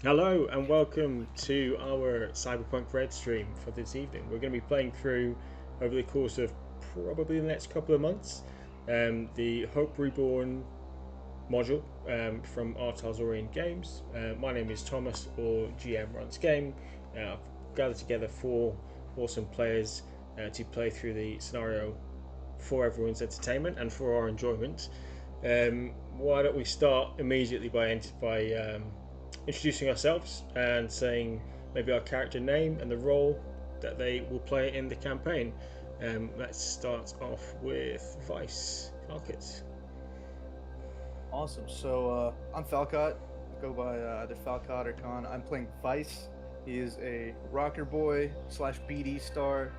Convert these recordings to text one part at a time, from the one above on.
Hello and welcome to our Cyberpunk Red stream for this evening. We're going to be playing through over the course of probably the next couple of months the Hope Reborn module from Arcane Games. My name is Thomas, or GMRUNSGAME. I've gathered together four awesome players to play through the scenario for everyone's entertainment and for our enjoyment. Why don't we start immediately by introducing ourselves and saying maybe our character name and the role that they will play in the campaign. Let's start off with Vice. Falcott. Awesome. So I'm Falcott. I go by either Falcott or Kaan. I'm playing Vice. He is a Rockerboy / BD star,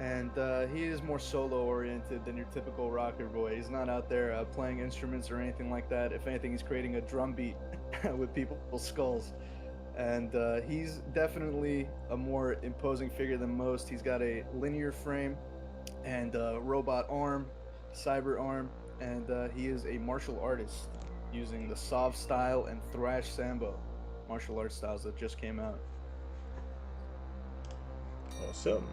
and he is more solo oriented than your typical Rockerboy. He's not out there playing instruments or anything like that. If anything, he's creating a drum beat with people's skulls. And he's definitely a more imposing figure than most. He's got a linear frame and a robot arm, cyber arm, and he is a martial artist using the Sov style and Thrash Sambo martial arts styles that just came out. Awesome.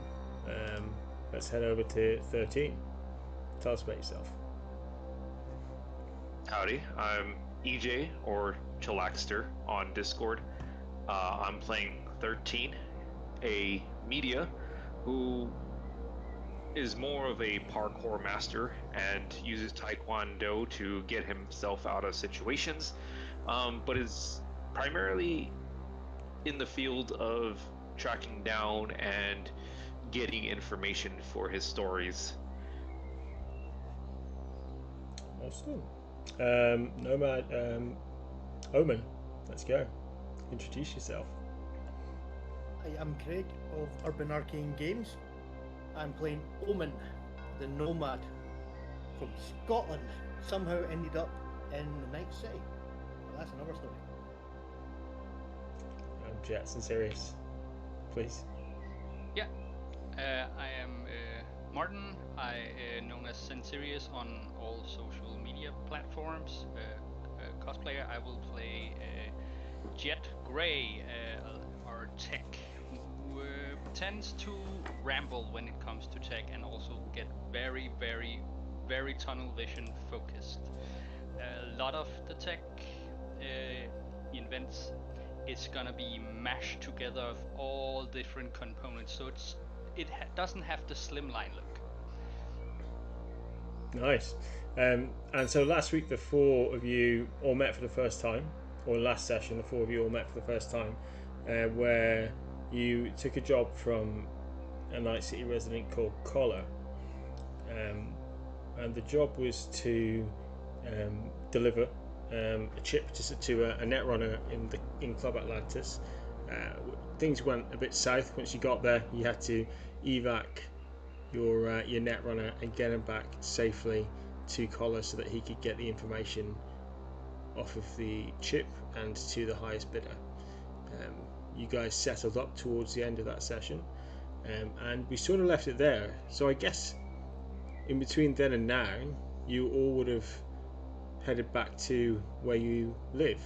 Let's head over to 13. Tell us about yourself. Howdy, I'm EJ, or Chillaxter on Discord. I'm playing 13, a media who is more of a parkour master and uses Taekwondo to get himself out of situations, but is primarily in the field of tracking down and getting information for his stories. Awesome. Nomad, Omen, let's go. Introduce yourself. Hi, I'm Craig of Urban Arcane Games. I'm playing Omen, the Nomad from Scotland. Somehow ended up in the Night City. Well, that's another story. I'm Jett, Censerious. Please. Yeah, I am Martin. I known as Censerious on all social media platforms. Cosplayer. I will play Jett Gray, our tech, who tends to ramble when it comes to tech and also get very, very, very tunnel vision focused. A lot of the tech he invents is gonna be mashed together of all different components, so it doesn't have the slimline look. Nice. And so last week the four of you all met for the first time, or last session the four of you all met for the first time, where you took a job from a Night City resident called Collar, and the job was to deliver a chip to a netrunner in Club Atlantis. Things went a bit south once you got there. You had to evac your netrunner and get him back safely to Collar so that he could get the information off of the chip and to the highest bidder. You guys settled up towards the end of that session, and we sort of left it there. So I guess in between then and now, you all would have headed back to where you live.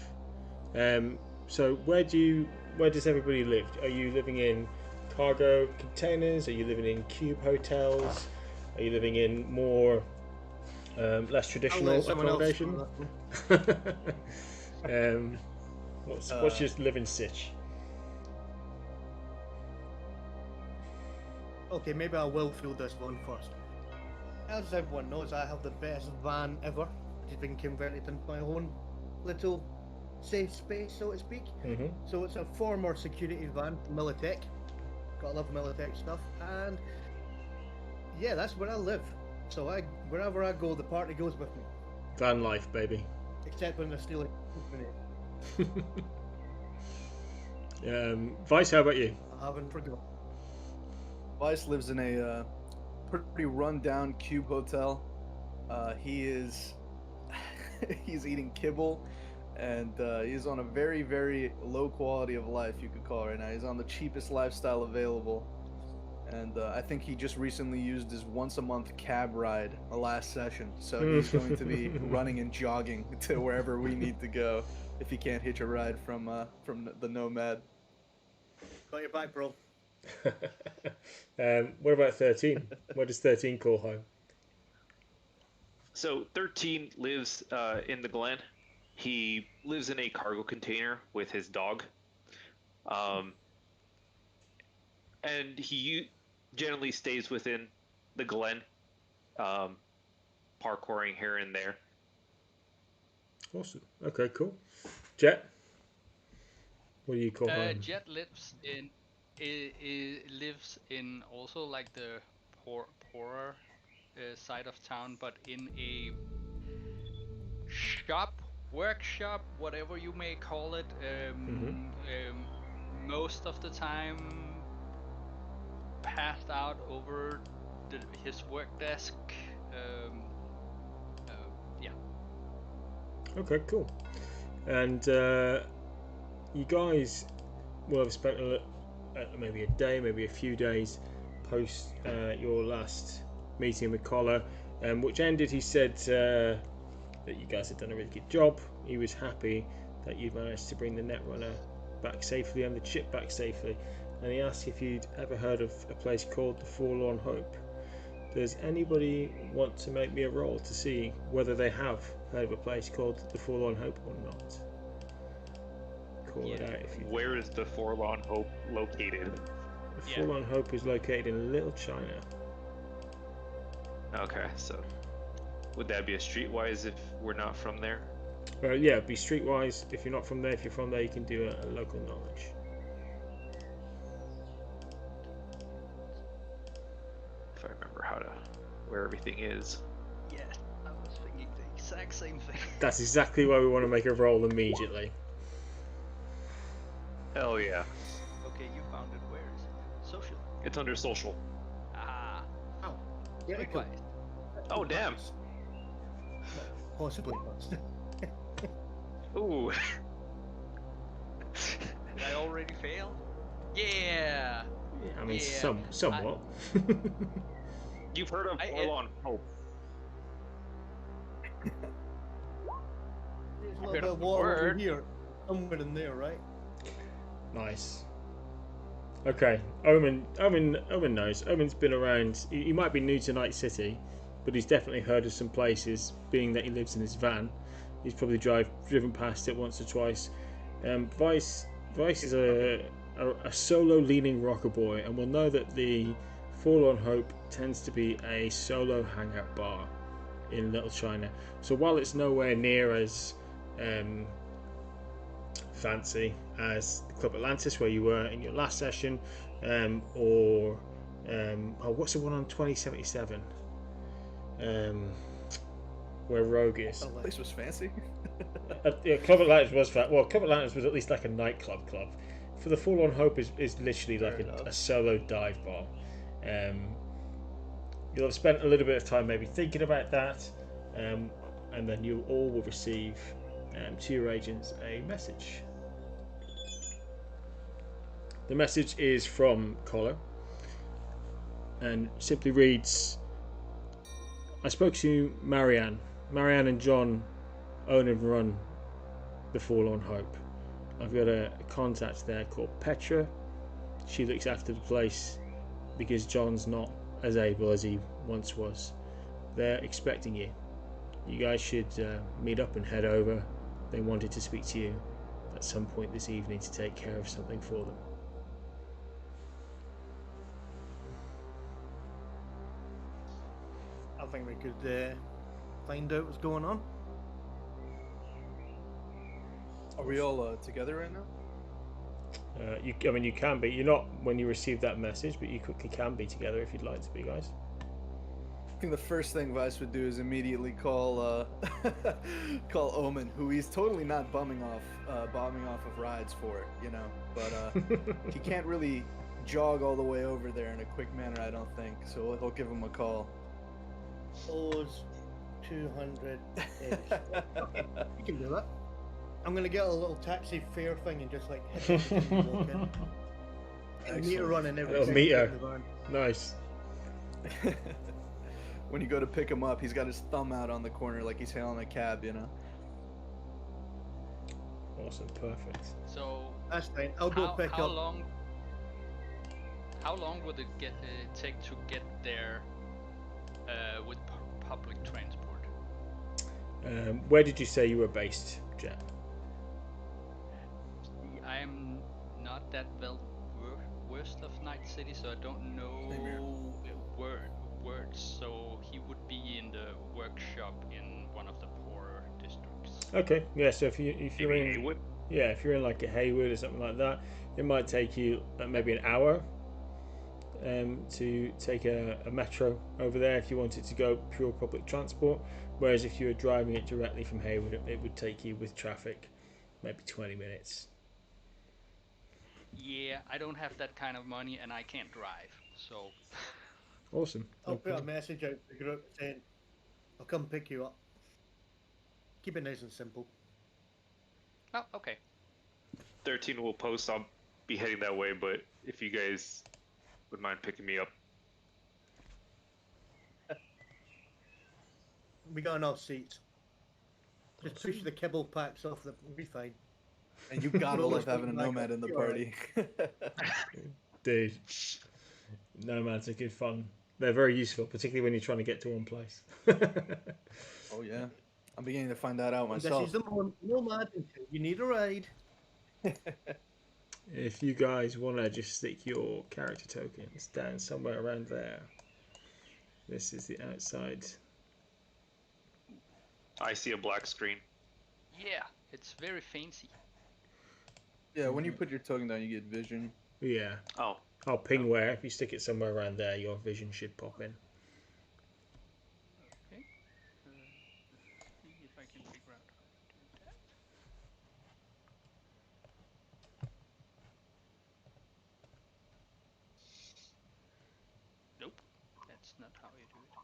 So where does everybody live? Are you living in cargo containers? Are you living in cube hotels? Are you living in more less traditional accommodation? What's your living sitch? Okay, maybe I will field this one first. As everyone knows, I have the best van ever. It's been converted into my own little safe space, so to speak. Mm-hmm. So it's a former security van, Militech. Gotta love Militech stuff, and yeah, that's where I live. So wherever I go, the party goes with me. Van life, baby. Except when they're stealing Vice, how about you? I haven't forgotten. Vice lives in a pretty run-down cube hotel. He's eating kibble, and he's on a very, very low quality of life, you could call it right now. He's on the cheapest lifestyle available. And I think he just recently used his once-a-month cab ride last session. So he's going to be running and jogging to wherever we need to go if he can't hitch a ride from the Nomad. Got your back, bro. What about 13? Where does 13 call home? So 13 lives in the Glen. He lives in a cargo container with his dog. And he generally stays within the Glen, parkouring here and there. Awesome. Okay, cool. Jett? What do you call home? Jett lives in also like the poorer side of town, but in a workshop, whatever you may call it. Most of the time passed out over his work desk. Yeah. Okay, cool. And you guys will have spent maybe a day, maybe a few days post your last meeting with Collar, which ended, he said that you guys had done a really good job. He was happy that you'd managed to bring the Netrunner back safely and the chip back safely. And he asked if you'd ever heard of a place called the Forlorn Hope. Does anybody want to make me a roll to see whether they have heard of a place called the Forlorn Hope or not? Call it out if you. Where is the Forlorn Hope located? The Forlorn Hope is located in Little China. Okay, so would that be a streetwise if we're not from there? Yeah, it'd be streetwise. If you're not from there, if you're from there, you can do a local knowledge. If I remember where everything is. Yeah, I was thinking the exact same thing. That's exactly why we want to make a roll immediately. Hell yeah. Okay, you found it. Where is it? Social. It's under social. Ah. Oh, yeah, Streetwise. Oh, damn. Possibly not. Ooh. Did I already fail? Yeah. I mean, Yeah, somewhat. You've heard of Forlorn Hope. There's a Bit little bit of of water over word. here, somewhere in there, right? Nice. Okay, Omen knows. Omen's been around. He might be new to Night City, but he's definitely heard of some places. Being that he lives in his van, he's probably driven past it once or twice. Vice is a solo-leaning Rockerboy, and will know that the Forlorn Hope tends to be a solo hangout bar in Little China. So while it's nowhere near as fancy as the Club Atlantis where you were in your last session, or what's the one on 2077 where Rogue is? The place was fancy. Yeah, Club Atlantis was fat. Well, Club Atlantis was at least like a nightclub club. For the Forlorn Hope is literally like a solo dive bar. You'll have spent a little bit of time maybe thinking about that, and then you all will receive to your agents a message. The message is from Collar and simply reads, I spoke to Marianne. Marianne and John own and run the Forlorn Hope. I've got a contact there called Petra. She looks after the place because John's not as able as he once was. They're expecting you. You guys should meet up and head over. They wanted to speak to you at some point this evening to take care of something for them. I think we could find out what's going on. Are we all together right now? You can be. You're not when you receive that message, but you quickly can be together if you'd like to be, guys. I think the first thing Vice would do is immediately call call Omen, who he's totally not bombing off of rides for, you know. But he can't really jog all the way over there in a quick manner, I don't think. So he'll give him a call. Those 200 you can do that. I'm gonna get a little taxi fare thing and just like hit it and walk in. A meter running every Little second meter. in the van. Nice. When you go to pick him up, he's got his thumb out on the corner like he's hailing a cab, you know? Awesome. Perfect. So That's fine. I'll go pick how up. How long would it take to get there with public transport? Where did you say you were based, Jett? I am not that well versed of Night City, so I don't know words. So he would be in the workshop in one of the poorer districts. Okay. Yeah. So if you're Maybe in Haywood? Yeah, if you're in like a Haywood or something like that, it might take you maybe an hour to take a metro over there if you wanted to go pure public transport. Whereas if you were driving it directly from Haywood, it would take you with traffic maybe 20 minutes. Yeah, I don't have that kind of money, and I can't drive. So Awesome. I'll No put a problem. message out to the group saying I'll come pick you up. Keep it nice and simple. oh, okay. 13 will post. I'll be heading that way, but if you guys would mind picking me up. We got enough seats. Just push the kibble packs off the. We'll be fine. And you gotta Roll love us having a back Nomad up. in the You're party. Dude, Nomads are good fun. They're very useful, particularly when you're trying to get to one place. Oh yeah, I'm beginning to find that out This myself. is the Nomad until you need a ride. If you guys want to just stick your character tokens down somewhere around there, this is the outside. I see a black screen. Yeah, it's very fancy. Yeah, when you put your token down, you get vision. Yeah. Oh, I'll ping where. If you stick it somewhere around there, your vision should pop in. Okay. Let's see if I can figure out how to do that. Nope, that's not how you do it.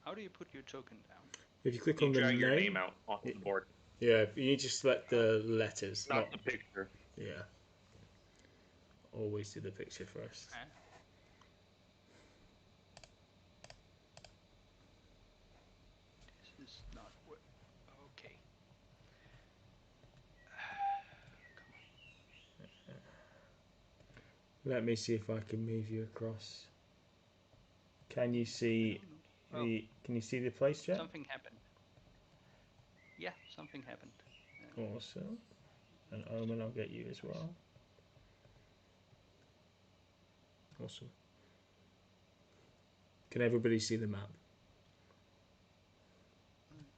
How do you put your token down? If you click you on the drag name, your name out onto the board, yeah, you need to select the letters. not the picture. Yeah. Always do the picture first. Ah. This is not what. Okay. Come on. Let me see if I can move you across. Can you see Oh, the? Can you see the place, Jett? something happened. Yeah, something happened. Awesome. And Omen, I'll get you as well. Awesome. Can everybody see the map?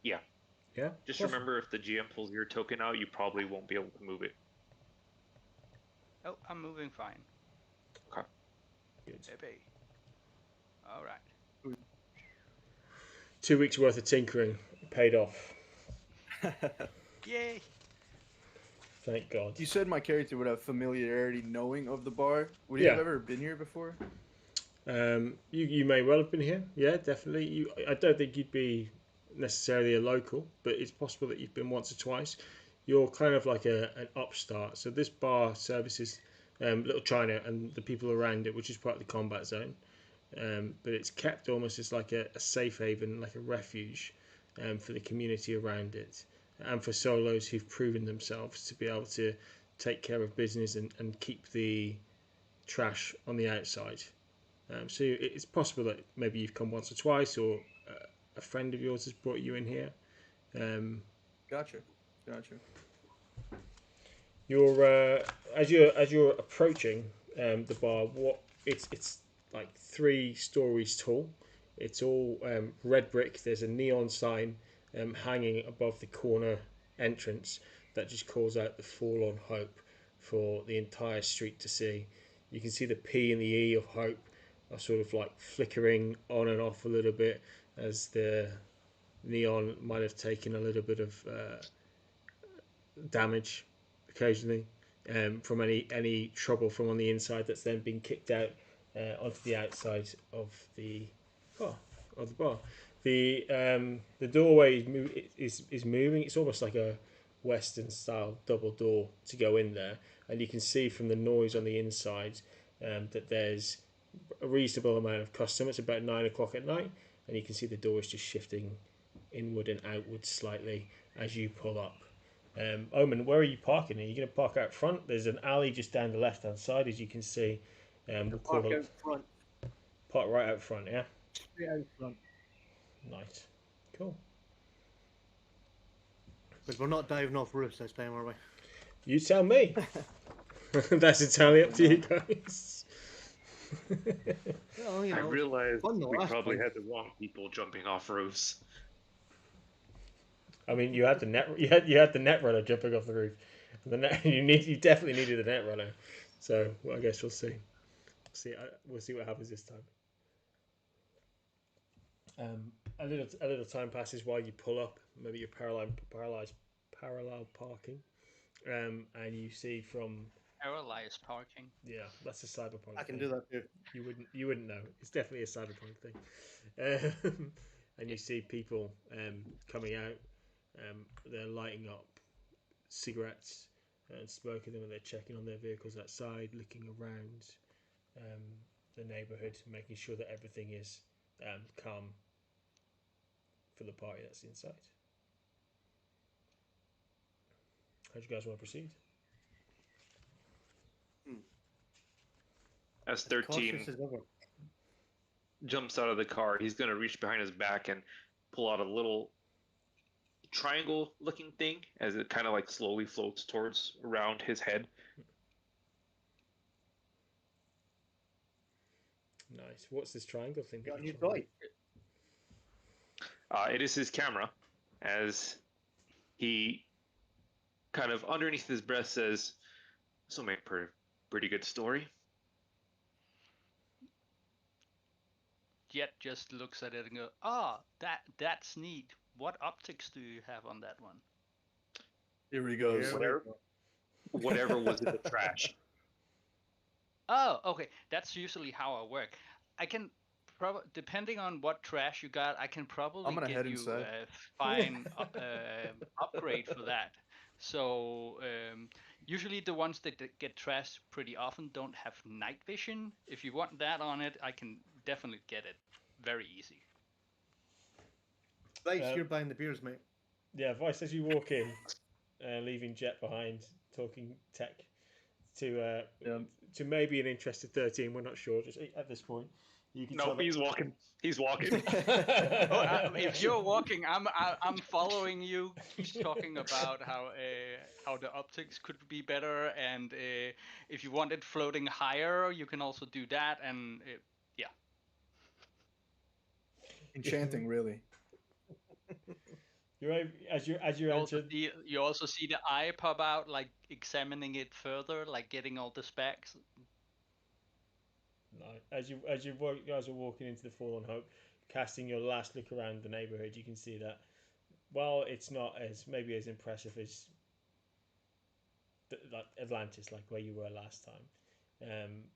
Yeah. Yeah. Just Awesome. remember, if the GM pulls your token out, you probably won't be able to move it. Oh, I'm moving fine. Okay. Good. Baby. All right. 2 weeks worth of tinkering paid off. Yay! Thank God. You said my character would have familiarity knowing of the bar. Would he Yeah. have ever been here before? You may well have been here. Yeah, definitely. I don't think you'd be necessarily a local, but it's possible that you've been once or twice. You're kind of like an upstart. So this bar services Little China and the people around it, which is part of the combat zone. But it's kept almost as like a safe haven, like a refuge for the community around it, and for solos who've proven themselves to be able to take care of business and keep the trash on the outside. So it's possible that maybe you've come once or twice, or a friend of yours has brought you in here. Gotcha. You're as you're approaching the bar. It's like 3 stories tall. It's all red brick. There's a neon sign hanging above the corner entrance that just calls out the forlorn hope for the entire street to see. You can see the P and the E of hope are sort of like flickering on and off a little bit as the neon might have taken a little bit of damage occasionally from any trouble from on the inside that's then been kicked out onto the outside of the bar. The doorway is moving. It's almost like a Western style double door to go in there, and you can see from the noise on the inside that there's a reasonable amount of custom. It's about 9 o'clock at night, and you can see the doors just shifting inward and outward slightly as you pull up. Omen, where are you parking? Are you going to park out front? There's an alley just down the left-hand side, as you can see. We'll Park out front. Park right out front, yeah? Straight out front. Nice. Cool. But we're not diving off roofs this time, are we? You tell me. That's entirely up to you guys. Well, you know, I realized fun the we last probably time. had the wrong people jumping off roofs. I mean, you had the net runner jumping off the roof. You definitely needed the net runner. So I guess we'll see. We'll see what happens this time. A little time passes while you pull up. Maybe you're parallel parking, and you see from Paralyzed parking. yeah, that's a cyberpunk. I can thing. do that too. You wouldn't know. It's definitely a cyberpunk thing. And you see people coming out. They're lighting up cigarettes and smoking them, and they're checking on their vehicles outside, looking around the neighborhood, making sure that everything is calm for the party that's inside. How do you guys want to proceed? As 13 Cautious as ever. jumps out of the car, he's going to reach behind his back and pull out a little triangle-looking thing as it kind of like slowly floats towards around his head. Nice. What's this triangle thing? Got a that new you're trying- toy. It is his camera, as he kind of underneath his breath says, "This will make a pretty good story." Jett just looks at it and goes, that's neat. What optics do you have on that one? Here he goes. Here we Whatever. go. Whatever was in the trash. Oh, okay. That's usually how I work. I can depending on what trash you got, I can probably I'm gonna get head you inside. a fine upgrade for that. So usually the ones that get trashed pretty often don't have night vision. If you want that on it, I can definitely get it very easy. Vice, you're buying the beers, mate. Yeah, Vice, as you walk in, leaving Jett behind, talking tech to maybe an interested 13. We're not sure. Just at this point, you can. Nope, he's walking. He's walking. If you're walking, I'm following you. He's talking about how the optics could be better, and if you want it floating higher, you can also do that. And yeah, Enchanting, really. As you enter. You also see the eye pop out, like examining it further, like getting all the specs. No, as you guys are walking into the Fallen Hope, casting your last look around the neighborhood, you can see that while it's not as impressive as like Atlantis, like where you were last time,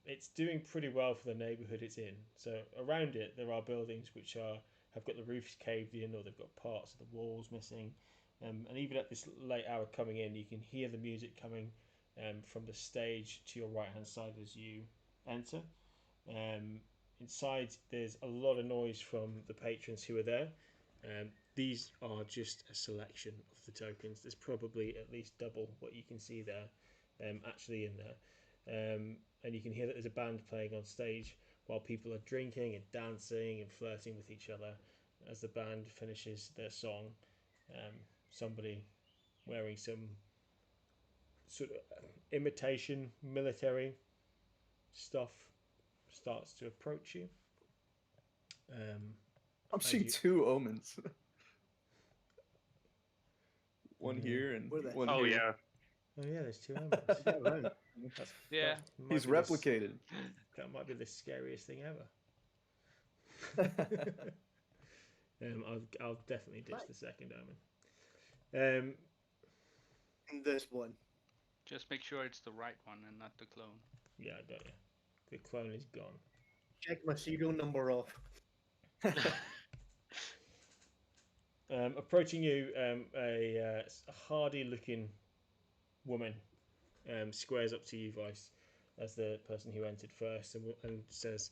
it's doing pretty well for the neighborhood it's in. So around it, there are buildings which have got the roofs caved in, or they've got parts of the walls missing. And even at this late hour coming in, you can hear the music coming from the stage to your right hand side as you enter. Inside, there's a lot of noise from the patrons who are there. These are just a selection of the tokens. There's probably at least double what you can see there, actually in there. And you can hear that there's a band playing on stage while people are drinking and dancing and flirting with each other. As the band finishes their song, somebody wearing some sort of imitation military stuff starts to approach you. I'm seeing two omens. One here and Where the- one Oh here. yeah. Oh yeah, there's two elements. Yeah. He's replicated. That might be the scariest thing ever. I'll definitely ditch the second omen. This one. Just make sure it's the right one and not the clone. Yeah, I got you. The clone is gone. Check my serial number off. Approaching you, a hardy-looking woman squares up to you, Vice, as the person who entered first, and says,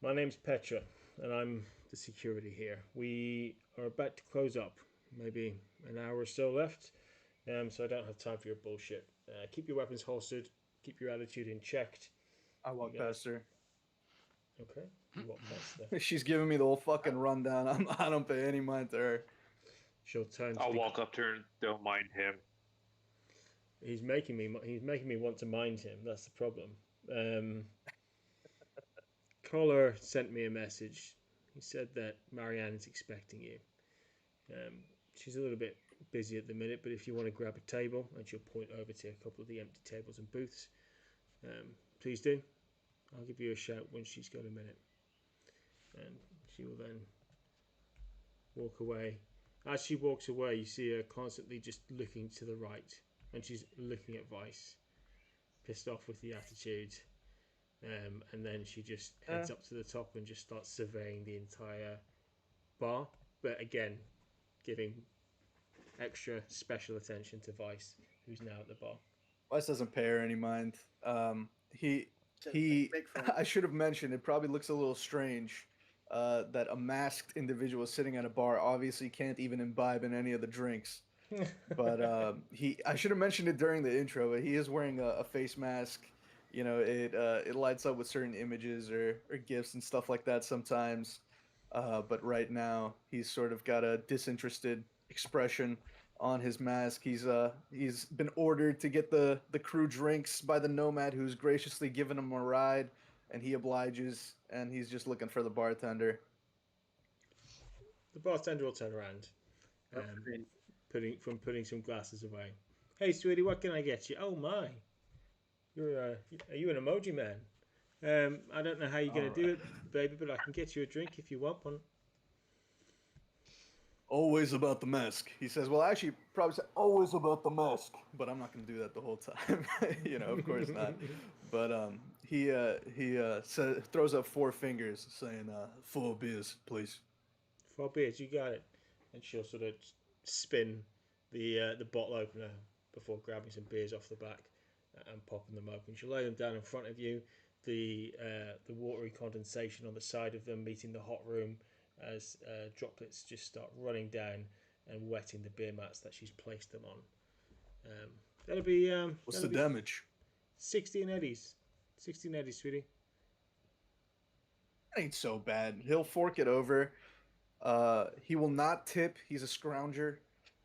My name's Petra, and I'm the security here. We are about to close up. Maybe an hour or so left, so I don't have time for your bullshit. Keep your weapons holstered. Keep your attitude in check. I walk past her. Okay, you walk past her. She's giving me the whole fucking rundown. I don't pay any mind to her. She'll turn. I'll walk up to her and don't mind him. He's making me want to mind him. That's the problem. Collar sent me a message. He said that Marianne is expecting you. She's a little bit busy at the minute, but if you want to grab a table, and she'll point over to a couple of the empty tables and booths, please do. I'll give you a shout when she's got a minute. And she will then walk away. As she walks away, you see her constantly just looking to the right, and she's looking at Vice, pissed off with the attitude. And then she just heads up to the top and just starts surveying the entire bar, but again, giving extra special attention to Vice, who's now at the bar. Vice doesn't pay her any mind. I should have mentioned, it probably looks a little strange that a masked individual sitting at a bar obviously can't even imbibe in any of the drinks. But I should have mentioned it during the intro, but he is wearing a face mask. You know, it lights up with certain images or gifs and stuff like that sometimes. But right now, he's sort of got a disinterested expression on his mask. He's been ordered to get the crew drinks by the Nomad, who's graciously given him a ride, and he obliges, and he's just looking for the bartender. The bartender will turn around, putting some glasses away. Hey, sweetie, what can I get you? Oh my, are you an emoji man? I don't know how you're gonna do it, baby, but I can get you a drink if you want one. Always about the mask. He says, well, actually, probably say always about the mask, but I'm not going to do that the whole time. You know, of course not. But he throws up 4 fingers saying, 4 beers, please. 4 beers, you got it. And she'll sort of spin the bottle opener before grabbing some beers off the back and popping them open. She'll lay them down in front of you. The watery condensation on the side of them meeting the hot room as droplets just start running down and wetting the beer mats that she's placed them on. That'll be... What's the damage? 16 eddies. 16 eddies, sweetie. Ain't so bad. He'll fork it over. He will not tip. He's a scrounger,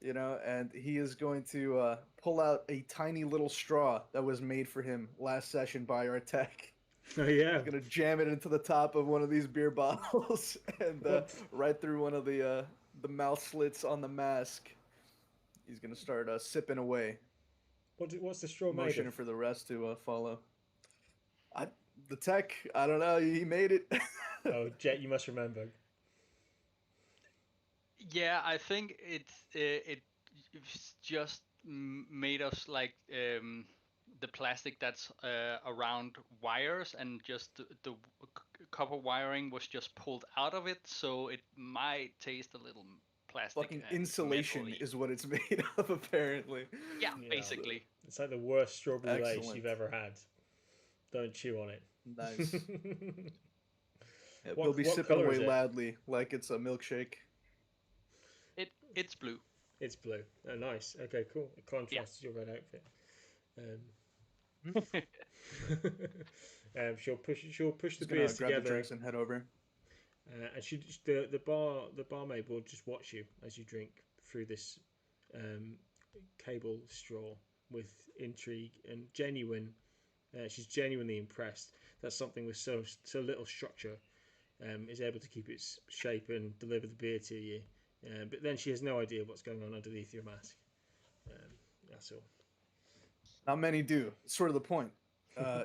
you know, and he is going to pull out a tiny little straw that was made for him last session by our tech. Oh yeah. He's gonna jam it into the top of one of these beer bottles and right through one of the mouth slits on the mask. He's gonna start sipping away. What's the straw made Motioning of? for the rest to follow. The tech, I don't know. He made it. Oh, Jett, you must remember. Yeah, I think it's just made of like the plastic that's around wires, and just the copper wiring was just pulled out of it, so it might taste a little plastic. Fucking insulation metal-y. is what it's made of, apparently. Yeah, basically. It's like the worst strawberry lace Excellent. you've ever had. Don't chew on it. Nice. What- He'll be what sipping colour is away it? loudly like it's a milkshake. It's blue. It's blue. Oh, nice. Okay, cool. It contrasts your red outfit. She'll push the Just gonna beers grab the together, drinks and head over. and the barmaid will just watch you as you drink through this cable straw with intrigue and genuine. She's genuinely impressed that something with so little structure is able to keep its shape and deliver the beer to you. But then she has no idea what's going on underneath your mask. That's all. Not many do. It's sort of the point.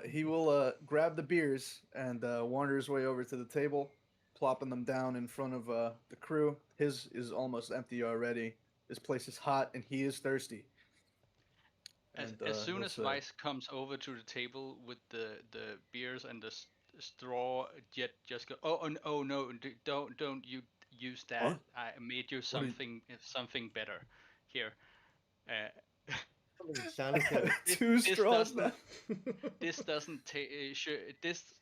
He will grab the beers and wander his way over to the table, plopping them down in front of the crew. His is almost empty already. This place is hot and he is thirsty. As soon as Vice comes over to the table with the beers and the straw, Jett just go, oh no, don't you use that. What? I made you something better here. Sanitary. Two straws now. This doesn't taste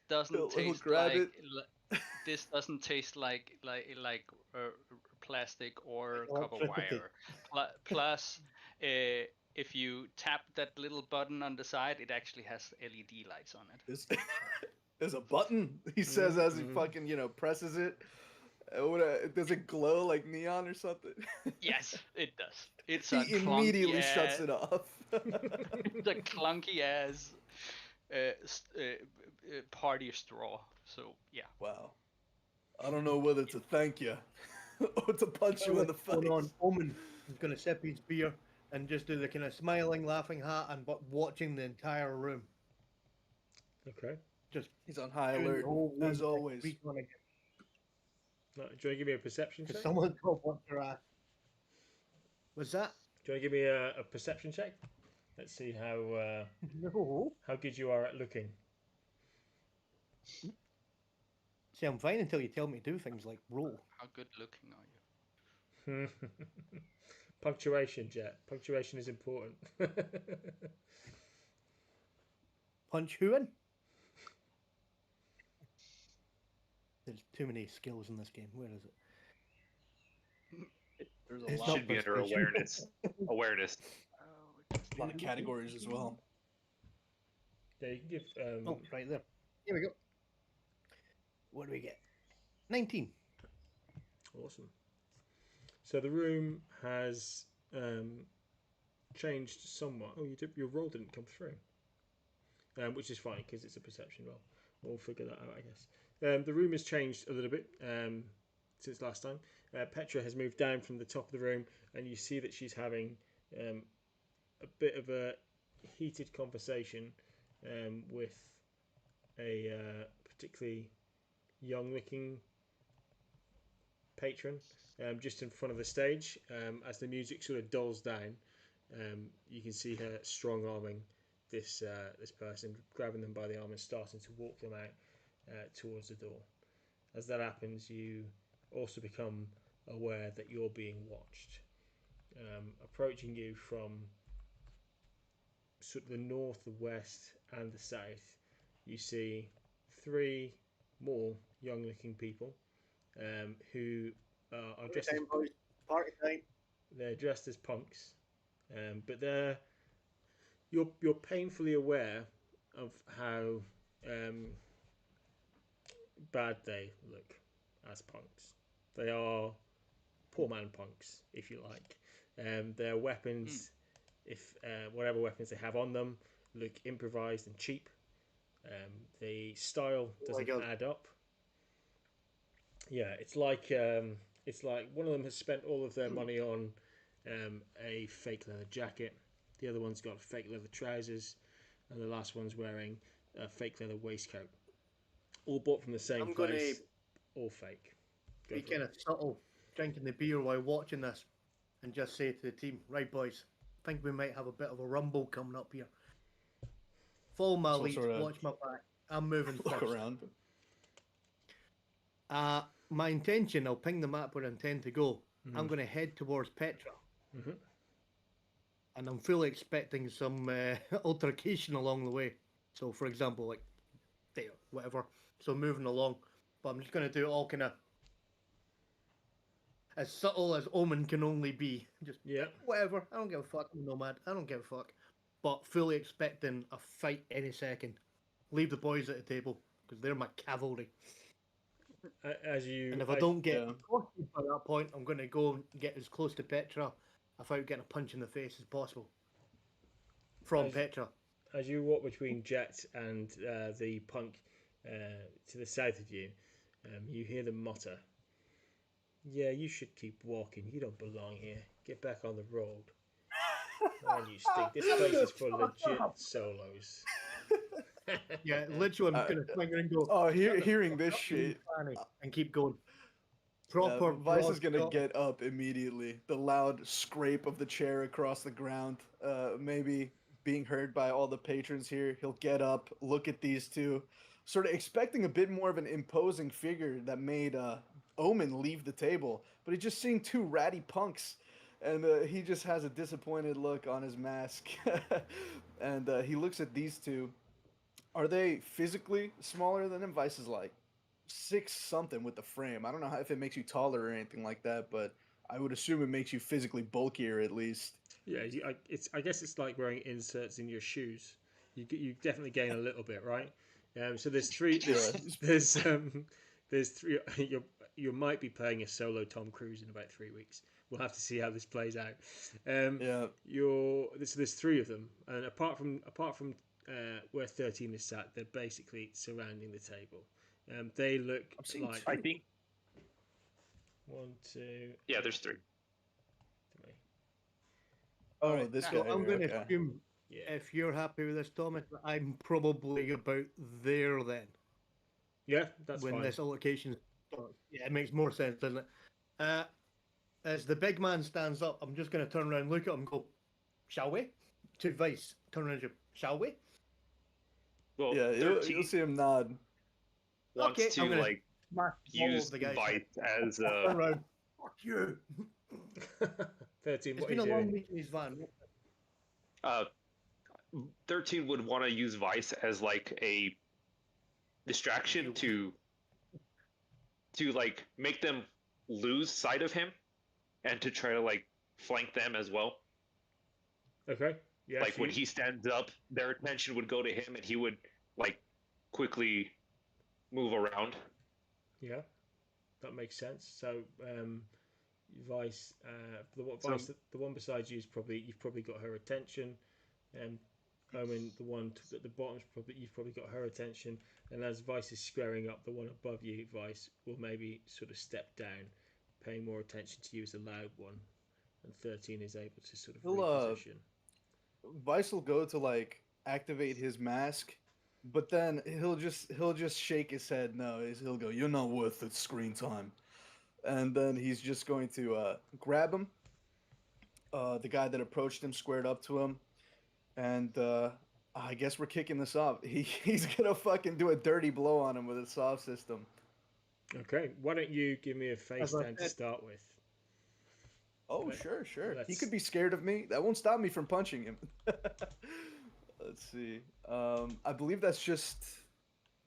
He'll taste grab like it. this doesn't taste like plastic or copper Electricity. wire. Plus, if you tap that little button on the side, it actually has LED lights on it. There's a button, he says as he fucking, presses it. Does it glow like neon or something? Yes, it does. It's He immediately shuts it off. It's a clunky ass party straw. So yeah. Wow. I don't know whether to thank you or to punch you in the face. Going on, Omen is going to sip his beer and just do the kind of smiling, laughing hat, and but watching the entire room. Okay. Just He's on high alert, as always. Do you want to give me a perception check? Someone got what their ass. Was that? Do you want to give me a perception check? Let's see how No. how good you are at looking. See, I'm fine until you tell me to do things like roll. How good looking are you? Punctuation, Jett. Punctuation is important. Punch who in? There's too many skills in this game. Where is it? There's a It's lot, not Should be under persuasion. awareness. a lot of categories as well. Yeah, you can give. Oh, right there. Here we go. What do we get? 19. Awesome. So the room has changed somewhat. Oh, your roll didn't come through, which is fine because it's a perception roll. We'll figure that out, I guess. The room has changed a little bit since last time. Petra has moved down from the top of the room, and you see that she's having a bit of a heated conversation with a particularly young-looking patron just in front of the stage. As the music sort of dulls down, you can see her strong-arming this person, grabbing them by the arm and starting to walk them out towards the door. As that happens, you also become aware that you're being watched. Approaching you from sort of the north, the west, and the south, you see 3 more young-looking people who are dressed as Party time. they're dressed as punks, but you're painfully aware of how bad they look as punks. They are poor man punks, if you like. Their weapons, if whatever weapons they have on them, look improvised and cheap. The style doesn't add up. Yeah, it's like one of them has spent all of their money on a fake leather jacket. The other one's got fake leather trousers, and the last one's wearing a fake leather waistcoat. All bought from the same place, all fake. Be kind of subtle, drinking the beer while watching this, and just say to the team, right boys, I think we might have a bit of a rumble coming up here. Follow my lead, watch my back. I'm moving Look first. around. My intention, I'll ping the map where I intend to go. I'm going to head towards Petra. And I'm fully expecting some altercation along the way. So, for example, like, there, whatever. So, moving along. But I'm just going to do it all kind of as subtle as Omen can only be. Just, whatever. I don't give a fuck. I'm Nomad. I don't give a fuck. But fully expecting a fight any second. Leave the boys at the table, because they're my cavalry. And if I don't get accosted by that point, I'm going to go and get as close to Petra without getting a punch in the face as possible. From Petra. As you walk between Jett and the punk to the south of you, you hear them mutter, "Yeah, you should keep walking. You don't belong here. Get back on the road. Man, you stink. This place is for legit solos." Yeah, literally, I'm going to swing and go. Oh, hearing this shit. And keep going. Proper. Vice is going to get up immediately. The loud scrape of the chair across the ground, maybe being heard by all the patrons here. He'll get up, look at these two, sort of expecting a bit more of an imposing figure that made Omen leave the table. But he's just seeing 2 ratty punks. And he just has a disappointed look on his mask. And he looks at these two. Are they physically smaller than him? Vice is like, 6 something with the frame. I don't know if it makes you taller or anything like that, but I would assume it makes you physically bulkier at least. Yeah, I guess it's like wearing inserts in your shoes. You definitely gain a little bit, right? So there's three. Yeah. There's three. You might be playing a solo Tom Cruise in about 3 weeks. We'll have to see how this plays out. Yeah. There's 3 of them, and apart from where 13 is sat, they're basically surrounding the table. They look I'm seeing like 2. I think 1, 2, yeah, there's 3. 3. Oh, Alright, this so guy. I'm going to Okay. assume, Yeah, if you're happy with this, Thomas, I'm probably about there then. yeah, that's when fine. this altercation starts. Yeah, it makes more sense, doesn't it? As the big man stands up, I'm just going to turn around and look at him and go, shall we? To Vice, turn around and go, shall we? Well, Yeah, 13 you'll see him nod. wants Okay, to I'm gonna like smash all use of the guys. Vice as Turn around, fuck you. 13. It's What are been you a long doing? week in his van. 13 would want to use Vice as like a distraction to like make them lose sight of him and to try to like flank them as well. Okay. Yeah. Like so when you- he stands up, their attention would go to him and he would like quickly move around. Yeah, that makes sense. So, Vice, So- Vice, the one beside you is probably you've probably got her attention, and Omen, the one at the bottom, you've probably got her attention. And as Vice is squaring up, the one above you, Vice, will maybe sort of step down, paying more attention to you as the loud one, and 13 is able to sort of He'll, reposition. Vice will go to like activate his mask, but then he'll just shake his head. No, he'll go, "You're not worth the screen time," and then he's just going to grab him. The guy that approached him squared up to him, and I guess we're kicking this off. He's gonna fucking do a dirty blow on him with a soft system. Okay, why don't you give me a face As I down to said- start with? Oh, Let- sure. He let's- could be scared of me. That won't stop me from punching him. Let's see. I believe that's just.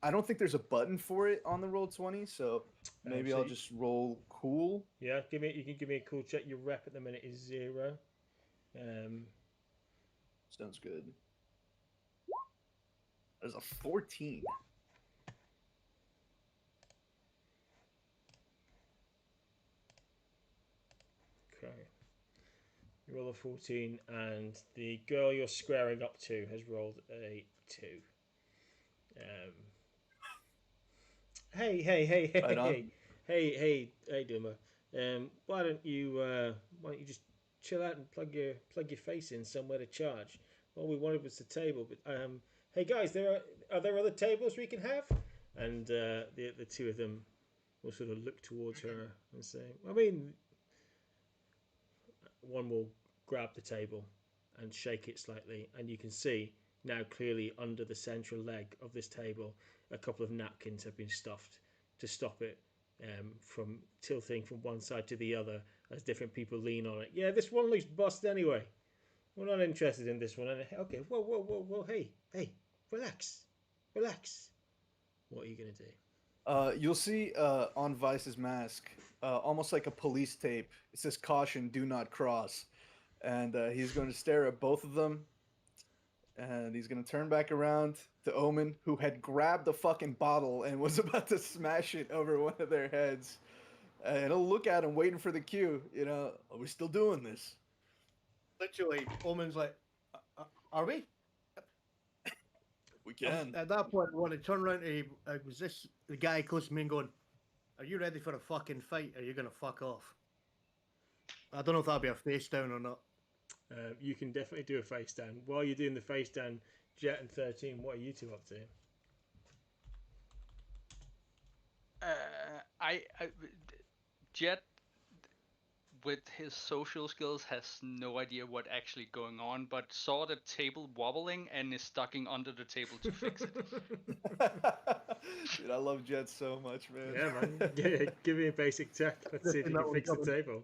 I don't think there's a button for it on the Roll20, so maybe so I'll you- just roll cool. Yeah, you can give me a cool check. Your rep at the minute is 0. Sounds good. There's a 14. Okay. You roll a 14, and the girl you're squaring up to has rolled a 2. Hey, Right on. hey, Duma. Why don't you just chill out and plug your face in somewhere to charge? All we wanted was the table, but hey guys, are there other tables we can have? And the 2 of them will sort of look towards her and say, I mean, one will grab the table and shake it slightly, and you can see now clearly under the central leg of this table a couple of napkins have been stuffed to stop it from tilting from one side to the other as different people lean on it. Yeah, this one looks bust anyway. We're not interested in this one. And, okay, whoa, hey, relax. What are you going to do? You'll see on Vice's mask, almost like a police tape. It says "Caution, do not cross," and he's going to stare at both of them, and he's going to turn back around to Omen, who had grabbed a fucking bottle and was about to smash it over one of their heads, and he'll look at him, waiting for the cue. You know, are we still doing this? Literally, Omen's like, are we? We can. At that point, I want to turn around to was this the guy close to me and going, are you ready for a fucking fight? Or are you going to fuck off? I don't know if that'll be a face down or not. You can definitely do a face down. While you're doing the face down, Jett and 13, what are you 2 up to? Jett, with his social skills, has no idea what actually going on, but saw the table wobbling and is ducking under the table to fix it. Dude, I love Jett so much, man. Yeah, man. Give me a basic check. Let's see if you can fix the table.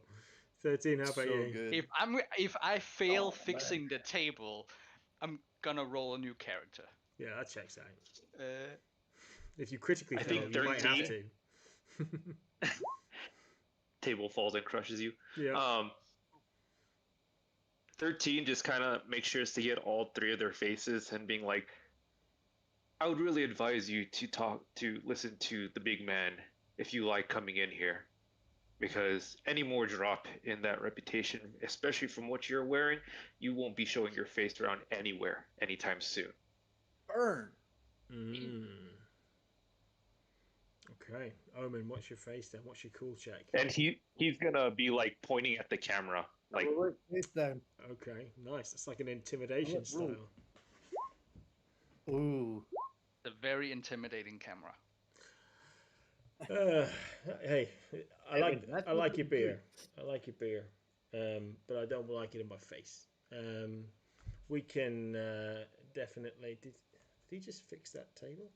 13, how about So you? good. If I fail Oh, fixing the table, I'm gonna roll a new character. Yeah, that checks out. If you critically I fail, think you might have 13. to. Table falls and crushes you. Yeah. 13 just kind of makes sure to get all three of their faces and being like, I would really advise you to listen to the big man if you like coming in here. Because any more drop in that reputation, especially from what you're wearing, you won't be showing your face around anywhere anytime soon. Burn. Okay. Omen, what's your face then? What's your cool check? And he's gonna be like pointing at the camera, like, Face down. Okay, nice. That's like an intimidation style. Ooh. The very intimidating camera. Hey, I That's like what your we beer. I like your beer, but I don't like it in my face. We can definitely. Did he just fix that table?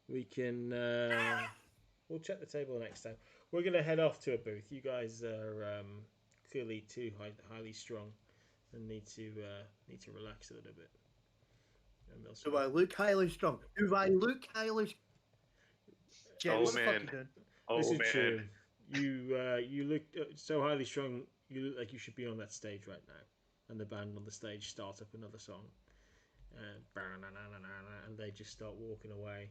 We can. We'll check the table next time. We're gonna head off to a booth. You guys are clearly too highly strung and need to relax a little bit. Do I look highly strong? Do I look highly? Jett, Oh, what the fuck man. you doing? This oh is man, true. You look so highly strung. You look like you should be on that stage right now. And the band on the stage start up another song, and they just start walking away.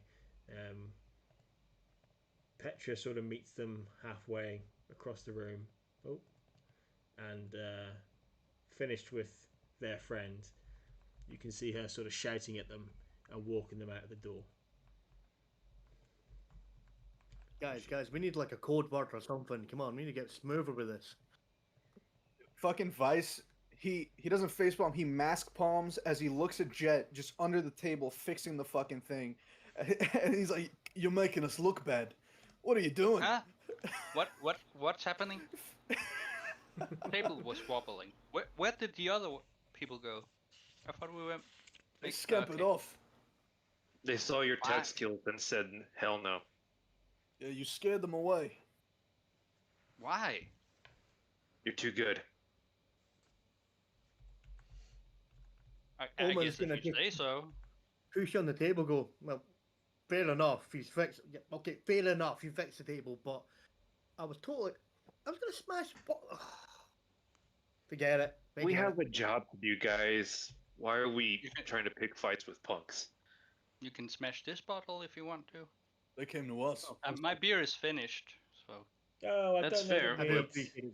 Petra sort of meets them halfway across the room. Oh, and finished with their friend. You can see her sort of shouting at them and walking them out of the door. Guys, we need like a code word or something. Come on, we need to get smoother with this. Fucking Vice. He doesn't facepalm. He mask palms as he looks at Jett just under the table fixing the fucking thing, and he's like, "You're making us look bad. What are you doing?" Huh? What's happening? The table was wobbling. Where did the other people go? I thought we went. They scampered okay. off. they saw your Why? tech skills and said, hell no. Yeah, you scared them away. Why? You're too good. I Omen's guess if gonna you take- say so. Push on the table. Go. Well, fair enough. He's fixed. Yeah, okay, fair enough. You fixed the table, but I was gonna smash. Forget it. We Forget have it. a job to do, guys. Why are we You can- trying to pick fights with punks? You can smash this bottle if you want to. They came to us. My beer is finished, so. Oh, I That's don't know. fair. That I we do need- appreciate it.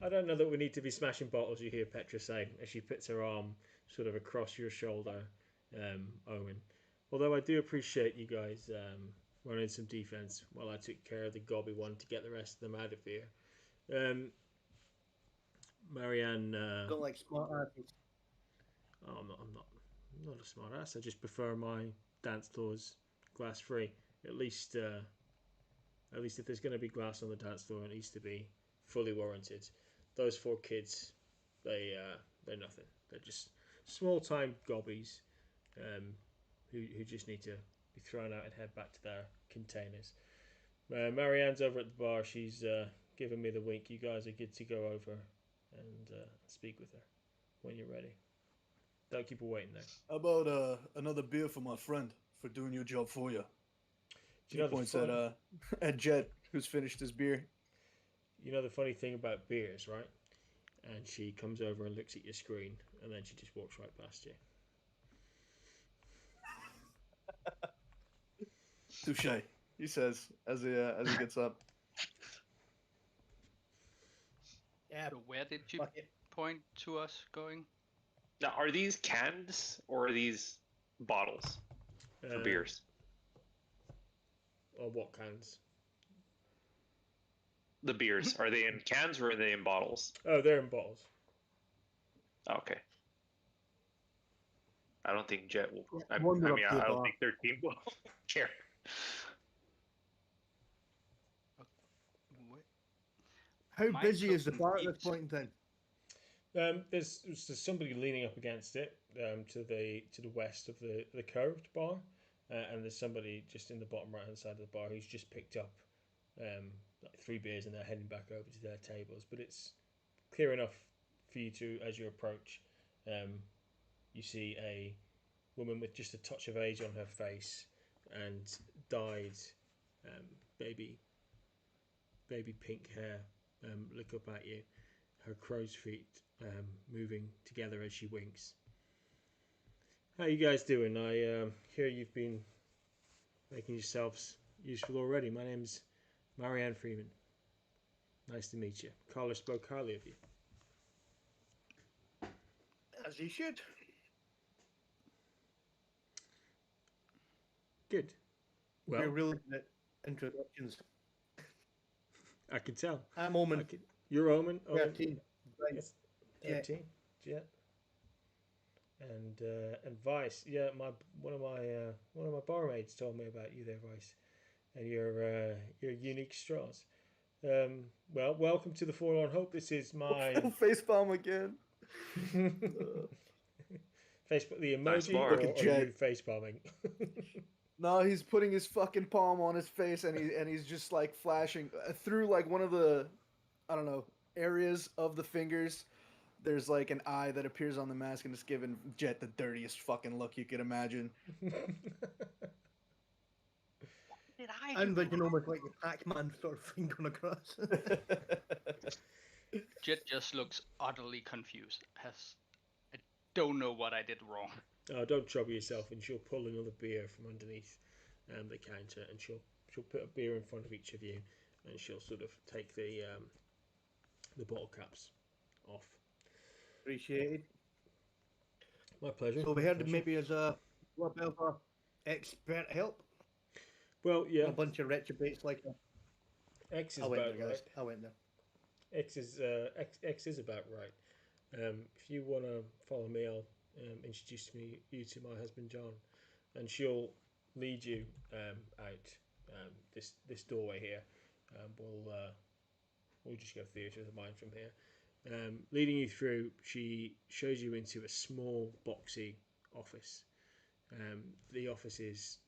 I don't know that we need to be smashing bottles. You hear Petra say as she puts her arm sort of across your shoulder, Owen. Although I do appreciate you guys running some defense while I took care of the gobby one to get the rest of them out of here. Marianne, Don't like smart asses. oh, I'm not a smart ass. I just prefer my dance floors glass free. At least if there's going to be glass on the dance floor, it needs to be fully warranted. Those 4 kids, they're nothing. They're just small time gobbies who just need to be thrown out and head back to their containers. Marianne's over at the bar. She's giving me the wink. You guys are good to go over and speak with her when you're ready. Don't keep her waiting there. How about another beer for my friend for doing your job for you? Do you know He the points fun- at Jett, who's finished his beer. You know the funny thing about beers, right? And she comes over and looks at your screen, and then she just walks right past you. Touche, he says as he gets up. Yeah. So where did you Fuck it. point to us going? Now, are these cans or are these bottles for beers? Or what cans? The beers, are they in cans or are they in bottles? Oh, they're in bottles. Okay. I don't think Jett will. I wander up mean, to the I don't bar. think 13 will care. How Mine busy took is the some bar at this beats. point in time? There's somebody leaning up against it to the west of the curved bar, and there's somebody just in the bottom right hand side of the bar who's just picked up like 3 beers and they're heading back over to their tables. But it's clear enough for you to, as you approach, you see a woman with just a touch of age on her face and dyed baby pink hair look up at you, her crow's feet moving together as she winks. How you guys doing? I hear you've been making yourselves useful already. My name's Marianne Freeman. Nice to meet you. Carla spoke highly of you. As he should. Good. We're Well, really good at introductions. I can tell. I'm Omen. You're Omen. 13. Right. Yes, Yeah. 13. Jett. And Vice. Yeah, one of my barmaids told me about you there, Vice, and your unique straws. Well, welcome to the Forlorn Hope. This is my Facepalm again. Facebook, the Nice emoji, bar. or Look at are Jett. you face palming? No, he's putting his fucking palm on his face, and he's just like flashing through like one of the, I don't know, areas of the fingers. There's like an eye that appears on the mask, and it's giving Jett the dirtiest fucking look you could imagine. Did I I'm thinking almost like the Pac-Man sort of thing going across. Jett just looks utterly confused. I don't know what I did wrong. Oh, don't trouble yourself, and she'll pull another beer from underneath the counter, and she'll put a beer in front of each of you, and she'll sort of take the bottle caps off. Appreciated. My pleasure. So we my heard pleasure. maybe as a little bit of a expert help. Well, yeah, A bunch of retrobates like that. X is I went about there, right. guys. I went there. X is about right. If you want to follow me, I'll introduce you to my husband John, and she'll lead you out this doorway here. We'll just go theatre of the mind from here. Leading you through, she shows you into a small, boxy office. The office is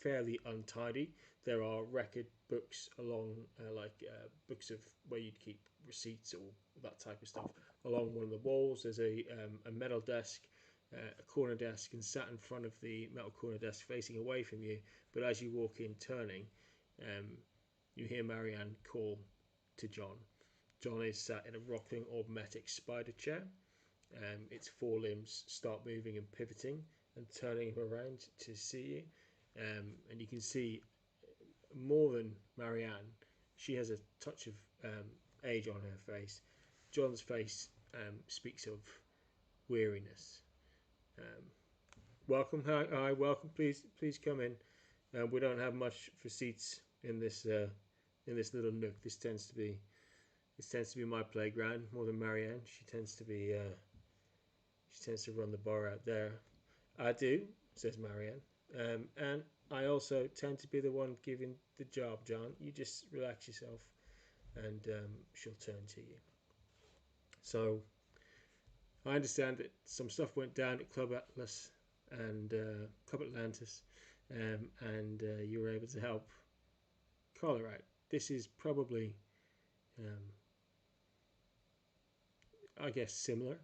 fairly untidy. There are record books along, books of where you'd keep receipts or that type of stuff along one of the walls. There's a metal desk, a corner desk, and sat in front of the metal corner desk facing away from you. But as you walk in, turning, you hear Marianne call to John. John is sat in a rocking automatic spider chair. Its four limbs start moving and pivoting and turning him around to see you. And you can see more than Marianne. She has a touch of age on her face. John's face speaks of weariness. Welcome, hi, welcome. Please come in. We don't have much for seats in this little nook. This tends to be my playground more than Marianne. She tends to run the bar out there. I do, says Marianne. And I also tend to be the one giving the job, John. You just relax yourself, and she'll turn to you. So, I understand that some stuff went down at Club Atlas and Club Atlantis, and you were able to help Carla out. This is probably, I guess, similar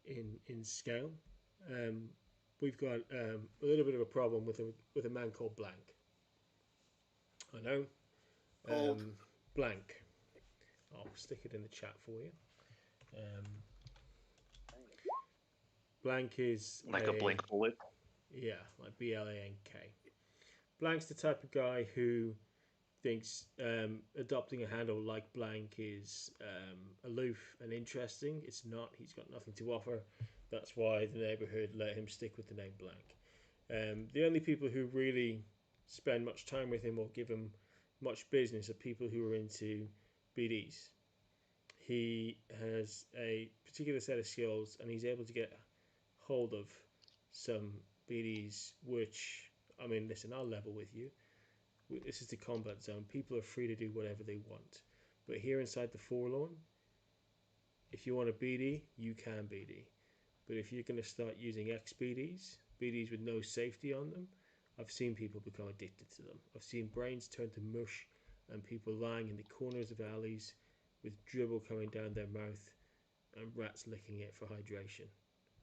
in scale. We've got a little bit of a problem with a man called Blank. I know. Blank. I'll stick it in the chat for you. Blank is Like a blank bullet. Yeah, like BLANK. Blank's the type of guy who thinks adopting a handle like Blank is aloof and interesting. It's not. He's got nothing to offer. That's why the neighbourhood let him stick with the name Blank. The only people who really spend much time with him or give him much business are people who are into BDs. He has a particular set of skills, and he's able to get hold of some BDs which, I mean, listen, I'll level with you. This is the combat zone. People are free to do whatever they want. But here inside the Forlorn, if you want a BD, you can BD. But if you're going to start using XBDs, BDs with no safety on them, I've seen people become addicted to them. I've seen brains turn to mush and people lying in the corners of alleys with dribble coming down their mouth and rats licking it for hydration.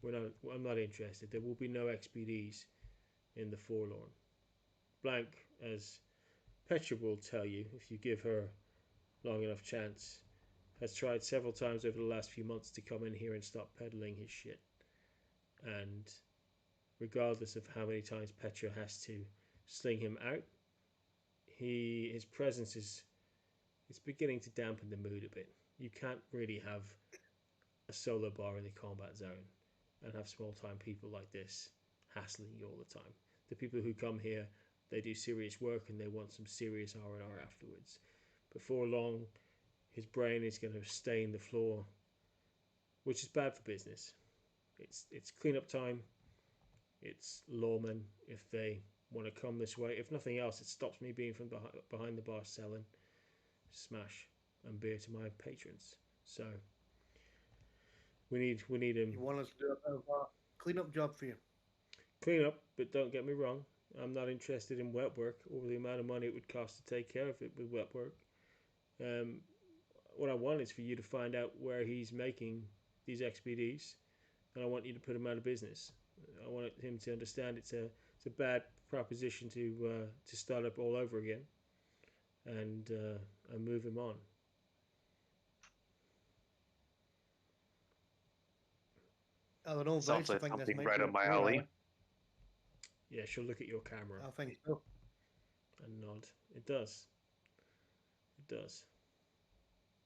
I'm not interested. There will be no XBDs in the Forlorn. Blank, as Petra will tell you if you give her long enough chance, has tried several times over the last few months to come in here and stop peddling his shit. And regardless of how many times Petra has to sling him out, his presence is beginning to dampen the mood a bit. You can't really have a solo bar in the combat zone and have small time people like this hassling you all the time. The people who come here, they do serious work and they want some serious R&R afterwards. Before long, his brain is going to stain the floor, which is bad for business. It's cleanup time. It's lawmen if they want to come this way. If nothing else, it stops me being from behind the bar selling smash and beer to my patrons. So we need him. You want us to do a clean-up job for you? Clean up, but don't get me wrong. I'm not interested in wet work or the amount of money it would cost to take care of it with wet work. What I want is for you to find out where he's making these XPDs, and I want you to put him out of business. I want him to understand it's a bad proposition to start up all over again, and move him on. I don't know. Sounds Vice, I like think this something might right be up my your alley. Yeah, she'll look at your camera I think so. and nod. It does. It does.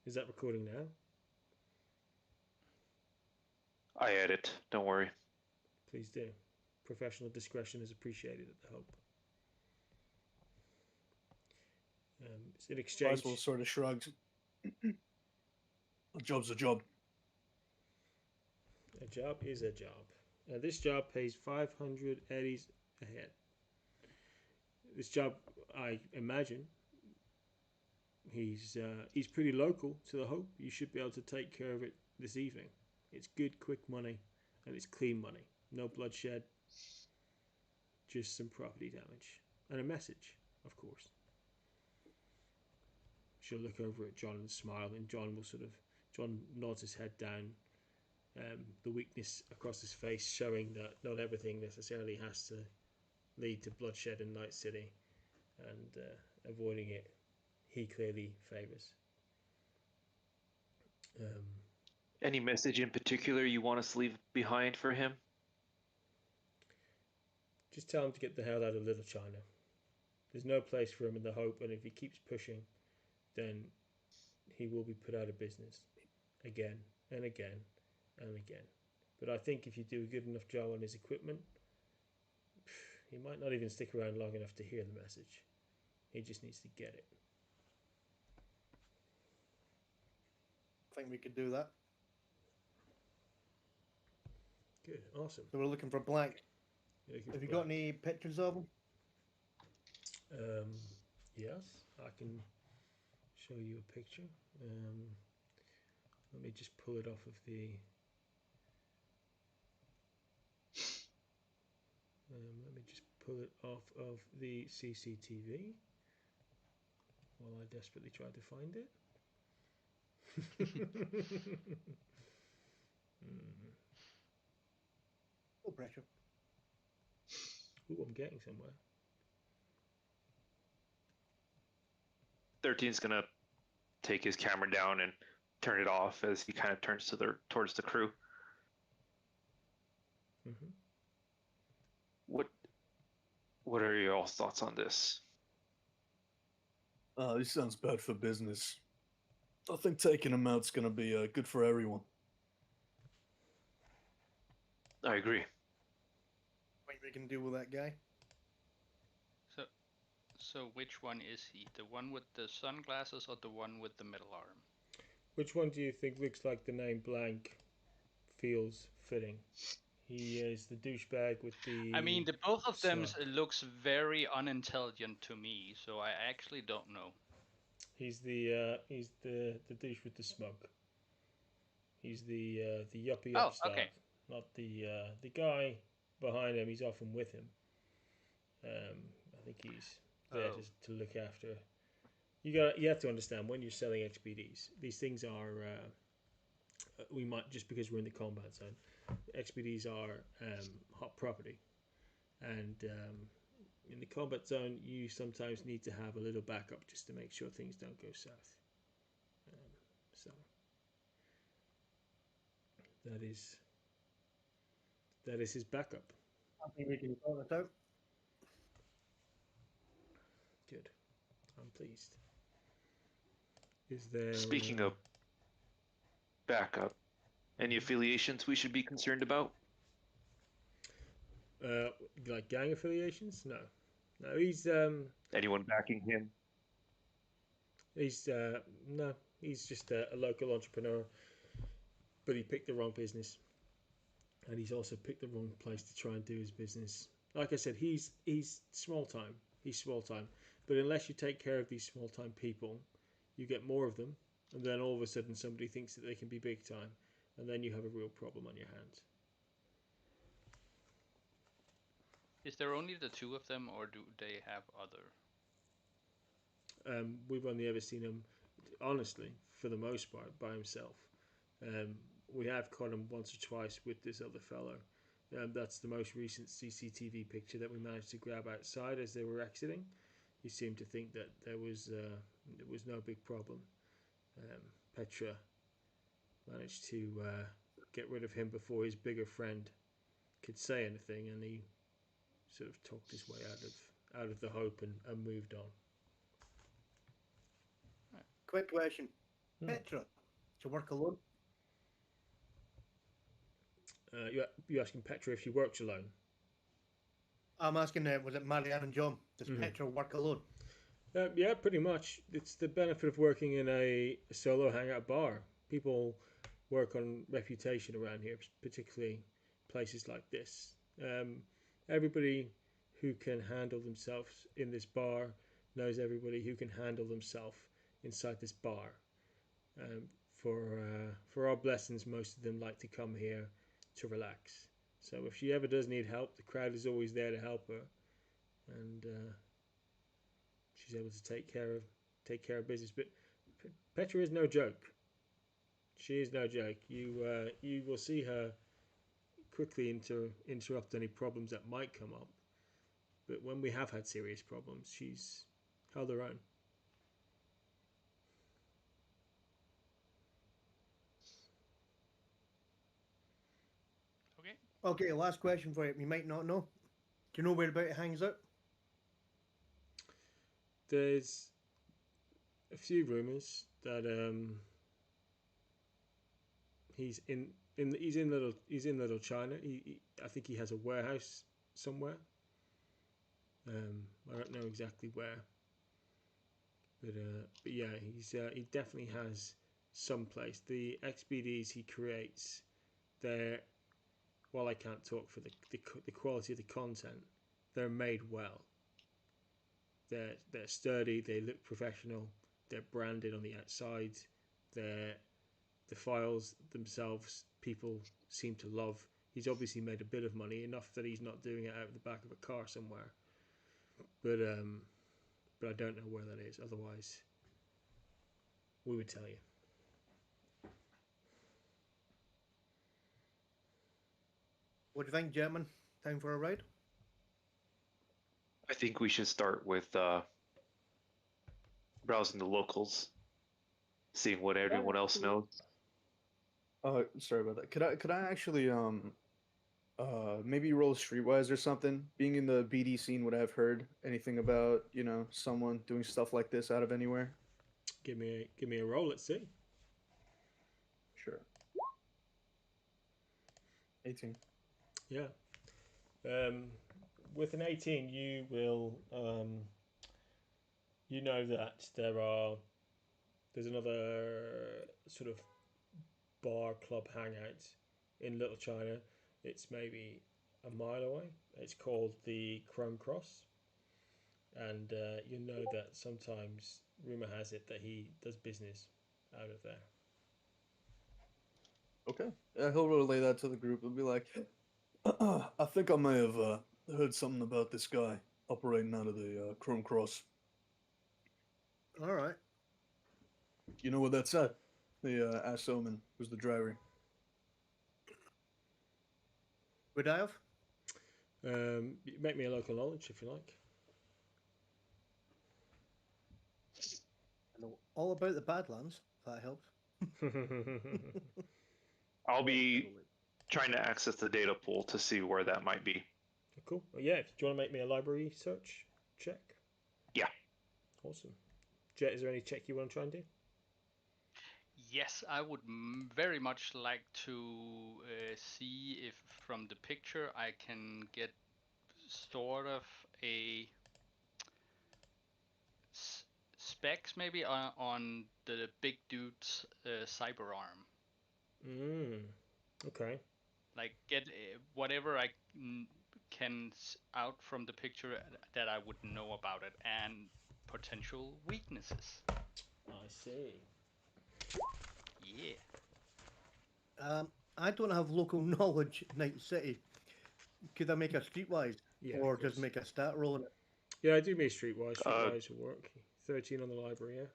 Is that recording now? I edit. Don't worry. Please do. Professional discretion is appreciated at the Hope. In exchange, Vice will sort of shrugs. A job's a job. a job is a job. This job pays 500 eddies a head. This job, I imagine, he's pretty local to the Hope. You should be able to take care of it this evening. It's good, quick money, and it's clean money. No bloodshed, just some property damage. And a message, of course. She'll look over at John and smile, and John nods his head down, the weakness across his face showing that not everything necessarily has to lead to bloodshed in Night City, and avoiding it he clearly favours. Any message in particular you want us to leave behind for him? Just tell him to get the hell out of Little China. There's no place for him in the Hope, and if he keeps pushing, then he will be put out of business again and again and again. But I think if you do a good enough job on his equipment, he might not even stick around long enough to hear the message. He just needs to get it. I think we could do that. Good, awesome. So we're looking for Blank. Have you got any pictures of him? Yes, I can show you a picture. Let me just pull it off of the. Let me just pull it off of the CCTV while I desperately try to find it. No pressure. Ooh, I'm getting somewhere. 13's gonna take his camera down and turn it off as he kind of turns towards the crew. Mm-hmm. What are your all thoughts on this? This sounds bad for business. I think taking him out's gonna be good for everyone. I agree. Think we can deal with that guy? So which one is he? The one with the sunglasses or the one with the metal arm? Which one do you think looks like the name Blank feels fitting? He is the douchebag with the. I mean, the both of them slug. looks very unintelligent to me, so I actually don't know. He's the douche with the smug. He's the yuppie upstart, okay. not the guy behind him. He's often with him. I think he's there to look after. You have to understand when you're selling XPDs, these things are we might just because we're in the combat zone. XPDs are hot property, and in the combat zone, you sometimes need to have a little backup just to make sure things don't go south. So that is his backup. I think we can sort it out. Good. I'm pleased. Is there? Speaking of backup, any affiliations we should be concerned about? Like gang affiliations? No. He's Anyone backing him? He's no. He's just a local entrepreneur, but he picked the wrong business, and he's also picked the wrong place to try and do his business. Like I said, he's small time. He's small time, but unless you take care of these small time people, you get more of them, and then all of a sudden somebody thinks that they can be big time, and then you have a real problem on your hands. Is there only the two of them, or do they have other? We've only ever seen him, honestly, for the most part, by himself. We have caught him once or twice with this other fellow. That's the most recent CCTV picture that we managed to grab outside as they were exiting. He seemed to think that there was no big problem. Petra managed to get rid of him before his bigger friend could say anything, and he sort of talked his way out of the hope and moved on. Quick question. Petra, to work alone? You're asking Petra if she works alone? I'm asking, was it Marianne and John? Does Petra work alone? Yeah, pretty much. It's the benefit of working in a solo hangout bar. People work on reputation around here, particularly places like this. Everybody who can handle themselves in this bar knows everybody who can handle themselves inside this bar. For our blessings, most of them like to come here to relax. So if she ever does need help, the crowd is always there to help her, and she's able to take care of business. But Petra is no joke. She is no joke. You will see her quickly interrupt any problems that might come up. But when we have had serious problems, she's held her own. Okay. Okay, last question for you. You might not know. Do you know where about it hangs out? There's a few rumours that he's in Little China. I think he has a warehouse somewhere. I don't know exactly where, but yeah, he definitely has some place. The XBDs he creates, while I can't talk for the quality of the content, they're made well. They're sturdy. They look professional. They're branded on the outside. The files themselves, people seem to love. He's obviously made a bit of money, enough that he's not doing it out of the back of a car somewhere. But I don't know where that is. Otherwise, we would tell you. What do you think, gentlemen? Time for a ride? I think we should start with browsing the locals, seeing what everyone else knows. Sorry about that. Could I actually maybe roll streetwise or something? Being in the BD scene, would I have heard anything about, someone doing stuff like this out of anywhere? Give me a roll. Let's see. Sure. 18. Yeah. With an 18, you will you know that there's another sort of bar club hangout in Little China. It's maybe a mile away. It's called the Chrome Cross, and you know that sometimes rumor has it that he does business out of there. Okay. Yeah, he'll relay that to the group. He'll be like, I think I may have heard something about this guy operating out of the Chrome Cross. All right. You know what that's at? The asked Omen, who's the driver. Would I have? Make me a local knowledge if you like. all about the Badlands. If that helps. I'll be trying to access the data pool to see where that might be. Cool. Well, yeah. Do you want to make me a library search check? Yeah. Awesome. Jett, is there any check you want to try and do? Yes, I would very much like to see if from the picture I can get sort of a specs maybe on the big dude's cyber arm. Okay. Like get whatever I can out from the picture that I would know about it and potential weaknesses. I see. Yeah. I don't have local knowledge in Night City. Could I make a streetwise, Yeah, or of just course. make a stat roll in it? Yeah, I do me streetwise. Streetwise will work. 13 on the library,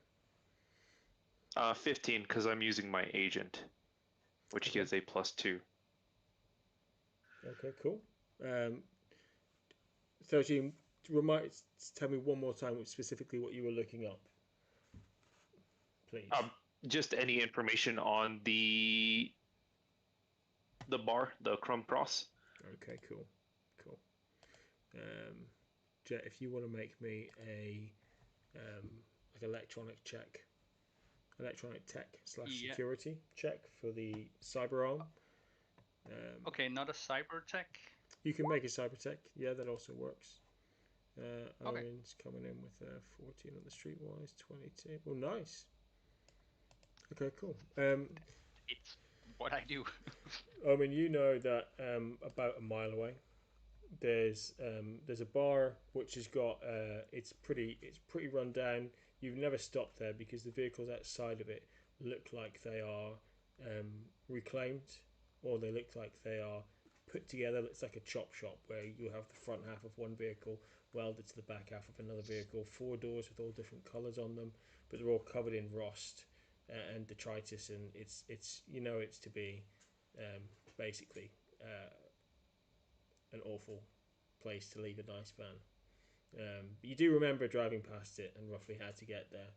yeah. 15 because I'm using my agent, which gives a +2. Okay, cool. 13. Tell me one more time specifically what you were looking up, please. Just any information on the bar, the Crumb Cross. Okay, cool. Jett, if you want to make me a like electronic tech / security check for the cyber arm. Okay, not a cyber tech. You can make a cyber tech. Yeah, that also works. Okay. Owen's coming in with 14 on the streetwise, 22. Well, nice. Okay, cool. It's what I do. Omen, you know that about a mile away, there's a bar which has got it's pretty run down. You've never stopped there because the vehicles outside of it look like they are reclaimed, or they look like they are put together. It's like a chop shop where you have the front half of one vehicle welded to the back half of another vehicle. 4 doors with all different colours on them, but they're all covered in rust and detritus, and it's to be basically an awful place to leave a nice van. You do remember driving past it and roughly how to get there.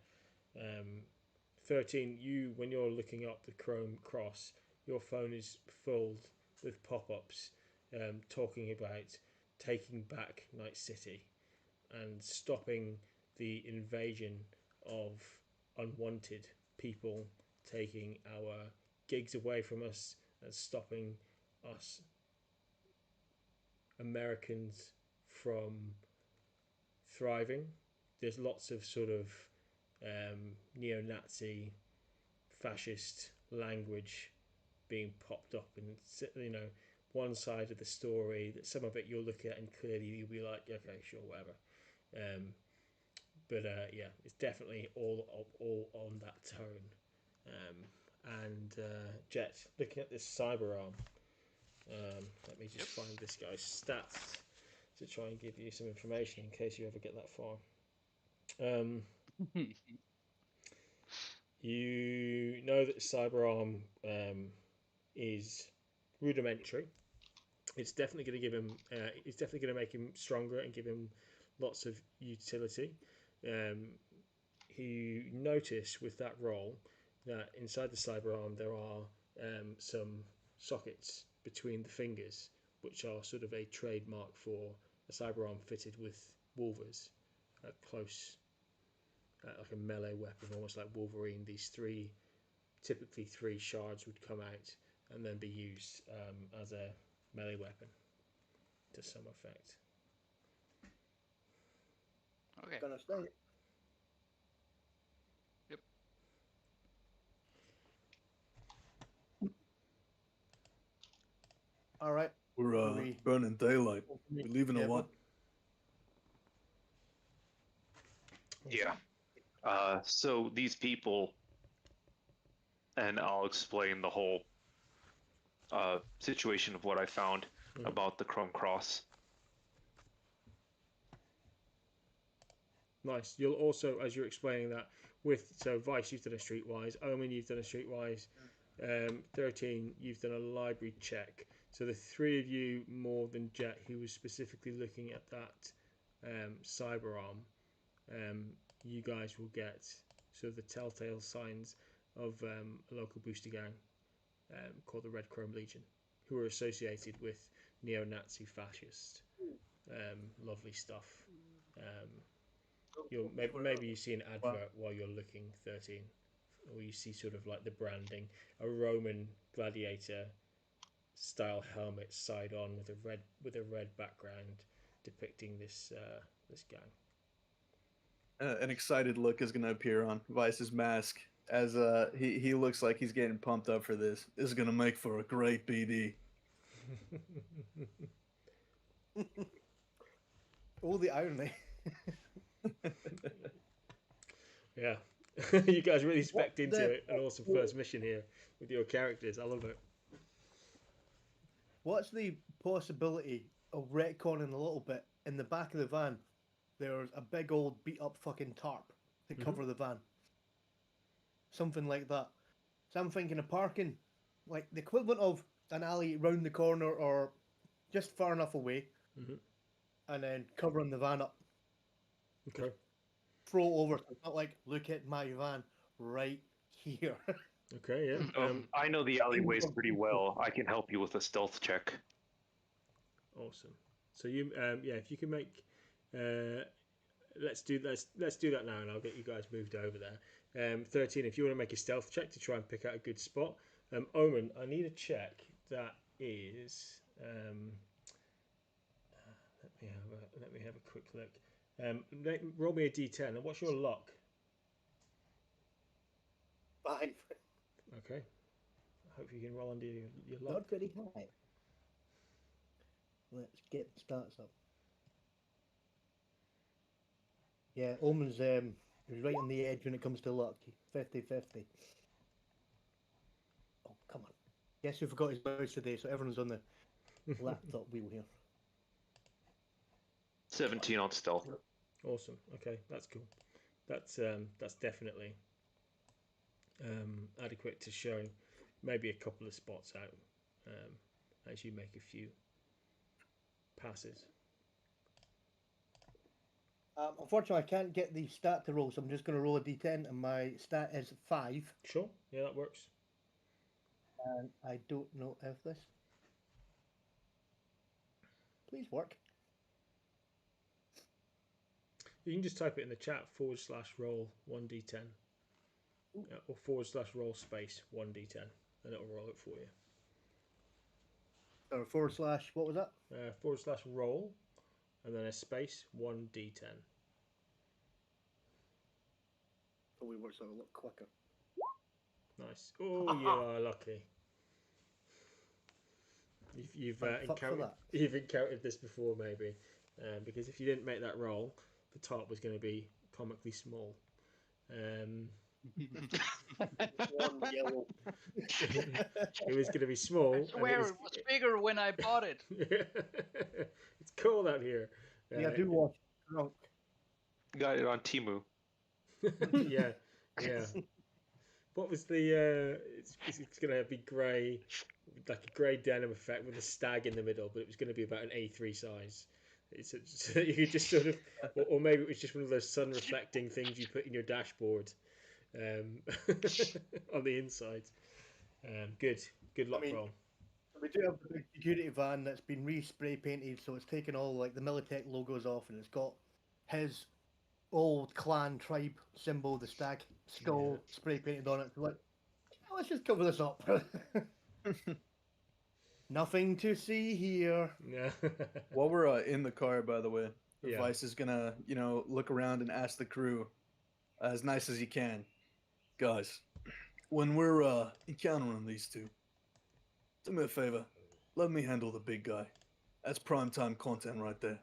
13, when you're looking up the Chrome Cross, your phone is filled with pop-ups talking about taking back Night City and stopping the invasion of unwanted people taking our gigs away from us and stopping us Americans from thriving. There's lots of sort of neo-Nazi fascist language being popped up, and one side of the story that some of it you'll look at and clearly you'll be like, okay, sure, whatever. But yeah, it's definitely all on that tone. And Jett, looking at this cyber arm, let me just find this guy's stats to try and give you some information in case you ever get that far. You know that Cyberarm is rudimentary. It's definitely going to give him. It's definitely going to make him stronger and give him lots of utility. You notice with that roll that inside the Cyberarm there are some sockets between the fingers, which are sort of a trademark for a Cyberarm fitted with Wolvers, close. Like a melee weapon, almost like Wolverine. These typically three shards would come out and then be used as a melee weapon to some effect. Okay. Gonna start. Yep. All right. We're burning daylight. We're leaving at what? Yeah. So these people, and I'll explain the whole situation of what I found about the Crumb Cross. Nice. You'll also, as you're explaining that, so Vice, you've done a streetwise. Omen, you've done a streetwise. 13, you've done a library check. So the three of you, more than Jett, who was specifically looking at that cyber arm, you guys will get sort of the telltale signs of a local booster gang called the Red Chrome Legion, who are associated with neo-Nazi fascist. Lovely stuff. Maybe you see an advert while you're looking 13, or you see sort of like the branding, a Roman gladiator style helmet side on with a red background depicting this gang. An excited look is going to appear on Vice's mask as he looks like he's getting pumped up for this. This is going to make for a great BD. Oh, the irony. Yeah. You guys really spec'd into an awesome first mission here with your characters. I love it. What's the possibility of retconning a little bit? In the back of the van, there's a big old beat up fucking tarp to cover the van. Something like that. So I'm thinking of parking, like the equivalent of an alley round the corner or just far enough away, and then covering the van up. Okay. Throw over. It's not like, look at my van right here. Okay, yeah. I know the alleyways pretty well. I can help you with a stealth check. Awesome. So you, if you can make, let's do that now, and I'll get you guys moved over there. 13, if you want to make a stealth check to try and pick out a good spot. Omen, I need a check that is. Let me have a quick look. Roll me a d10. And what's your luck? 5. Okay. I hope you can roll under your luck. Not very high. Let's get the stats up. Yeah, Omen's is right on the edge when it comes to luck. 50-50. Oh, come on. Guess who forgot his mouse today, so everyone's on the laptop wheel here. 17 on stealth. Awesome. Okay, that's cool. That's definitely adequate to show maybe a couple of spots out as you make a few passes. Unfortunately, I can't get the stat to roll, so I'm just going to roll a d10, and my stat is 5. Sure. Yeah, that works. And I don't know if this... Please work. You can just type it in the chat /roll 1d10 or /roll space 1d10 and it'll roll it for you. Or / what was that? /roll and then a space 1d10. Probably works out a lot quicker. Nice. Oh, you are lucky. You've encountered this before, maybe, because if you didn't make that roll, the tarp was going to be comically small. It was going to be small. I swear it was bigger when I bought it. It's cold out here. Yeah, I do watch Drunk. Got it on Temu. Yeah. What was the? It's going to be grey, like a grey denim effect with a stag in the middle, but it was going to be about an A3 size. So you could just sort of, or maybe it was just one of those sun reflecting things you put in your dashboard on the inside. Good luck roll. We do have the big security van that's been re-spray painted, so it's taken all like the Militech logos off, and it's got his old clan tribe symbol, the stag skull, spray painted on it. So like, let's just cover this up. Nothing to see here. Yeah. While we're in the car, by the way, Yeah. Vice is gonna, look around and ask the crew, as nice as he can, guys, when we're encountering these two, do me a favor, let me handle the big guy. That's primetime content right there.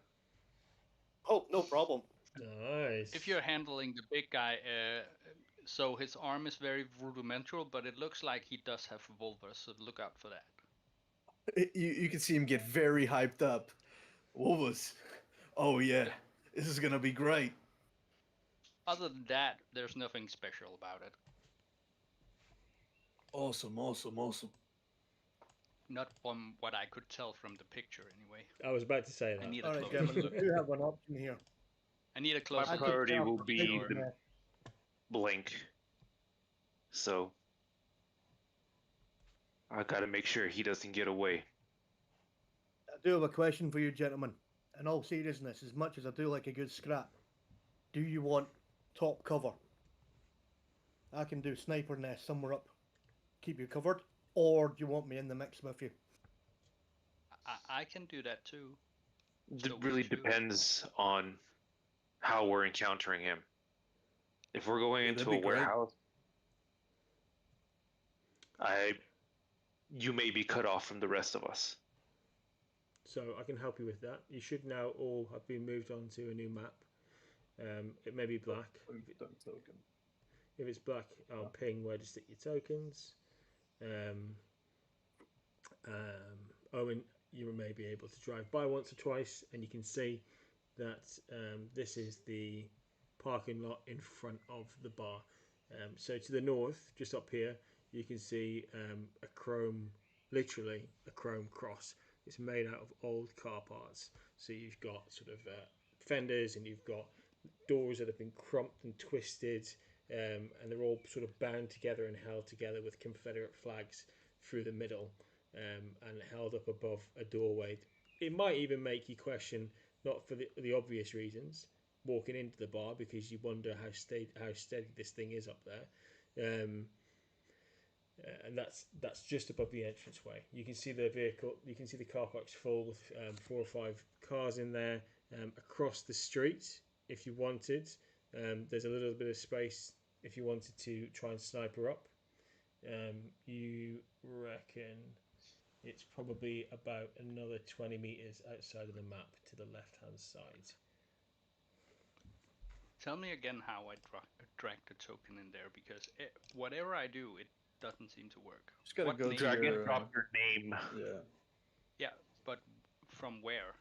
Oh, no problem. Nice. If you're handling the big guy, so his arm is very rudimental, but it looks like he does have revolvers, so look out for that. You can see him get very hyped up. Wolvers. Oh yeah, this is gonna be great. Other than that, there's nothing special about it. Awesome. Not from what I could tell from the picture, anyway. I was about to say that. I need All a right, closer gentlemen, look. we do have an option here. I need a My closer look. priority will be blink. So I gotta make sure he doesn't get away. I do have a question for you, gentlemen. In all seriousness, as much as I do like a good scrap, do you want top cover? I can do sniper nest somewhere up, keep you covered, or do you want me in the mix with you? I can do that too. It So really would you. depends on how we're encountering him. If we're going Yeah, into that'd a be great. warehouse, you may be cut off from the rest of us. So I can help you with that. You should now all have been moved on to a new map. It may be black. If it's black, I'll ping where to stick your tokens. Owen, you may be able to drive by once or twice, and you can see that this is the parking lot in front of the bar. So to the north, just up here, you can see a chrome, literally a chrome cross. It's made out of old car parts. So you've got sort of fenders, and you've got doors that have been crumped and twisted, and they're all sort of bound together and held together with Confederate flags through the middle, and held up above a doorway. It might even make you question, not for the obvious reasons, walking into the bar, because you wonder how steady this thing is up there. And that's just above the entranceway. You can see the vehicle. You can see the car park's full with 4 or 5 cars in there. Across the street, if you wanted, there's a little bit of space if you wanted to try and sniper up. You reckon it's probably about another 20 meters outside of the map to the left-hand side. Tell me again how I drag the token in there, because whatever I do, it doesn't seem to work. Just gotta go to Drag your, and drop your name. Yeah. Yeah, but from where?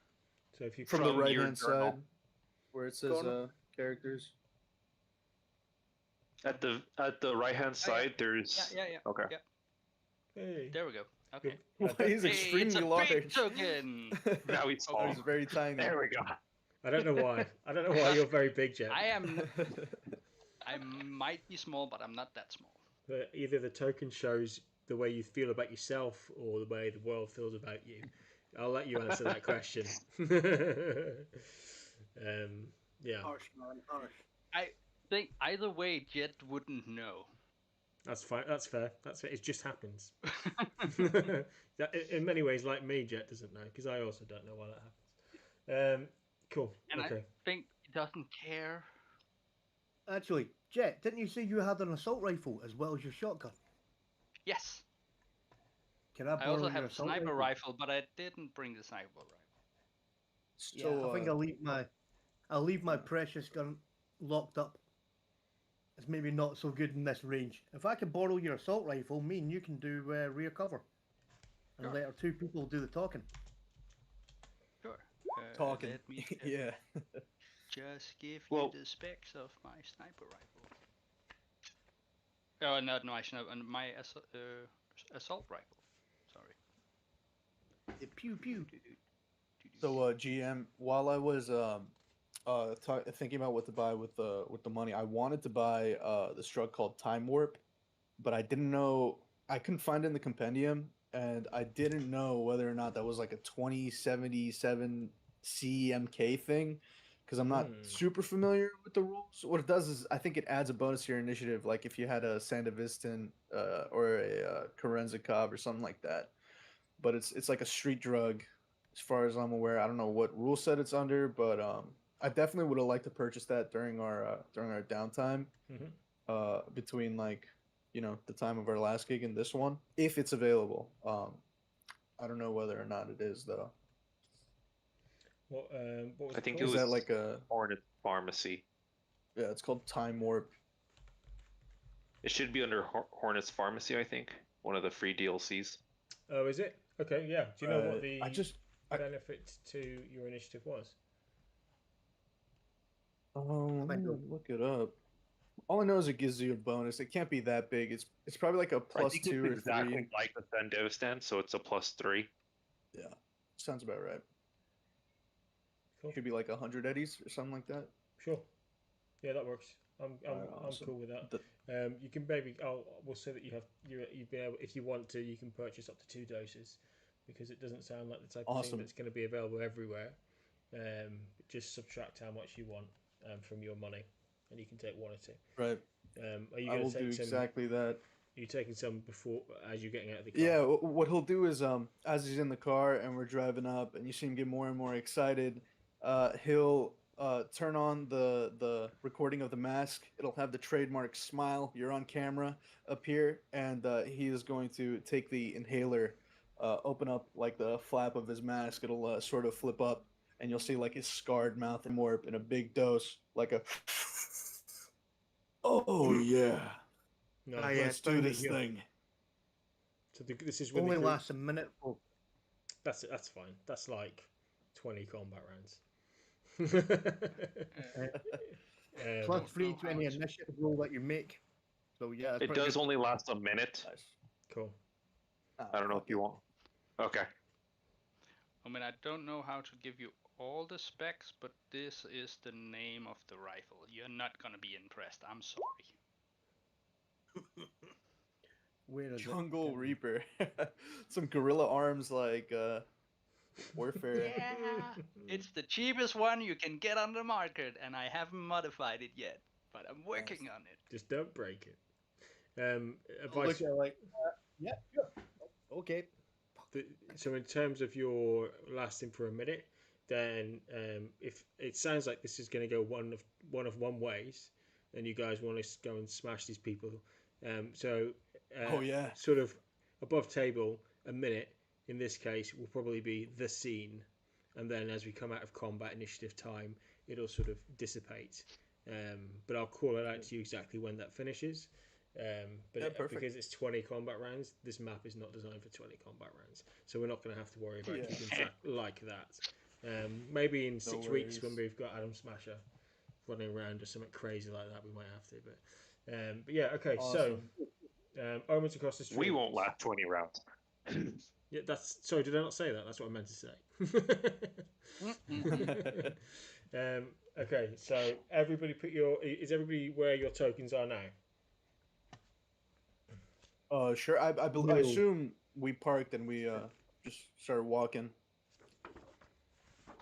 So if you From the From right your hand journal. side, where it says characters. At the right hand side, there's. Yeah. Okay. Yeah. Hey. There we go. Okay. He's Hey, extremely it's a large. big token. Now he's small. He's very tiny. There we go. I don't know why. I don't know why you're very big, Jett. I might be small, but I'm not that small. But either the token shows the way you feel about yourself or the way the world feels about you. I'll let you answer that question. Yeah. Harsh, man, harsh. I think either way, Jett wouldn't know. That's fine. That's fair. That's fair. It just happens. In many ways, like me, Jett doesn't know, because I also don't know why that happens. Cool. And okay. I think he doesn't care. Actually, Jett, didn't you say you had an assault rifle as well as your shotgun? Yes. Can I I borrow also your have a assault sniper rifle, but I didn't bring the sniper rifle. Yeah, I think I'll leave my precious gun locked up. It's maybe not so good in this range. If I can borrow your assault rifle, me and you can do rear cover, and let our 2 people do the talking. Sure. Talking. Let me Yeah. just give you the specs of my sniper rifle. Oh, not my sniper, my assault rifle. Sorry. The pew pew. So GM, while I was thinking about what to buy with the money, I wanted to buy this drug called Time Warp, but I didn't know, I couldn't find it in the compendium, and I didn't know whether or not that was like a 2077 CMK thing, because I'm not super familiar with the rules. What it does is, I think it adds a bonus to your initiative, like if you had a Sandevistan or a Karenzikov or something like that. But it's like a street drug, as far as I'm aware. I don't know what rule set it's under, but I definitely would have liked to purchase that during our downtime, between the time of our last gig and this one, if it's available. I don't know whether or not it is though. What was I think called? it was that like a Hornet Pharmacy. Yeah, it's called Time Warp. It should be under Hornet's Pharmacy, I think. One of the free DLCs. Oh, is it? Okay, yeah. Do you know what the benefit to your initiative was? Let me look it up. All I know is it gives you a bonus. It can't be that big. It's probably like a plus 2 or exactly 3. Like the Sandevistan, so it's a +3. Yeah, sounds about right. Cool. Should be like 100 eddies or something like that. Sure. Yeah, that works. Alright, I'm awesome. cool with that. The- You can maybe we'll say that you've been able, if you want to, you can purchase up to 2 doses, because it doesn't sound like the type of thing Awesome. that's going to be available everywhere. Just subtract how much you want from your money, and you can take 1 or 2. Right. Are you I going will to do take some? exactly that. Are you taking some before as you're getting out of the car? Yeah, what he'll do is as he's in the car and we're driving up and you see him get more and more excited, he'll turn on the recording of the mask. It'll have the trademark smile, you're on camera appear, and he is going to take the inhaler, open up like the flap of his mask. It'll sort of flip up and you'll see like his scarred mouth and more in a big dose, like a oh yeah, No. Ah, yeah, let's it's do bound to this heal. thing. So this is when Only the crew, lasts a minute. Oh, That's fine. That's like 20 combat rounds. plus Don't 3 know to how any to- initiative roll that you make. So yeah, it's It pretty does good. only last a minute. Nice. Cool. I don't know if you want. Okay. I mean, I don't know how to give you all the specs, but this is the name of the rifle. You're not gonna be impressed. I'm sorry. Where is Jungle it? Reaper. Some gorilla arms like warfare. Yeah, it's the cheapest one you can get on the market, and I haven't modified it yet, but I'm working on it. Just don't break it. Look Advice. at it like, yeah, sure. Okay. So in terms of your lasting for a minute, then if it sounds like this is going to go one ways, and you guys want to go and smash these people, Oh yeah. sort of above table, a minute in this case will probably be the scene, and then as we come out of combat initiative time, it'll sort of dissipate. But I'll call it out to you exactly when that finishes. Perfect. Because it's 20 combat rounds, this map is not designed for 20 combat rounds, so we're not going to have to worry about keeping track like that. Maybe in 6 weeks when we've got Adam Smasher running around or something crazy like that, we might have to. But yeah, okay. Awesome. So Omen's across the street. We won't last 20 rounds. Yeah, that's sorry. Did I not say that? That's what I meant to say. Okay, so everybody is everybody where your tokens are now? Sure. I assume we parked and we just started walking.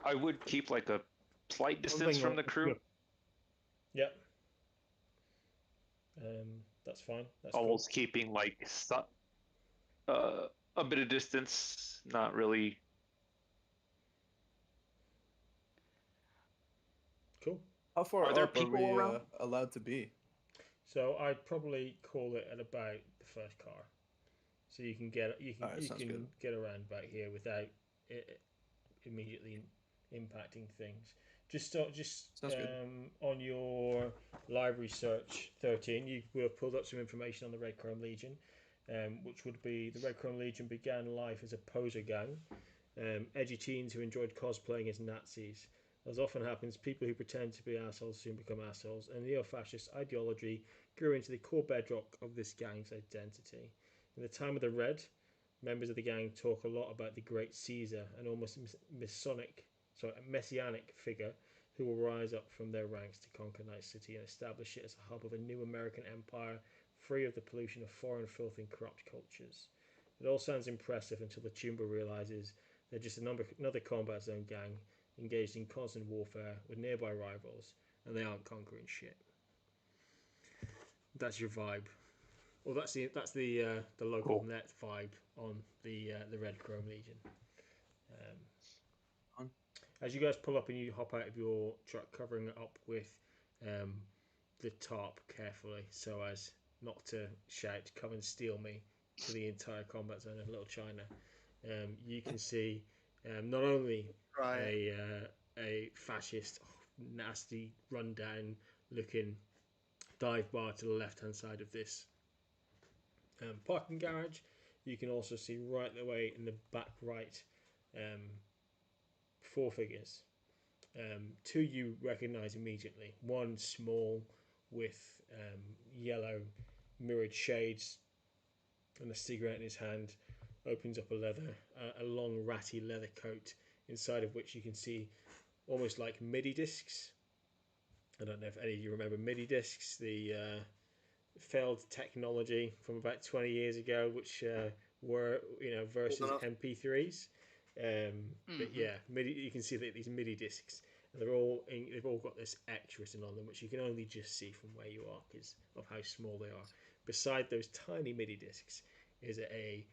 I would keep like a slight distance from the crew. Yep. That's fine. That's Almost keeping like a bit of distance, not really. cool. How far Are there up people are we around? allowed to be? So I'd probably call it at about the first car, so you can get Alright, sounds good. get around about here without it immediately impacting things. Just Sounds good. on your library search 13, you will have pulled up some information on the Red Chrome Legion, which would be the Red Chrome Legion began life as a poser gang, edgy teens who enjoyed cosplaying as Nazis. As often happens, people who pretend to be assholes soon become assholes, and neo-fascist ideology grew into the core bedrock of this gang's identity. In the time of the Red, members of the gang talk a lot about the Great Caesar, an almost messianic figure who will rise up from their ranks to conquer Night City and establish it as a hub of a new American empire, free of the pollution of foreign filth and corrupt cultures. It all sounds impressive until the Tumba realizes they're just another combat zone gang engaged in constant warfare with nearby rivals, and they aren't conquering shit. That's your vibe. Well, that's the local net vibe on the Red Chrome Legion. As you guys pull up and you hop out of your truck, covering it up with the tarp carefully, so as not to shout "Come and steal me" to the entire combat zone of Little China. You can see not only a fascist, nasty, rundown looking dive bar to the left hand side of this parking garage. You can also see right the way in the back right 4 figures. 2 you recognize immediately. One small with yellow mirrored shades and a cigarette in his hand, opens up a long ratty leather coat, inside of which you can see almost like MIDI discs I don't know if any of you remember MIDI discs, the failed technology from about 20 years ago, which were versus enough. MP3s. But yeah, MIDI. You can see that these MIDI discs, and they've all got this X written on them, which you can only just see from where you are because of how small they are. Beside those tiny MIDI discs is a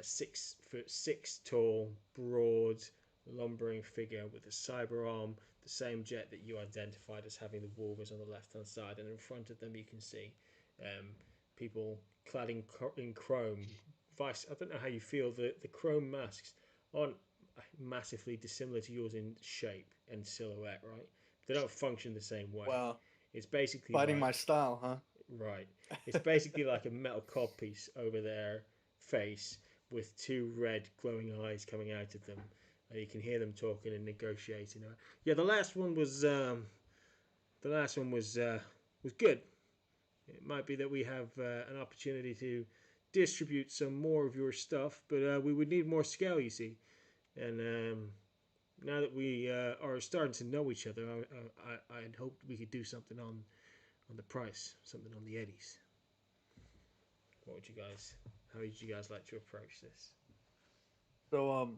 6'6" tall, broad, lumbering figure with a cyber arm, the same Jett that you identified as having the Wolvers on the left-hand side, and in front of them you can see people clad in chrome. Vice, I don't know how you feel. The chrome masks aren't massively dissimilar to yours in shape and silhouette, right? They don't function the same way. Wow. It's basically Fighting like, my style, huh? right. It's basically like a metal codpiece over their face with two red glowing eyes coming out of them, and you can hear them talking and negotiating. Yeah, the last one was good. It might be that we have an opportunity to distribute some more of your stuff, but we would need more scale, you see. And now that we are starting to know each other, I'd hoped we could do something on the price, something on the eddies. How would you guys like to approach this? So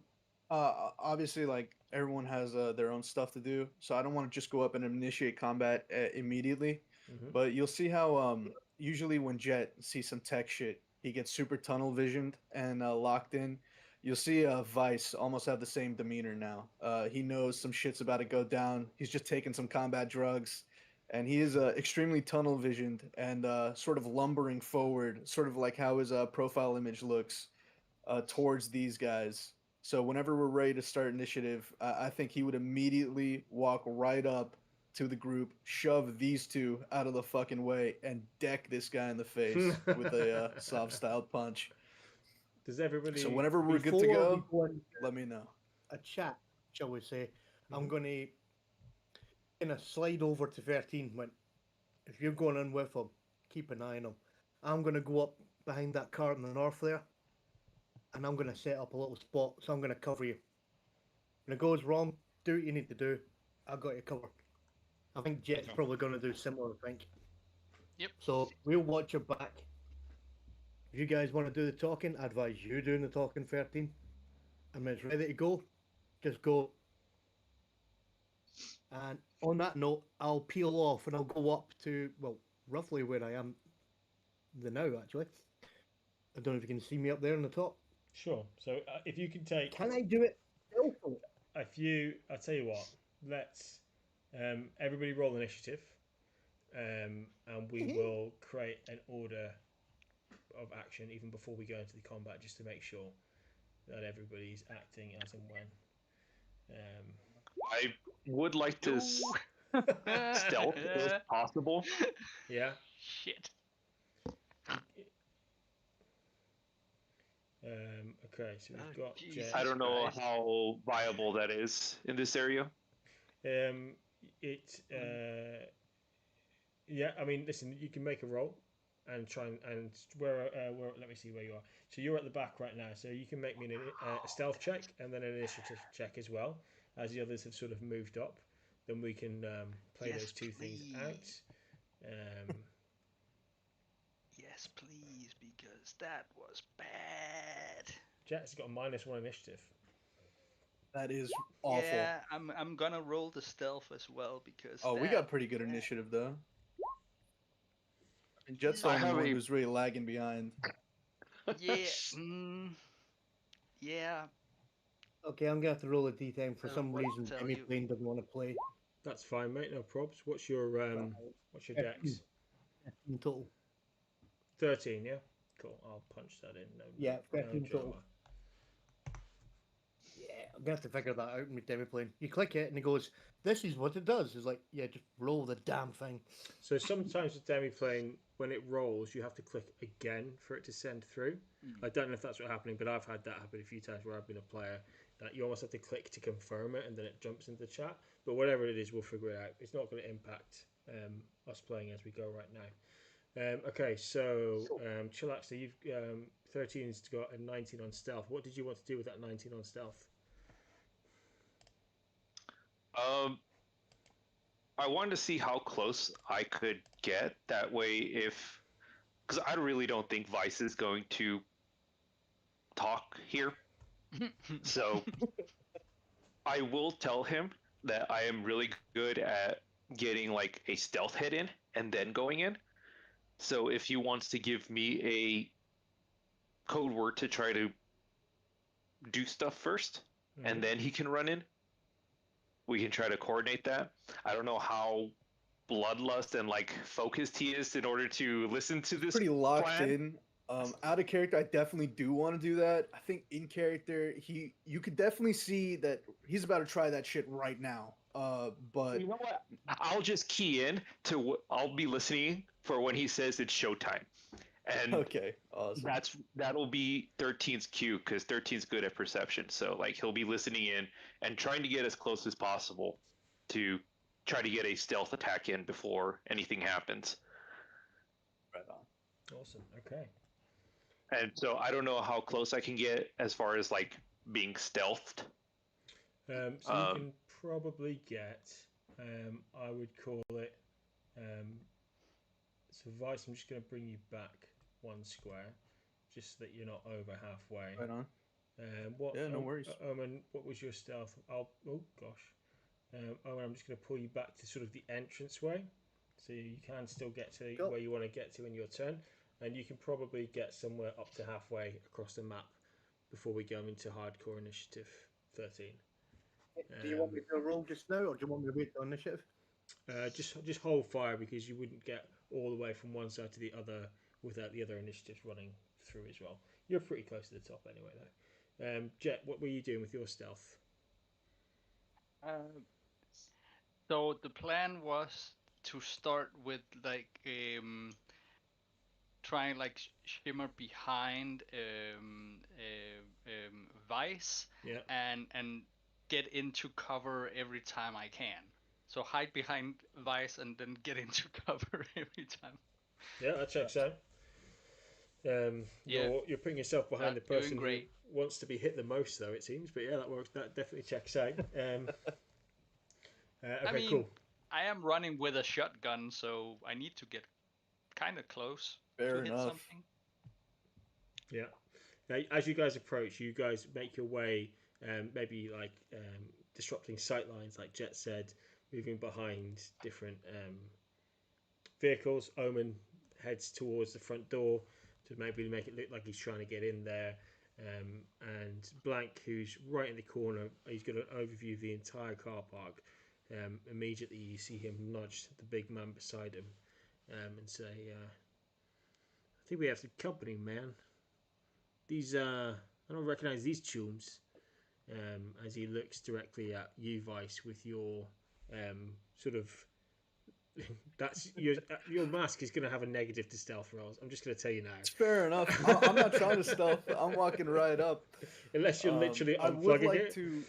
obviously like everyone has their own stuff to do, so I don't want to just go up and initiate combat immediately. Mm-hmm. But you'll see how usually when Jett sees some tech shit, he gets super tunnel visioned and locked in. You'll see Vice almost have the same demeanor now. He knows some shit's about to go down. He's just taking some combat drugs, and he is extremely tunnel visioned and sort of lumbering forward, sort of like how his profile image looks towards these guys. So whenever we're ready to start initiative, I think he would immediately walk right up to the group, shove these two out of the fucking way, and deck this guy in the face with a soft style punch. Does everybody? So whenever we're good to Before we go, go into let me know. a chat, shall we say, I'm going to kind of slide over to 13. When if you're going in with him, keep an eye on him. I'm going to go up behind that car in the north there, and I'm going to set up a little spot. So I'm going to cover you. When it goes wrong, do what you need to do. I've got you covered. I think Jett's probably going to do similar. I think. Yep. So we'll watch your back. If you guys want to do the talking, I advise you doing the talking, 13. And when it's ready to go, just go. And on that note, I'll peel off and I'll go up to, well, roughly where I am now, actually. I don't know if you can see me up there on the top. Sure. So if you can take, Can I do it stealthily? I'll tell you what. Let's everybody roll initiative, and we will create an order of action even before we go into the combat, just to make sure that everybody's acting as and when. I would like to stealth if possible. Yeah. Shit. Okay, so we've got Jesus. Jett. I don't know Christ. how viable that is in this area. Yeah, I mean, listen, you can make a roll and try and where let me see where you are. So you're at the back right now, so you can make me a stealth check and then an initiative check as well, as the others have sort of moved up. Then we can play those two things out. Yes, please, because that was bad. Jett's got a -1 initiative. That is awful. Yeah, I'm gonna roll the stealth as well because. Oh, we got pretty good initiative though. And Jett's the only one who's really lagging behind. Yeah. Yeah. Okay, I'm going to have to roll a d10 for I don't some know what to reason. tell Demi you. Plane doesn't want to play. That's fine, mate. No probs. What's your dex? In total. 13, yeah? Cool. I'll punch that in. Yeah, 13 no total. drama. Yeah, I'm going to have to figure that out with Demi Plane. You click it and it goes, this is what it does. It's like, yeah, just roll the damn thing. So sometimes with Demiplane, when it rolls, you have to click again for it to send through. I don't know if that's what's happening, but I've had that happen a few times where I've been a player. That you almost have to click to confirm it, and then it jumps into the chat. But whatever it is, we'll figure it out. It's not going to impact us playing as we go right now. Okay, so Chillax, so you've 13's got a 19 on stealth. What did you want to do with that 19 on stealth? I wanted to see how close I could get. That way, because I really don't think Vice is going to talk here. So I will tell him that I am really good at getting like a stealth hit in and then going in. So if he wants to give me a code word to try to do stuff first, and then he can run in, we can try to coordinate that. I don't know how bloodlust and like focused he is in order to listen to this. Pretty locked plan. in. Out of character, I definitely do want to do that. I think in character, you could definitely see that he's about to try that shit right now. But You know what? I'll just key in to. I'll be listening for when he says it's showtime, and okay, awesome. that'll be 13's cue because 13's good at perception. So like he'll be listening in and trying to get as close as possible to try to get a stealth attack in before anything happens. Right on. Awesome. Okay. And so I don't know how close I can get as far as like being stealthed. So you can probably get, I would call it, so Vice, I'm just going to bring you back 1 square, just so that you're not over halfway. Right on. Yeah, no worries. Omen, what was your stealth? Oh gosh. Omen, I'm just going to pull you back to sort of the entranceway, so you can still get to where you want to get to in your turn, and you can probably get somewhere up to halfway across the map before we go into hardcore initiative 13. Do you want me to roll just now, or do you want me to wait till initiative? Just hold fire, because you wouldn't get all the way from one side to the other without the other initiatives running through as well. You're pretty close to the top anyway, though. Jett, what were you doing with your stealth? So the plan was to start with like trying like shimmer behind Vice, Yeah. and get into cover every time I can. So hide behind Vice and then get into cover every time. Yeah, that checks out. You're putting yourself behind the person who wants to be hit the most, though, it seems. But yeah, that works. That definitely checks out. Okay, cool. I am running with a shotgun, so I need to get kind of close Fair to hit enough. something. Yeah. Now, as you guys approach, you guys make your way, maybe like disrupting sight lines, like Jett said, moving behind different vehicles. Omen heads towards the front door to maybe make it look like he's trying to get in there. And Blank, who's right in the corner, he's got an overview of the entire car park. Immediately you see him nudge the big man beside him and say, I think we have some company, man. These, I don't recognize these chooms. As he looks directly at you, Vice, with your sort of... That's your mask is going to have a negative to stealth rolls. I'm just going to tell you now. It's fair enough. I'm not trying to stealth. I'm walking right up. Unless you're literally unplugging I would like it. to...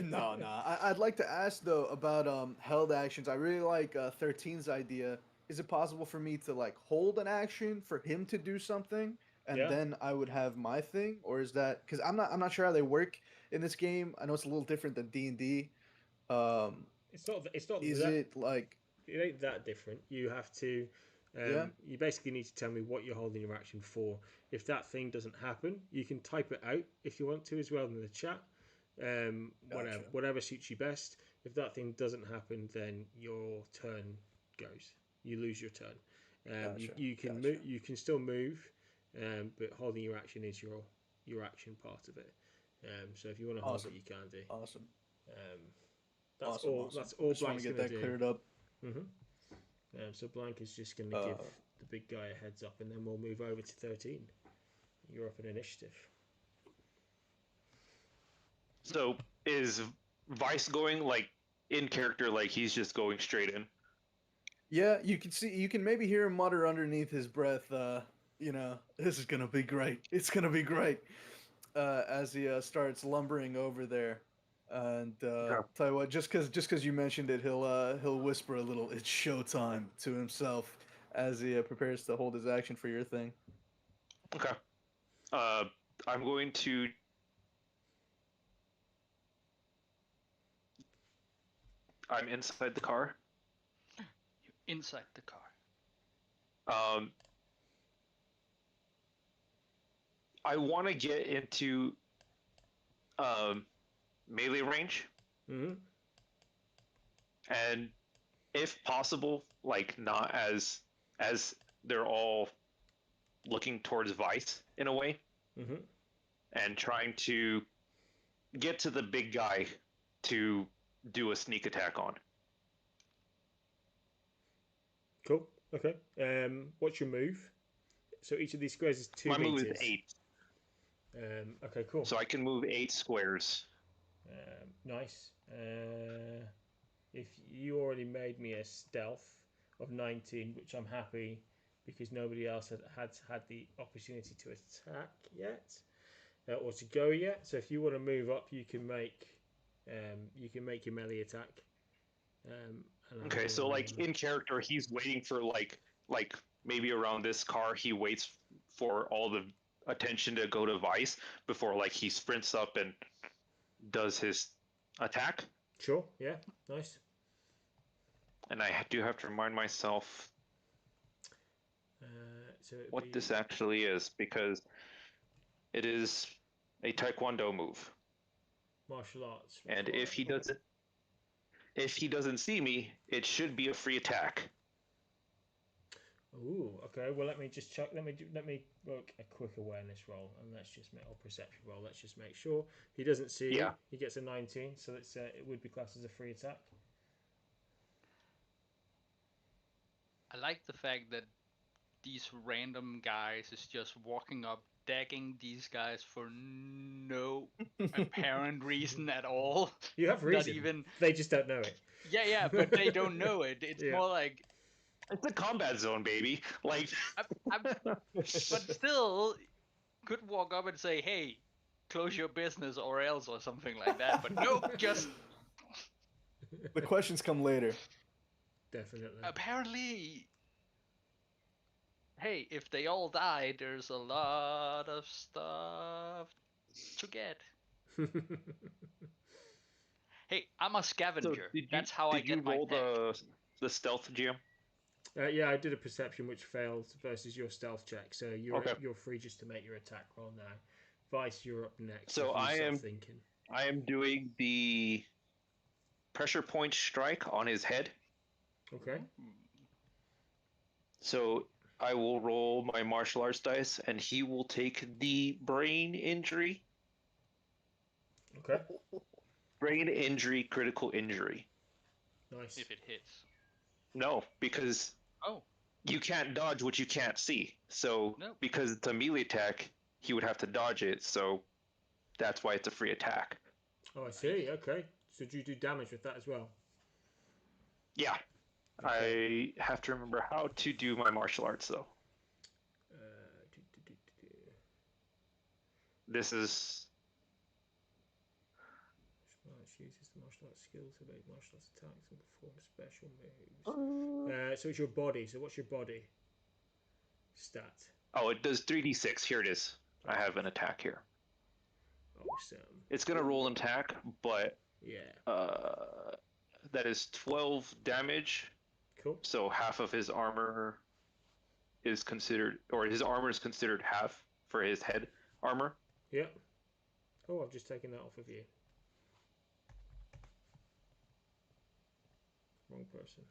No. I'd like to ask, though, about held actions. I really like 13's idea. Is it possible for me to like hold an action for him to do something, and then I would have my thing? Or is that... Because I'm not sure how they work in this game. I know it's a little different than D&D. It's not. Is it like... It ain't that different. You have to. You basically need to tell me what you're holding your action for. If that thing doesn't happen, you can type it out if you want to as well in the chat. Whatever suits you best. If that thing doesn't happen, then your turn goes. You lose your turn. You can move. You can still move, but holding your action is your action part of it. So if you want to hold it, you can do. Awesome. That's awesome, all. awesome. That's all. Just want to get that cleared up. So Blank is just going to give the big guy a heads up, and then we'll move over to 13. You're up in initiative. So is Vice going like in character, like he's just going straight in? Yeah, you can maybe hear him mutter underneath his breath, this is gonna be great. It's gonna be great. As he starts lumbering over there. And tell you what, just cause you mentioned it, he'll whisper a little "It's showtime" to himself as he prepares to hold his action for your thing. Okay. I'm going to I'm inside the car. Inside the car. I want to get into melee range, and if possible, like not as they're all looking towards Vice in a way, and trying to get to the big guy to do a sneak attack on. Cool. Okay. What's your move? So each of these squares is 2 My meters. move is 8. Okay, cool. So I can move 8 squares. Nice. If you already made me a stealth of 19, which I'm happy because nobody else had the opportunity to attack yet, or to go yet. So if you want to move up, you can make your melee attack. Okay, so like in character, he's waiting for like maybe around this car, he waits for all the attention to go to Vice before like he sprints up and does his attack. Sure. Yeah. Nice. And I do have to remind myself what this actually is, because it is a Taekwondo move. Martial arts. And if he doesn't see me, it should be a free attack. Ooh, okay. Well, let me just check. Let me work a quick awareness roll, and let's just make or perception roll. Let's just make sure he doesn't see you. He gets a 19, so it's it would be classed as a free attack. I like the fact that these random guys is just walking up, dagging these guys for no apparent reason at all. You have reason. Not even. They just don't know it. Yeah, but they don't know it. It's more like. It's a combat zone, baby. Like, but still, could walk up and say, "Hey, close your business or else," or something like that. But nope, just. The questions come later. Definitely. Apparently, hey, if they all die, there's a lot of stuff to get. Hey, I'm a scavenger. So that's how I get my tech. Did you roll the stealth, GM? Yeah, I did a perception which failed versus your stealth check, so you're free just to make your attack roll now. Vice, you're up next. So I am doing the pressure point strike on his head. Okay. So I will roll my martial arts dice, and he will take the brain injury. Okay. Brain injury, critical injury. Nice. If it hits. No, because you can't dodge what you can't see. So because it's a melee attack, he would have to dodge it. So that's why it's a free attack. Oh, I see. Okay. So do you do damage with that as well? Yeah. Okay. I have to remember how to do my martial arts, though. This is... uses the martial arts skill to make martial arts attacks and perform special moves. So it's your body. So what's your body stat? Oh, it does 3d6. Here it is. I have an attack here. Awesome. It's going to roll an attack, but... Yeah. That is 12 damage. Cool. So half of his armor is considered... Or his armor is considered half for his head armor. Yeah. Oh, I've just taken that off of you. Wrong person.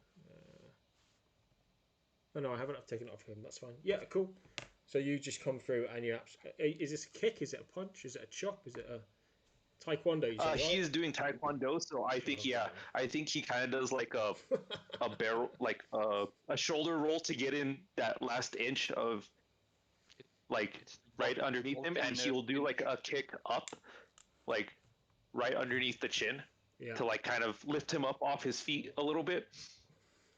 Oh no, I haven't. I've taken it off him. That's fine. Yeah, cool. So you just come through and you... Is this a kick? Is it a punch? Is it a chop? Is it a taekwondo? You said, right? He's doing taekwondo, so I think I think he kind of does like a barrel, like a shoulder roll to get in that last inch of like right underneath him, and he will do like a kick up, like right underneath the chin. Yeah. To like kind of lift him up off his feet a little bit,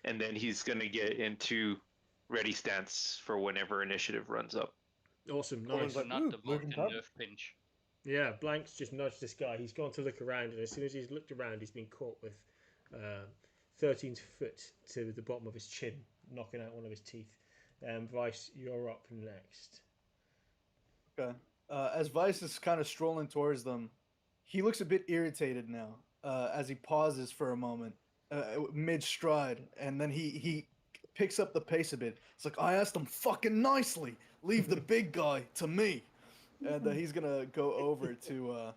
and then he's gonna get into ready stance for whenever initiative runs up. Awesome, nice. Like, not the Vulcan nerf pinch. Yeah, Blank's just nudged this guy. He's gone to look around, and as soon as he's looked around, he's been caught with 13 foot to the bottom of his chin, knocking out one of his teeth. Vice, you're up next. Okay. As Vice is kind of strolling towards them, he looks a bit irritated now. As he pauses for a moment, mid stride, and then he picks up the pace a bit. It's like, I asked him fucking nicely, leave the big guy to me, and he's gonna go over to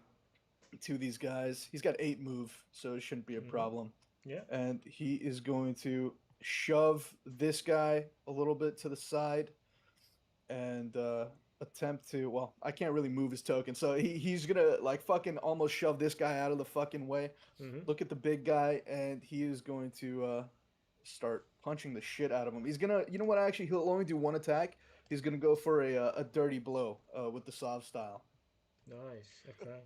these guys. He's got 8 move, so it shouldn't be a problem. Yeah. And he is going to shove this guy a little bit to the side and attempt to, well, I can't really move his token, so he's gonna like fucking almost shove this guy out of the fucking way. Look at the big guy, and he is going to start punching the shit out of him. He's gonna, you know what, actually he'll only do 1 attack. He's gonna go for a dirty blow with the soft style. Nice. Okay.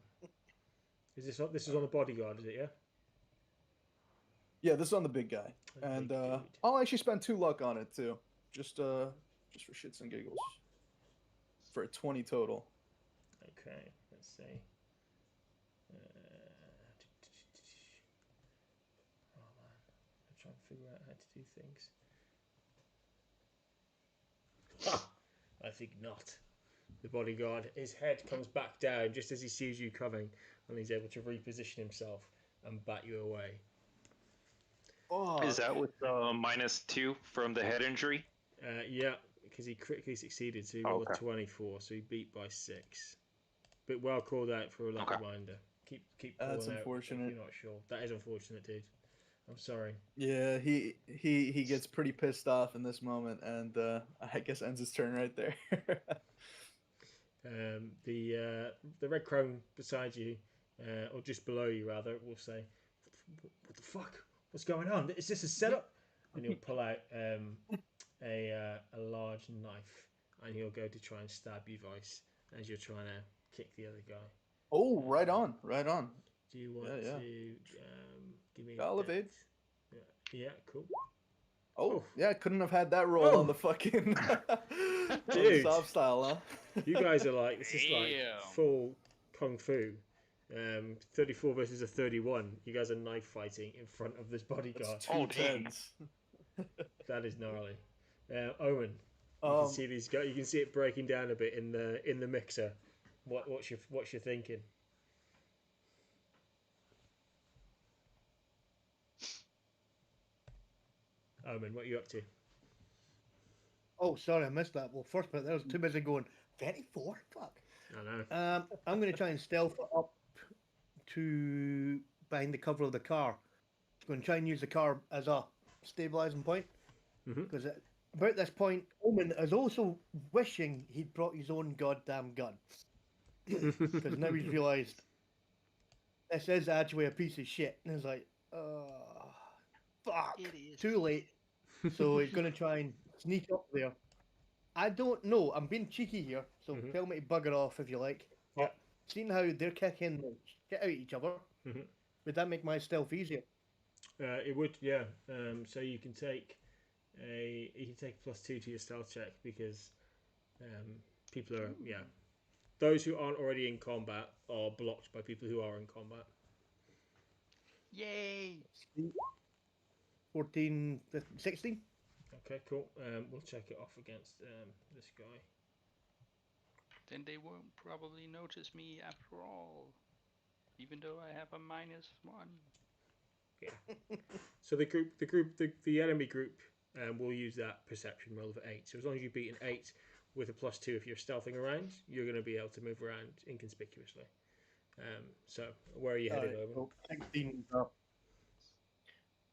This is on the bodyguard, is it? Yeah. Yeah, this is on the big guy, and I'll actually spend 2 luck on it too, just for shits and giggles, for a 20 total. Okay, let's see. Oh man, I'm trying to figure out how to do things. I think not. The bodyguard, his head comes back down just as he sees you coming, and he's able to reposition himself and bat you away. Oh, Is that with -2 from the head injury? Yeah, because he critically succeeded, so he rolled a 24, so he beat by 6. But well called out for a luck reminder. Keep calling that's out unfortunate. if you're not sure. That is unfortunate, dude. I'm sorry. Yeah, he gets pretty pissed off in this moment, and I guess ends his turn right there. The red crone beside you, or just below you rather, will say, "What the fuck? What's going on? Is this a setup?" And he'll pull out a large knife, and he'll go to try and stab you, Vice, as you're trying to kick the other guy. Oh, right on, right on. Do you want to give me I'll evade. Yeah, cool. Oh, yeah, couldn't have had that roll on the fucking dude, soft style, huh? You guys are like, this is like full kung fu. 34 versus a 31. You guys are knife fighting in front of this bodyguard. That's 2 tens. That is gnarly. Omen, you can see these guys. You can see it breaking down a bit in the mixer. What's your thinking? Omen, what are you up to? Oh, sorry, I missed that. Well, first bit, I was too busy going, 34? Fuck. I know. I'm going to try and stealth it up to behind the cover of the car. I'm going to try and use the car as a stabilizing point. Because about this point, Omen is also wishing he'd brought his own goddamn gun. Because now he's realised this is actually a piece of shit. And he's like, fuck, too late. So he's going to try and sneak up there. I don't know. I'm being cheeky here, so tell me to bugger off if you like. Yeah. Seeing how they're kicking the shit out of each other, would that make my stealth easier? It would, yeah. So you can take +2 to your stealth check because people are those who aren't already in combat are blocked by people who are in combat. Yay! 14, 15, 16? Okay, cool. We'll check it off against this guy. Then they won't probably notice me after all, even though I have a -1. Yeah. So the enemy group will use that perception roll of 8. So as long as you beat an 8 with a +2, if you're stealthing around, you're going to be able to move around inconspicuously. So where are you headed over? So 16 up.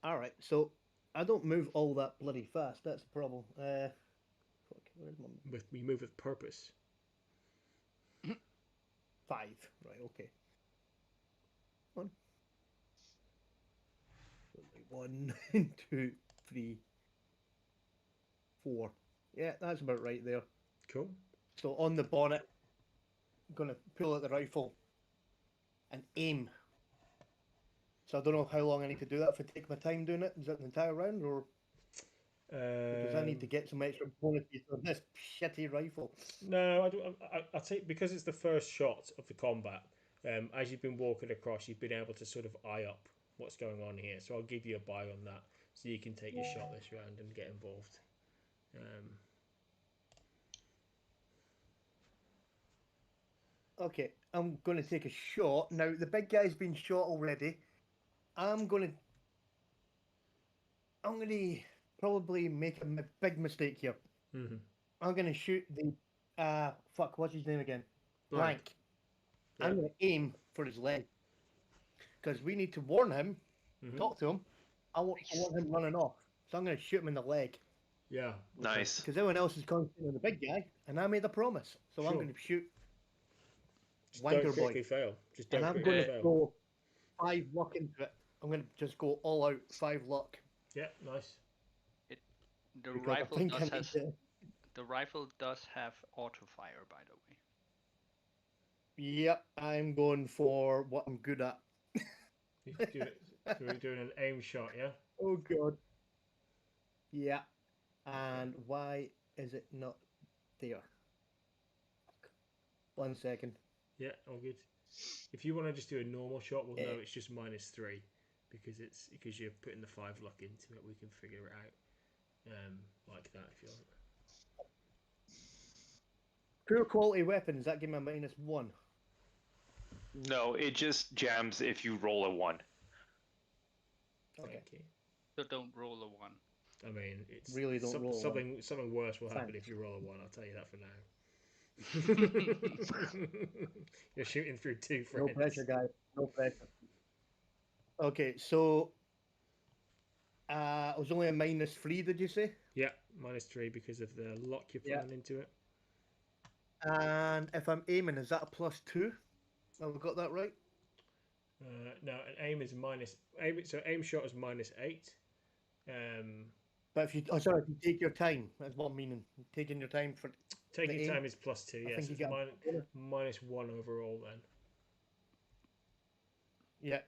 All right, so I don't move all that bloody fast. That's the problem. Where's my... We move with purpose. 5. Right, okay. 1, 2, 3, 4. Yeah, that's about right there. Cool. So on the bonnet, I'm going to pull out the rifle and aim. So I don't know how long I need to do that. If I take my time doing it, is that an entire round, or does I need to get some extra bonuses on this shitty rifle? No, I'll take, because it's the first shot of the combat. As you've been walking across, you've been able to sort of eye up what's going on here. So I'll give you a buy on that, so you can take your shot this round and get involved. Okay, I'm going to take a shot. Now, the big guy's been shot already. I'm going to I'm going to probably make a big mistake here. Mm-hmm. I'm going to shoot the fuck. What's his name again? Blank. Yeah. I'm going to aim for his leg because we need to warn him. Mm-hmm. Talk to him. I want him running off, so I'm going to shoot him in the leg. Yeah. Nice. Because everyone else is concentrating on the big guy, and I made a promise, so I'm Sure. going to shoot Just don't Wanker critically Boy, fail. Just and don't I'm critically going to fail. go 5 luck into it. I'm going to just go all out 5 luck. Yeah, nice. The Because I rifle think I does need has to- the rifle does have auto fire, by the way. Yep, I'm going for what I'm good at. So we're doing an aim shot, yeah? Oh god. Yeah. And why is it not there? 1 second. Yeah, all good. If you want to just do a normal shot, we'll know Yeah. it's just -3 because you're putting the 5 luck into it. We can figure it out like that if you want. Poor quality weapons, that give me a -1. No, it just jams if you roll a 1. Okay. Thank you. So don't roll a 1. I mean, it's Really don't roll a something worse will happen Thanks. if you roll a 1. I'll tell you that for now. You're shooting through 2 friends. No pressure, guys. No pressure. Okay, so it was only a -3, did you say? Yeah, -3 because of the lock you're Yeah. putting into it. And if I'm aiming, is that a +2? Have I got that right? No, an aim is so aim shot is -8. But if you, if you take your time, that's what I'm meaning. Taking your time for. Taking the aim, time is +2. I Yes, think it's you get -1 overall then. Yeah,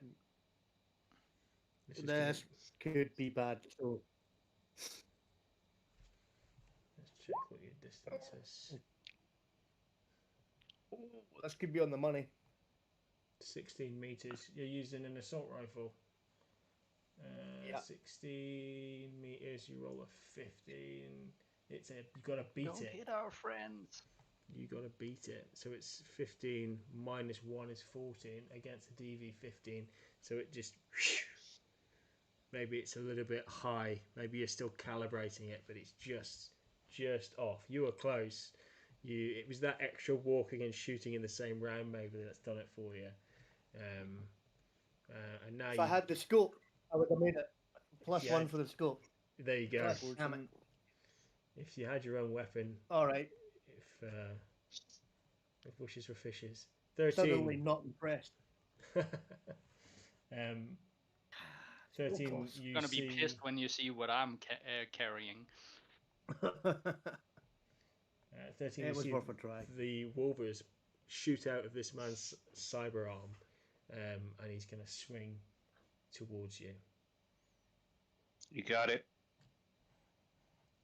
This is this could be bad. So let's check what your distance is. this could be on the money. 16 meters. You're using an assault rifle. Yeah. 16 meters. You roll a 15. You gotta beat Don't it. hit our friends. You gotta beat it. So it's 15 -1 is 14 against a DV 15. So it just maybe it's a little bit high. Maybe you're still calibrating it, but it's just off. You were close. It was that extra walking and shooting in the same round maybe that's done it for you. And now If I had the scope, I would have made it +1 for the scope. there you go. Damn it. If you had your own weapon, All right. if wishes were fishes. Suddenly 13. not impressed. 13. close. You Gonna see, be pissed when you see what I'm carrying. 13. It You was see worth a try. the wolvers shoot out of this man's cyber arm, and he's going to swing towards you. You got it.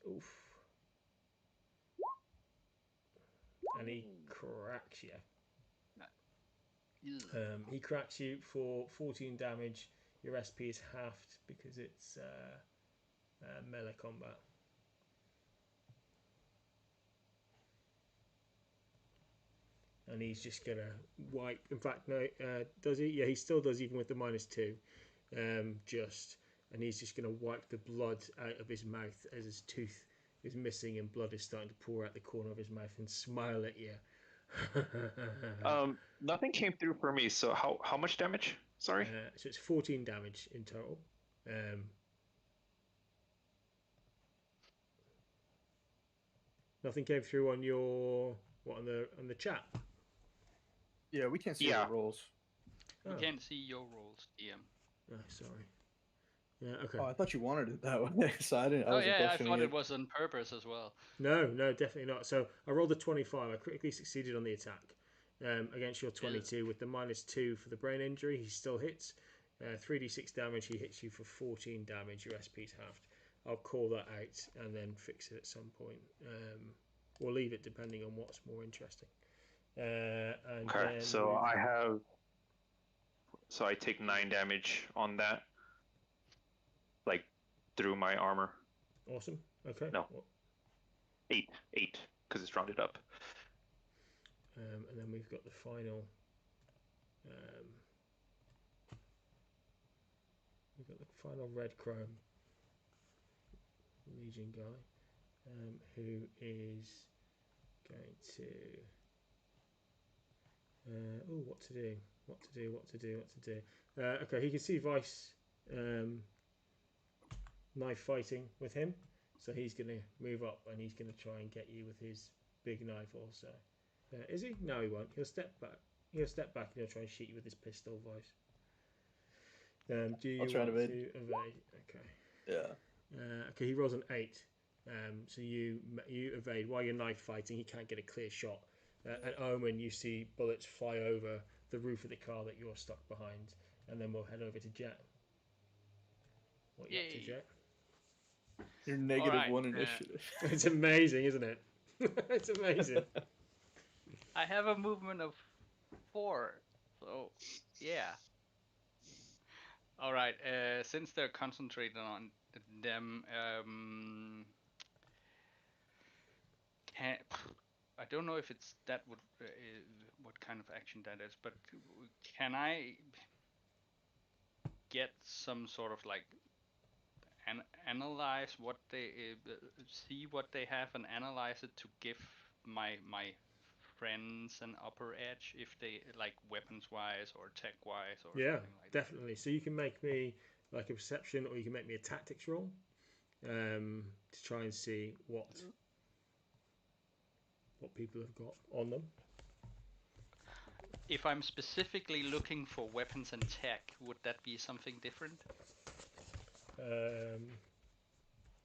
Oof. And he cracks you. He cracks you for 14 damage. Your SP is halved because it's melee combat. And he's just gonna wipe. In fact, no, does he? Yeah, he still does, even with the -2. And he's just gonna wipe the blood out of his mouth as his tooth is missing and blood is starting to pour out the corner of his mouth and smile at you. Nothing came through for me. So how much damage? Sorry. So it's 14 damage in total. Nothing came through on your on the chat. Yeah, we can't see Yeah. the rolls. We Oh. can't see your rolls, DM. Oh, sorry. Yeah. Okay. Oh, I thought you wanted it that way, so I didn't. I Oh wasn't yeah, I questioning thought it. it was on purpose as well. No, definitely not. So I rolled a 25. I critically succeeded on the attack against your 22 with the -2 for the brain injury. He still hits. 3d6 damage. He hits you for 14 damage. Your SP's halved. I'll call that out and then fix it at some point. Or leave it depending on what's more interesting. And Okay. then So we've- I have. So I take 9 damage on that. Like through my armor. Awesome. Okay. No. 8, because it's rounded up. And then we've got the final. We've got the final red chrome. Legion guy, who is going to. What to do? Okay, he can see Vice knife fighting with him, so he's going to move up and he's going to try and get you with his big knife also. Is he? No, he won't. He'll step back. And he'll try and shoot you with his pistol, Vice. Do you I'll try want to to evade? Okay. Yeah. Okay, he rolls an 8. So you evade while you're knife fighting. He can't get a clear shot. And Omen, you see bullets fly over the roof of the car that you're stuck behind, and then we'll head over to Jett. What are you up to, Yay. Jett? You're negative Alright, 1 initiative. It's amazing, isn't it? It's amazing. I have a movement of 4, so yeah. All right. Since they're concentrated on them, I don't know if it's that would what kind of action that is, but can I get some sort of like analyze what they see what they have and analyze it to give my friends an upper edge if they like weapons wise or tech wise or Yeah, something like definitely. So you can make me like a perception, or you can make me a tactics roll to try and see what people have got on them. If I'm specifically looking for weapons and tech, would that be something different?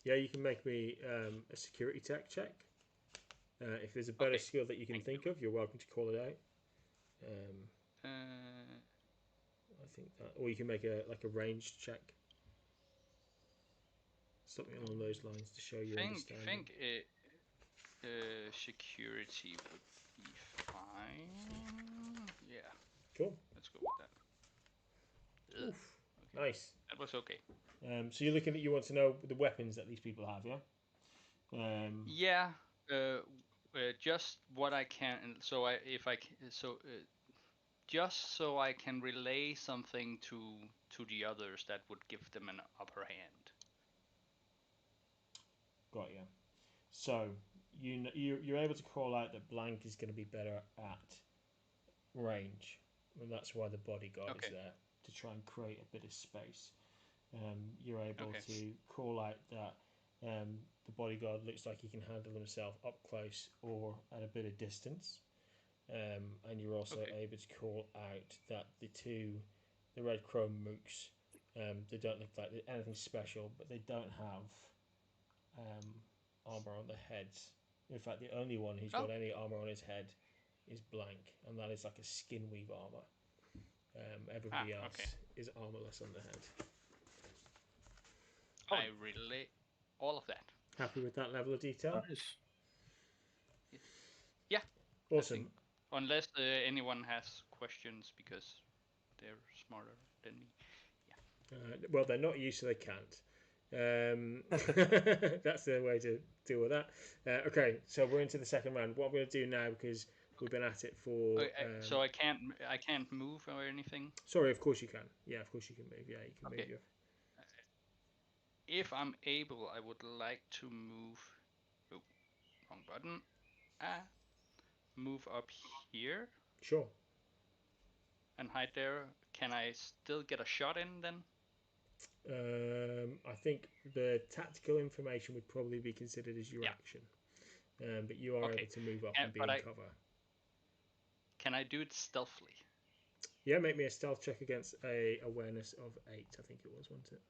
Yeah, you can make me a security tech check. If there's a better skill that you can think of, you're welcome to call it out. I think that, or you can make a ranged check. Something along those lines to show your understanding. I think security would be fine. Yeah. Cool. Let's go with that. Oof. Okay. Nice. That was okay. So you're looking at, you want to know the weapons that these people have, yeah? Yeah. Just what I can. So just so I can relay something to the others that would give them an upper hand. Got you. So you're able to call out that blank is going to be better at range, and that's why the bodyguard is there, to try and create a bit of space. You're able to call out that the bodyguard looks like he can handle himself up close or at a bit of distance, and you're also able to call out that the red chrome mooks, they don't look like anything special, but they don't have armor on their heads. In fact, the only one who's got any armor on his head is blank, and that is like a skin weave armor. Everybody else is armorless on the head. I relate all of that. Happy with that level of detail? Nice. Yeah. Awesome. Unless anyone has questions because they're smarter than me. Yeah. Well, they're not used, so they can't. That's the way to deal with that. Okay, so we're into the second round. What I'm going to do now, because we've been at it for. So I can't move or anything. Sorry, of course you can. Yeah, of course you can move. Yeah, you can move. If I'm able, I would like to move. Oh, wrong button. Move up here. Sure. And hide there. Can I still get a shot in then? I think the tactical information would probably be considered as your action, but you are able to move up and be in cover. Can I do it stealthily? Yeah, make me a stealth check against a awareness of 8. I think it was, wasn't it?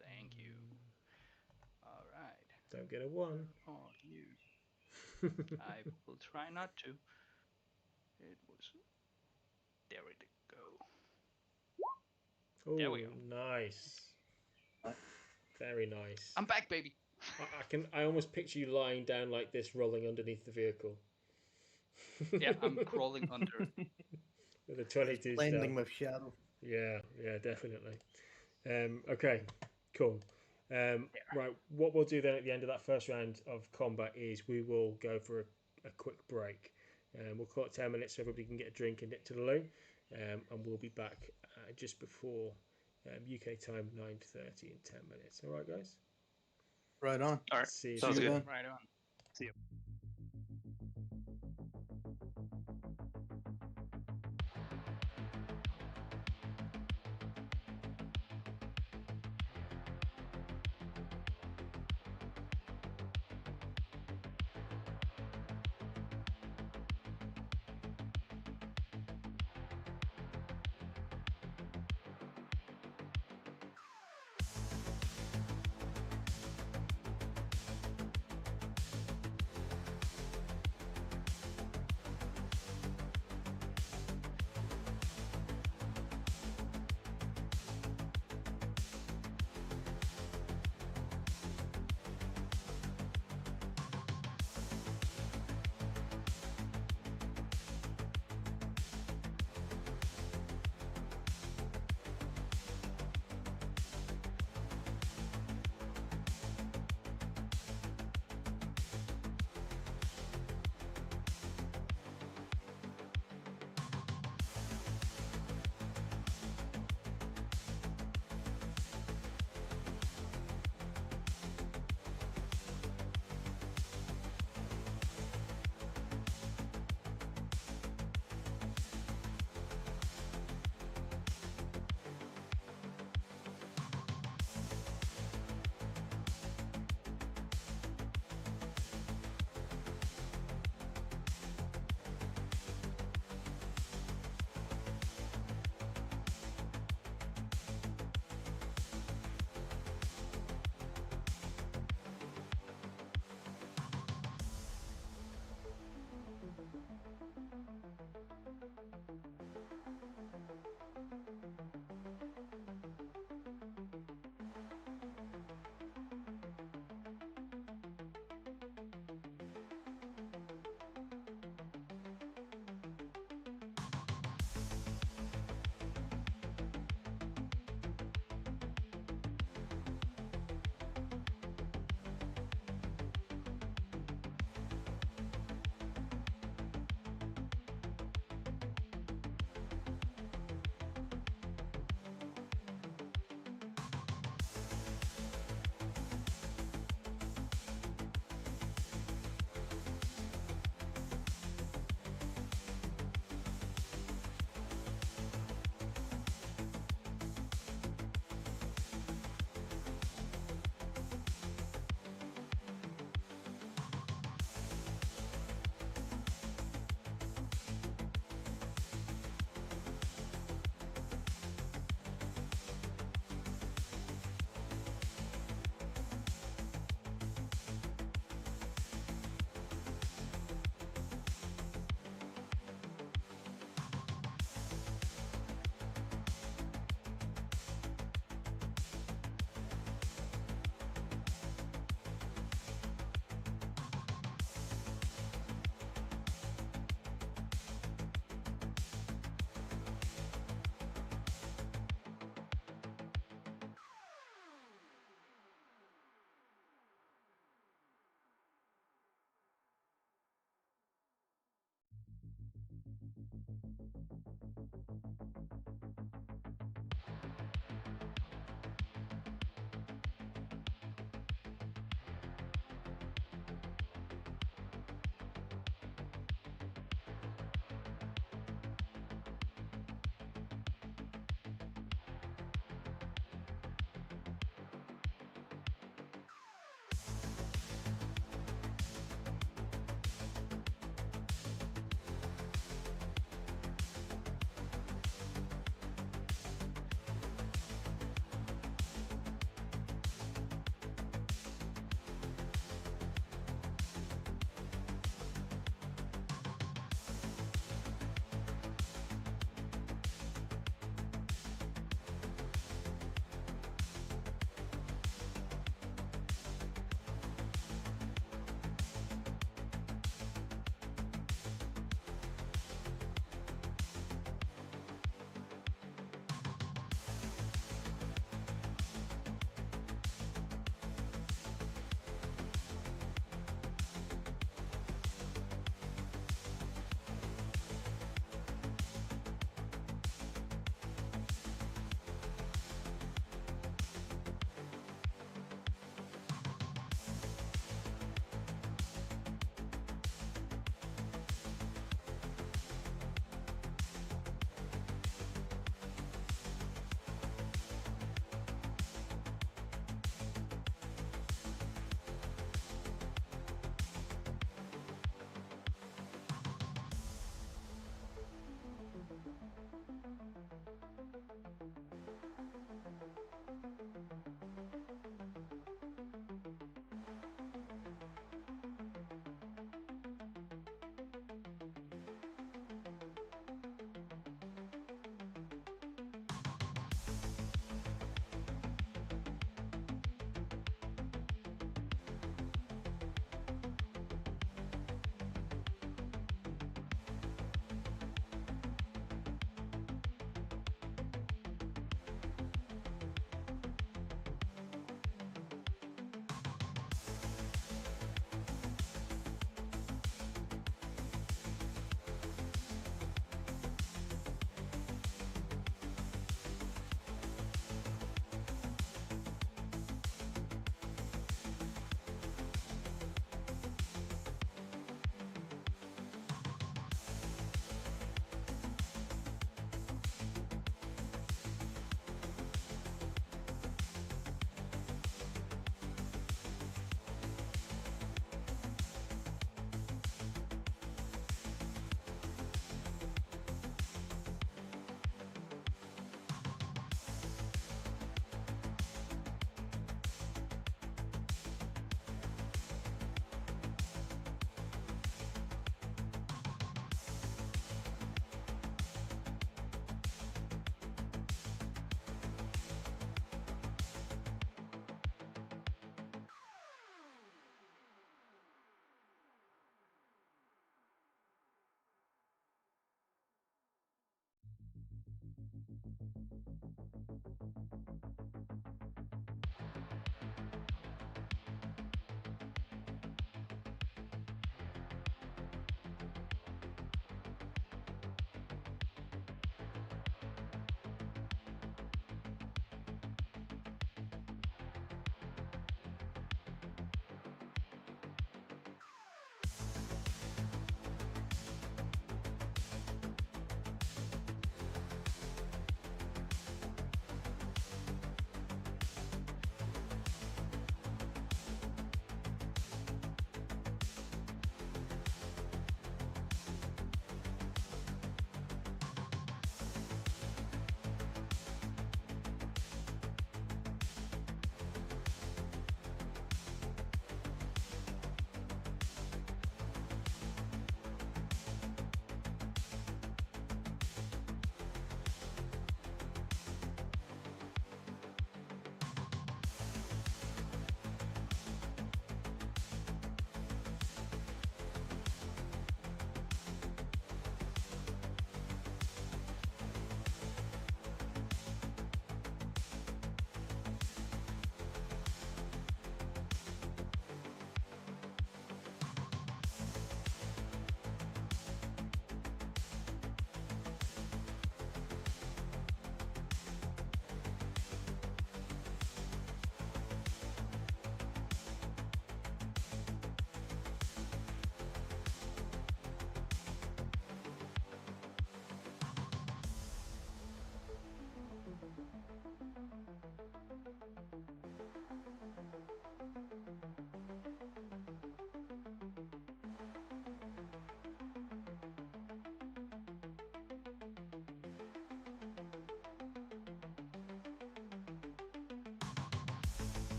Thank you. All right. Don't get a 1. Oh, you. I will try not to. It was. There we go. Oh, there we go. Nice. Very nice. I'm back, baby. I almost picture you lying down like this, rolling underneath the vehicle. Yeah, I'm crawling under. With a 22 blending with shadow. Yeah, definitely. Okay, cool. Right, what we'll do then at the end of that first round of combat is we will go for a quick break. We'll call it 10 minutes so everybody can get a drink and nip to the loo. And we'll be back just before UK time 9:30 in 10 minutes. All right, guys? Right on. All right. See you Sounds See you good. then. Right on. See you.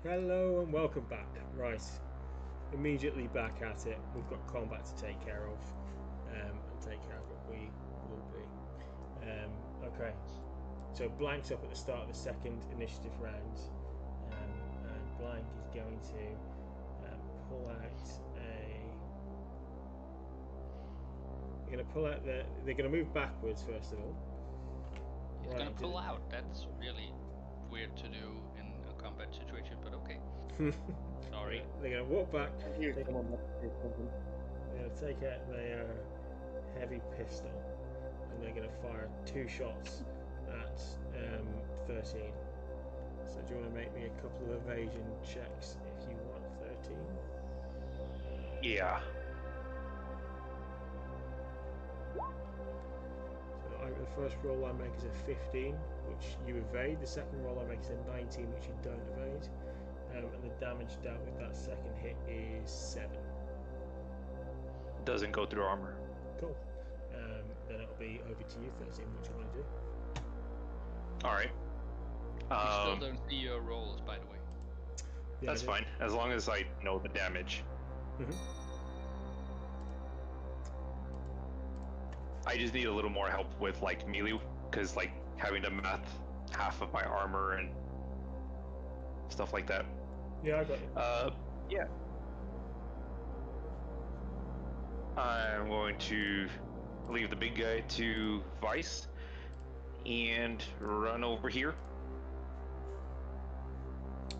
Hello and welcome back. Right, immediately back at it. We've got combat to take care of, and take care of what we will be. Okay, so Blank's up at the start of the second initiative round, and Blank is going to pull out a. They're going to pull out the. They're going to move backwards first of all. He's gonna pull out. That's really weird to do in a combat situation, but okay. Sorry. They're going to walk back. Here's Take, someone that says something. they're going to take out their heavy pistol, and they're going to fire 2 shots at 13. So do you want to make me a couple of evasion checks if you want 13? Yeah. The first roll I make is a 15, which you evade. The second roll I make is a 19, which you don't evade. And the damage dealt with that second hit is 7. Doesn't go through armor. Cool. Then it'll be over to you, 13. What do you want to do? Alright. We still don't see your rolls, by the way. Yeah, That's fine, as long as I know the damage. Mm-hmm. I just need a little more help with like melee, because like having to math half of my armor and stuff like that. Yeah, I got you. Yeah. I'm going to leave the big guy to Vice and run over here.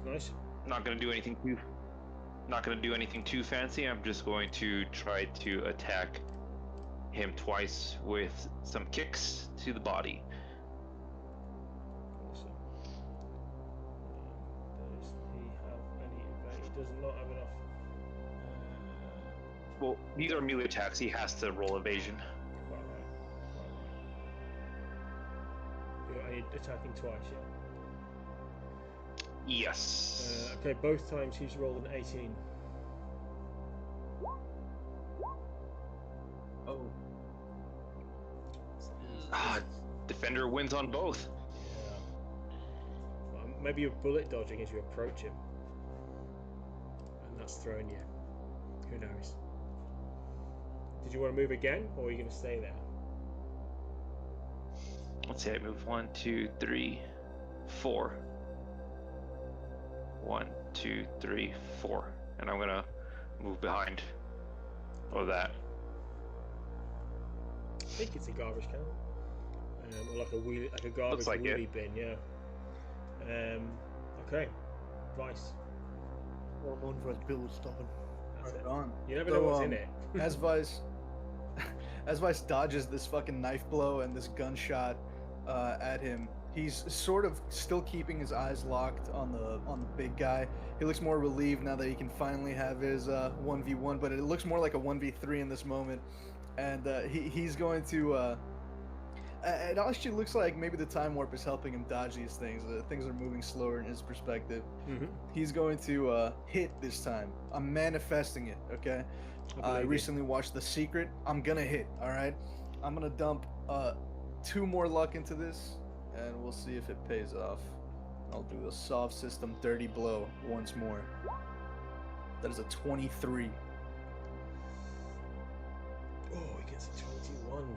Nice. Not gonna do anything too fancy. I'm just going to try to attack him twice with some kicks to the body. Awesome. Does he have any evade? He does not have enough. Well, these are melee attacks. He has to roll evasion. Quite right. Quite right. You're attacking twice, yeah? Yes. Okay, both times he's rolled an 18. Oh. Defender wins on both. Yeah. Well, maybe you're bullet dodging as you approach him. And that's throwing you. Who knows? Did you want to move again, or are you going to stay there? Let's see, I move 1, 2, 3, 4. 1, 2, 3, 4. And I'm gonna move behind of that. I think it's a garbage can. Or like a wheelie, like a garbage like wheelie bin, yeah. Okay. Vice. Well known for his bills stopping. That's it. On. You never So, know what's in it. as Vice dodges this fucking knife blow and this gunshot at him, he's sort of still keeping his eyes locked on the big guy. He looks more relieved now that he can finally have his 1v1, but it looks more like a 1v3 in this moment. And he's going to. It actually looks like maybe the time warp is helping him dodge these things. Things are moving slower in his perspective. Mm-hmm. He's going to hit this time. I'm manifesting it, okay? I recently watched The Secret. I'm gonna hit, alright? I'm gonna dump 2 more luck into this, and we'll see if it pays off. I'll do a soft system dirty blow once more. That is a 23. Oh, he gets a 21. You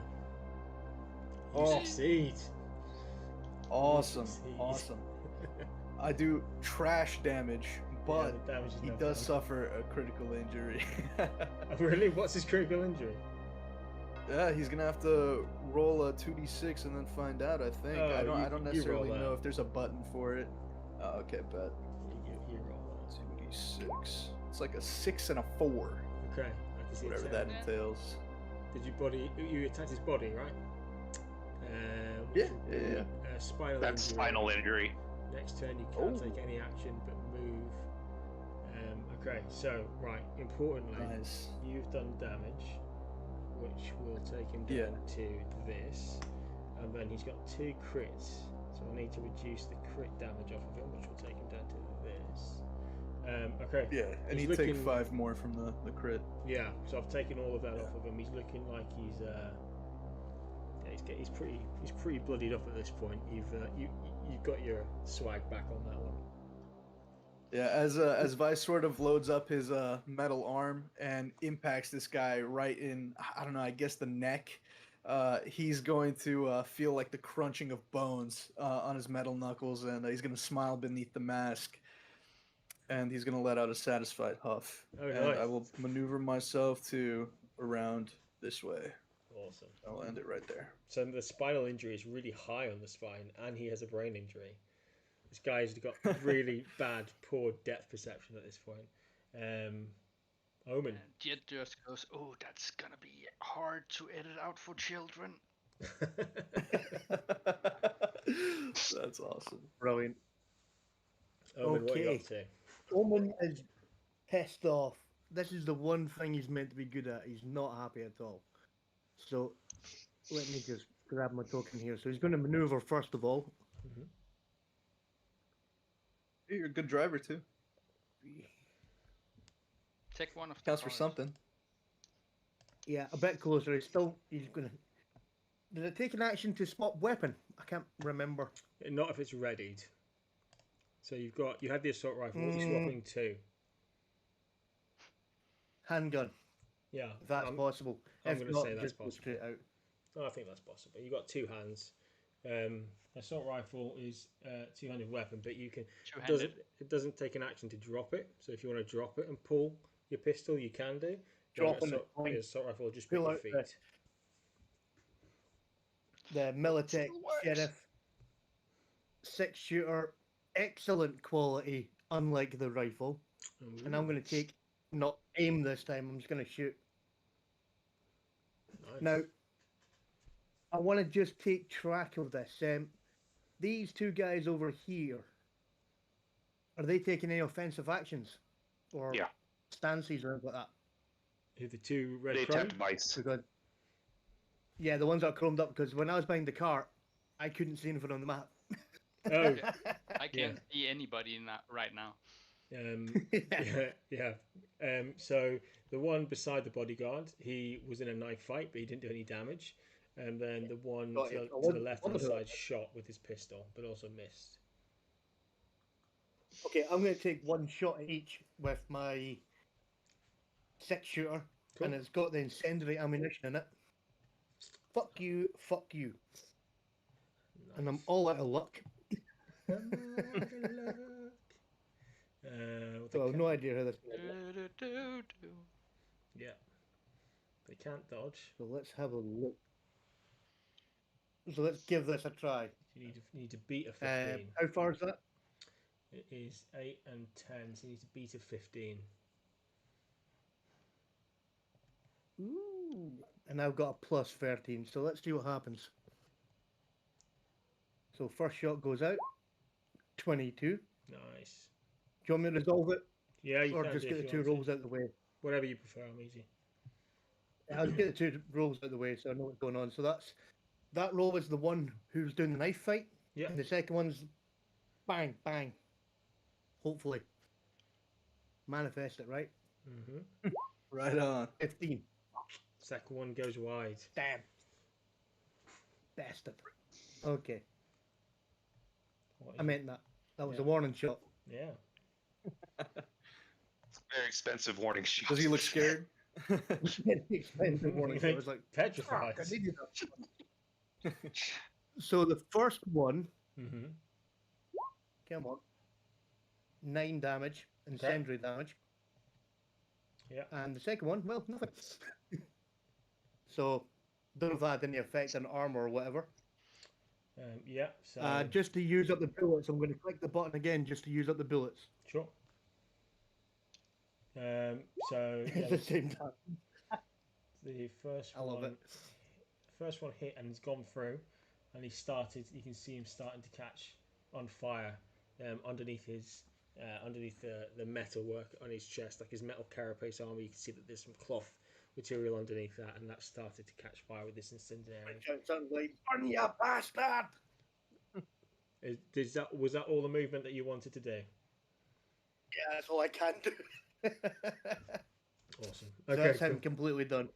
Oh. succeed. Awesome, Succeed. awesome. I do trash damage, but the damage is he no does fun. suffer a critical injury. Oh, really? What's his critical injury? Yeah, he's gonna have to roll a 2d6 and then find out. I think. Oh, I don't you roll necessarily that. know if there's a button for it. Okay, bet. You roll that. 2d6. It's like a 6 and a 4, Okay, I can see whatever it. that entails. Did you attacked his body, right? Yeah, yeah. Spinal That's injury. spinal injury. Next turn you can't Oh. take any action but move. Okay, so right, importantly, Nice. you've done damage, which will take him down Yeah. to this, and then he's got 2 crits, so I need to reduce the crit damage off of him, which will take him down to this. Okay. Yeah, and He's he'd take looking- 5 more from the crit. Yeah, so I've taken all of that Yeah. off of him. He's looking like he's he's pretty bloodied up at this point. You've got your swag back on that one. Yeah, as Vice sort of loads up his metal arm and impacts this guy right in, I don't know, I guess the neck. He's going to feel like the crunching of bones on his metal knuckles, and he's going to smile beneath the mask, and he's going to let out a satisfied huff. Oh, And nice. I will maneuver myself to around this way. Awesome. I'll end it right there. So the spinal injury is really high on the spine, and he has a brain injury. This guy's got really bad, poor depth perception at this point. Omen. And Jett just goes, "Oh, that's gonna be hard to edit out for children." That's awesome. Brilliant. Omen, what are you Okay. up to? Omen is pissed off. This is the one thing he's meant to be good at. He's not happy at all. So let me just grab my token here. So he's going to maneuver first of all. Mhm. You're a good driver too. Take one of the Counts for cars. something. Yeah, a bit closer. He's going to. Did it take an action to swap weapon? I can't remember. Not if it's readied. So you had the assault rifle. What are you swapping to? Handgun, Yeah, if that's possible. I'm If going to not, say that's just go possible. straight out. Oh, I think that's possible. You got two hands. Assault rifle is a two-handed weapon, but you can. Two-handed. It doesn't take an action to drop it. So if you want to drop it and pull your pistol, you can do. Dropping the it, fine. assault rifle will just Pull put your out feet. The Militech Still works. Sheriff 6-shooter, excellent quality, unlike the rifle. And I'm going to not aim this time, I'm just going to shoot. Nice. Now, I want to just take track of this. These two guys over here, are they taking any offensive actions? Or Yeah. stances or anything like that? Who the two red They Chrome? attacked Vice. Because, yeah, the ones that are chromed up, because when I was behind the car, I couldn't see anything on the map. Oh, I can't see anybody in that right now. yeah. So the one beside the bodyguard, he was in a knife fight, but he didn't do any damage. And then the one Got to you. the left hand side shot with his pistol, but also missed. Okay, I'm going to take one shot at each with my 6-shooter, Cool. and it's got the incendiary ammunition in it. Fuck you, fuck you. And I'm all out of luck. So I have no idea how this is. Do-do-do-do. Yeah. They can't dodge. So let's have a look. So let's give this a try. You need to beat a 15. How far is that? It is 8 and 10, so you need to beat a 15. Ooh. And I've got a plus 13, so let's see what happens. So first shot goes out. 22. Nice. Do you want me to resolve it? Yeah, you Or can just do get if the you two want to. rolls out the way? Whatever you prefer, I'm easy. I'll get the two rolls out the way so I know what's going on. So that roll is the one who's doing the knife fight. Yeah. And the second one's bang, bang. Hopefully. Manifest it, right? Mm-hmm. Right on. 15. Second one goes wide. Damn. Bastard. Okay. What I is- meant that. That was Yeah. a warning shot. Yeah. Very expensive warning shot. Does he look scared? Expensive warning shot. I was like, Petrified. fuck, I needed that. So the first one, Mm-hmm. come on, 9 damage, incendiary damage. Yeah. And the second one, well, nothing. So, don't know if that had any effect on armor or whatever. Yeah. So Just to use up the bullets, I'm going to click the button again just to use up the bullets sure. So at yeah, the same time. the first I love one, it. first one hit and he's gone through, and he started. You can see him starting to catch on fire underneath his underneath the metal work on his chest, like his metal carapace armor. You can see that there's some cloth material underneath that, and that started to catch fire with this incendiary. It sounds like, "Burn, you bastard!" Was that all the movement that you wanted to do? Yeah, that's all I can do. Awesome. So Okay. that's him Cool. completely done.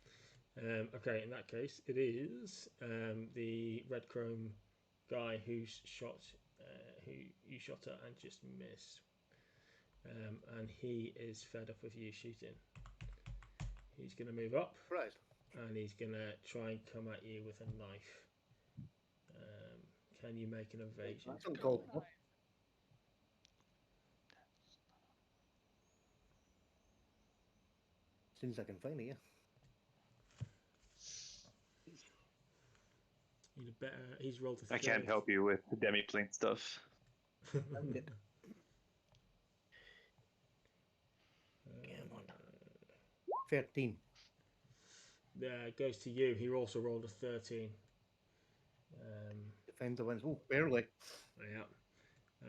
Okay, in that case, it is the red chrome guy who's shot, who you shot at and just missed. and he is fed up with you shooting. He's going to move up, Right. and he's going to try and come at you with a knife. Can you make an evasion? That's uncalled for. As soon as I can find it, yeah. He's better. He's rolled a 30. I can't help you with the demi-plane stuff. Find it. Come on. 13. Yeah, it goes to you. He also rolled a 13. Defends the wins. Oh, barely. Yeah.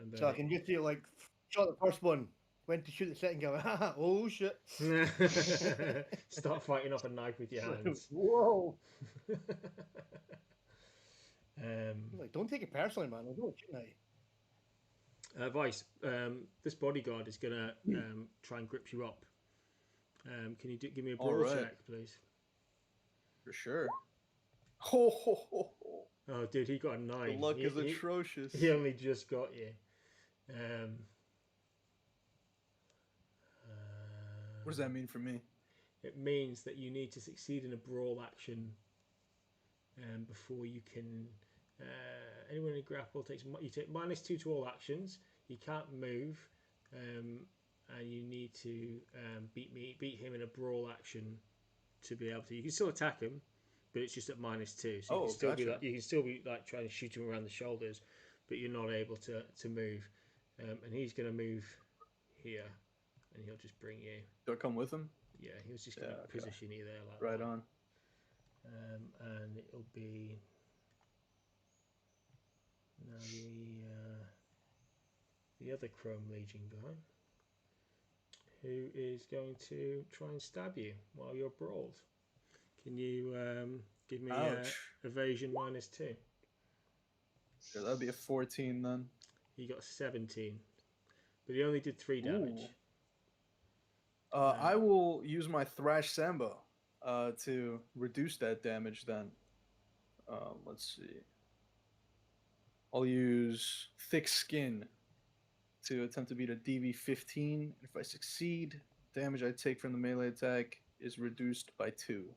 And So I can just see like shot the first one, went to shoot the second guy. Haha, oh shit. Start fighting off a knife with your hands. Whoa. Um, Like, don't take it personally, man. I don't shoot now. Vice, this bodyguard is gonna try and grip you up. Can you give me a brawl Alright. check, please? For sure. Ho ho ho ho. Oh, dude, he got a 9. The luck He- is he- atrocious. He only just got you. What does that mean for me? It means that you need to succeed in a brawl action before you can. Anyone in a grapple takes you take -2 to all actions. You can't move, and you need to beat him in a brawl action to be able to. You can still attack him, but it's just at -2. So you can still be gotcha. like you can still be like trying to shoot him around the shoulders, but you're not able to move. And he's going to move here, and he'll just bring you. Do I come with him? Yeah, he was just going to okay. position you there like Right that. on. And it'll be now the other Chrome Legion guy who is going to try and stab you while you're brawled. Can you give me Ouch. evasion -2? Sure, that'd be a 14 then. He got 17, but he only did 3 damage. I will use my Thrash Sambo to reduce that damage then. Let's see. I'll use Thick Skin to attempt to beat a DV15. If I succeed, damage I take from the melee attack is reduced by 2.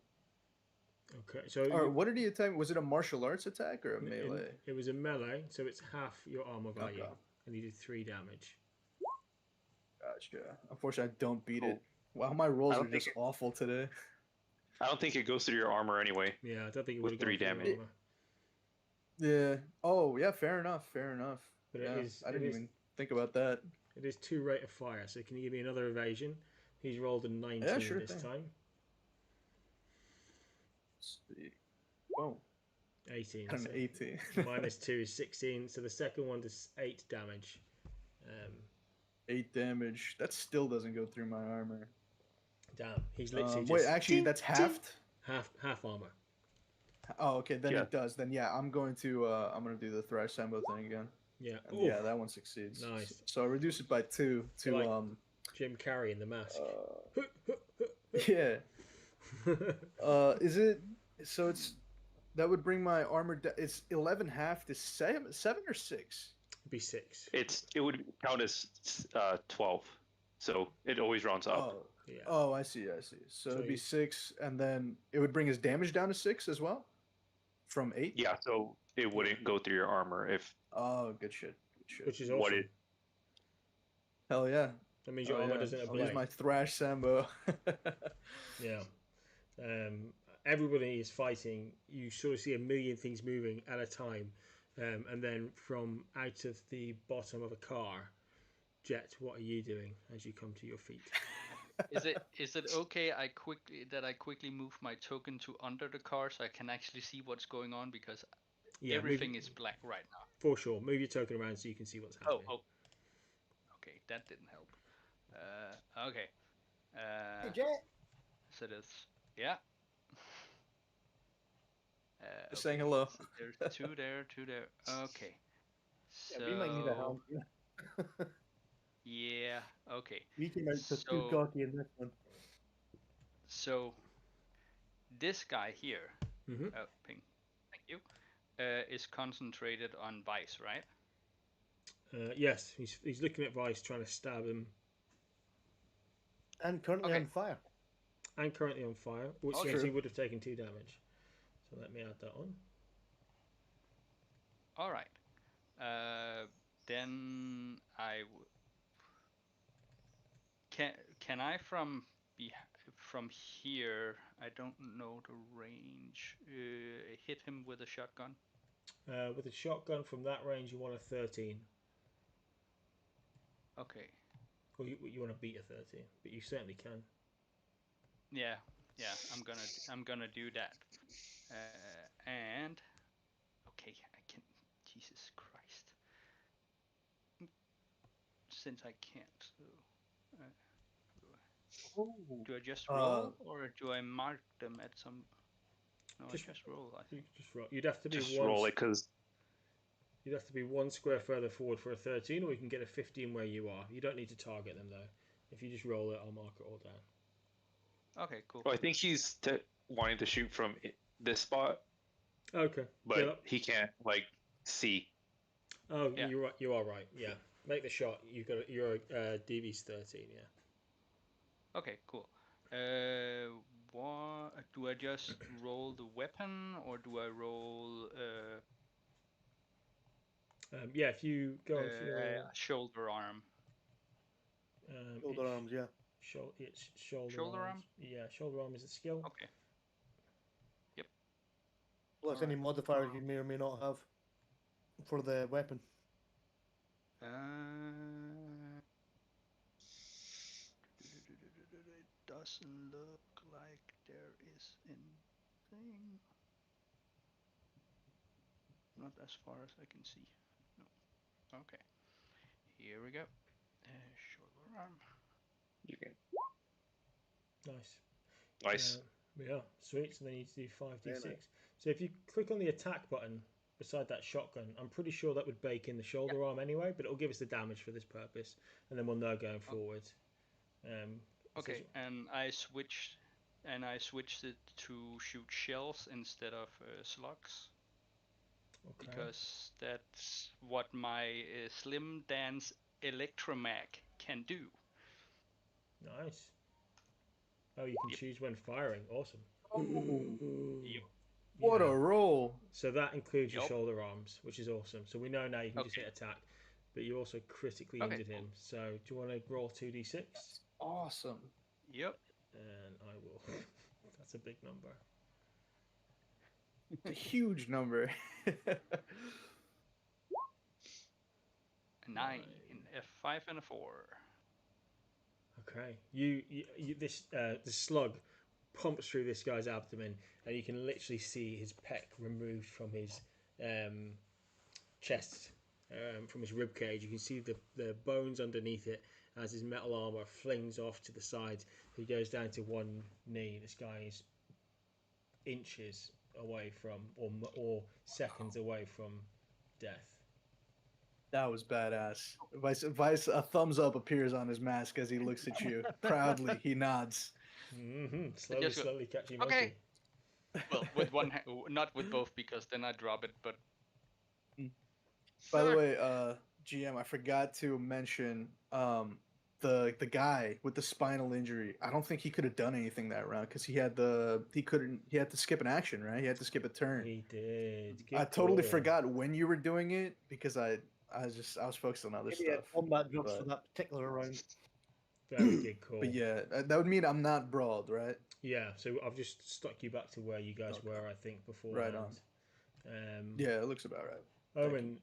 Okay, so Or what did he attack? Was it a martial arts attack or a melee? it was a melee, so it's half your armor value, Okay. and he did 3 damage. Gotcha. Unfortunately, I don't beat it. Cool. Wow, my rolls I are don't just think awful today. I don't think it goes through your armor anyway. Yeah, I don't think it With would have 3 gone through damage. armor. Yeah. Oh, yeah. Fair enough. Fair enough. But yeah, it is. I didn't even think about that. It is 2 rate of fire. So can you give me another evasion? He's rolled a 19 Yeah, sure this thing. time. Let's see. Whoa. 18. An So -18. -2 is 16. So the second one does 8 damage. 8 damage. That still doesn't go through my armor. Damn, he's literally Wait, just actually, that's halved. half armor. Oh, okay. Then Yeah. it does. Then yeah, I'm going to do the Thrash Sambo thing again. Yeah. And Ooh, yeah, that one succeeds. Nice. So I reduce it by 2 to like- Jim Carrey in the mask. yeah. Is it so? It's that would bring my armor. It's 11 half to 7 or 6. It'd be 6. It would count as 12, so it always rounds up. Oh, Yeah. oh, I see. So, So it'd be you- 6, and then it would bring his damage down to 6 as well, from 8. Yeah, so it wouldn't go through your armor if Oh, good shit. Good shit. Which is awesome. what it. Hell yeah. That means your Oh, armor yeah. doesn't have I'll use blade. my Thrash Sambo. Yeah. Everybody is fighting. You sort of see a million things moving at a time, and then from out of the bottom of a car, Jett, what are you doing as you come to your feet? Is it okay that I quickly move my token to under the car so I can actually see what's going on, because Yeah, everything is black right now. for sure. Move your token around so you can see what's happening. Oh. Okay, that didn't help. Okay. Hey, Jett. So this, yeah. Just saying hello. So there's 2 there, 2 there. Okay. So Yeah, we might need a help. yeah. Okay. We came out to So- 2 cocky in this one. So this guy here, Mhm. oh, ping, thank you, is concentrated on Vice, right? Yes, he's looking at Vice, trying to stab him And currently Okay. on fire. And currently on fire, which Okay. means he would have taken 2 damage. So let me add that on. All right. Then can I from here? I don't know the range. Hit him with a shotgun. With a shotgun from that range, you want a 13. Okay. Or you want to beat a 13, but you certainly can. Yeah. I'm gonna do that. And okay, I can. Jesus Christ. Since I can't, so, do I just roll or do I mark them at some? No, I just roll. I think. Just roll. You'd have to be Just roll it because You'd have to be 1 square further forward for a 13, or you can get a 15 where you are. You don't need to target them though. If you just roll it, I'll mark it all down. Okay, cool. I think he's wanting to shoot from this spot, Okay. but he can't see. Oh, Yeah. you're right. You are right. Yeah. Make the shot. You're DV's 13. Yeah. Okay, cool. What do I just roll the weapon or do I roll Yeah. If you go on for your shoulder arm? Shoulder arms, yeah. It's shoulder Shoulder arms. arm? Yeah, shoulder arm is a skill. Okay. Yep. Plus any modifiers you may or may not have for the weapon. It doesn't look like there is anything. Not as far as I can see. No. Okay. Here we go. Shoulder arm. You can. Nice. Yeah, sweet. So then you need to do 5d6. So if you click on the attack button beside that shotgun, I'm pretty sure that would bake in the shoulder arm anyway, but it'll give us the damage for this purpose, and then we'll know going forward. Okay, and I switched it to shoot shells instead of slugs. Okay. Because that's what my Slim Dance Electromag can do. Nice. Oh, you can choose when firing. Awesome. Yep. What a roll! So that includes your shoulder arms, which is awesome. So we know now you can just hit attack, but you also critically injured him. So do you want to roll 2d6? Awesome. Yep. And I will. That's a big number. It's a huge number. A 9, a 5, and a 4. Okay. This slug pumps through this guy's abdomen, and you can literally see his pec removed from his chest, from his rib cage. You can see the bones underneath it as his metal armor flings off to the side. He goes down to one knee. This guy is inches away from, or seconds away from death. That was badass. Vice, a thumbs up appears on his mask as he looks at you. Proudly, he nods. Mm-hmm. Slowly catching okay. Monkey. Well, with one hand, not with both, because then I drop it, but... By the way, GM, I forgot to mention the guy with the spinal injury. I don't think he could have done anything that round because he had to skip an action, right? He had to skip a turn. He did. I totally forgot when you were doing it because I was focused on other stuff. Combat drops for that particular round. Very good call. But yeah, that would mean I'm not brawled, right? Yeah, so I've just stuck you back to where you guys were, I think, before. Right on. Yeah, it looks about right. Omen,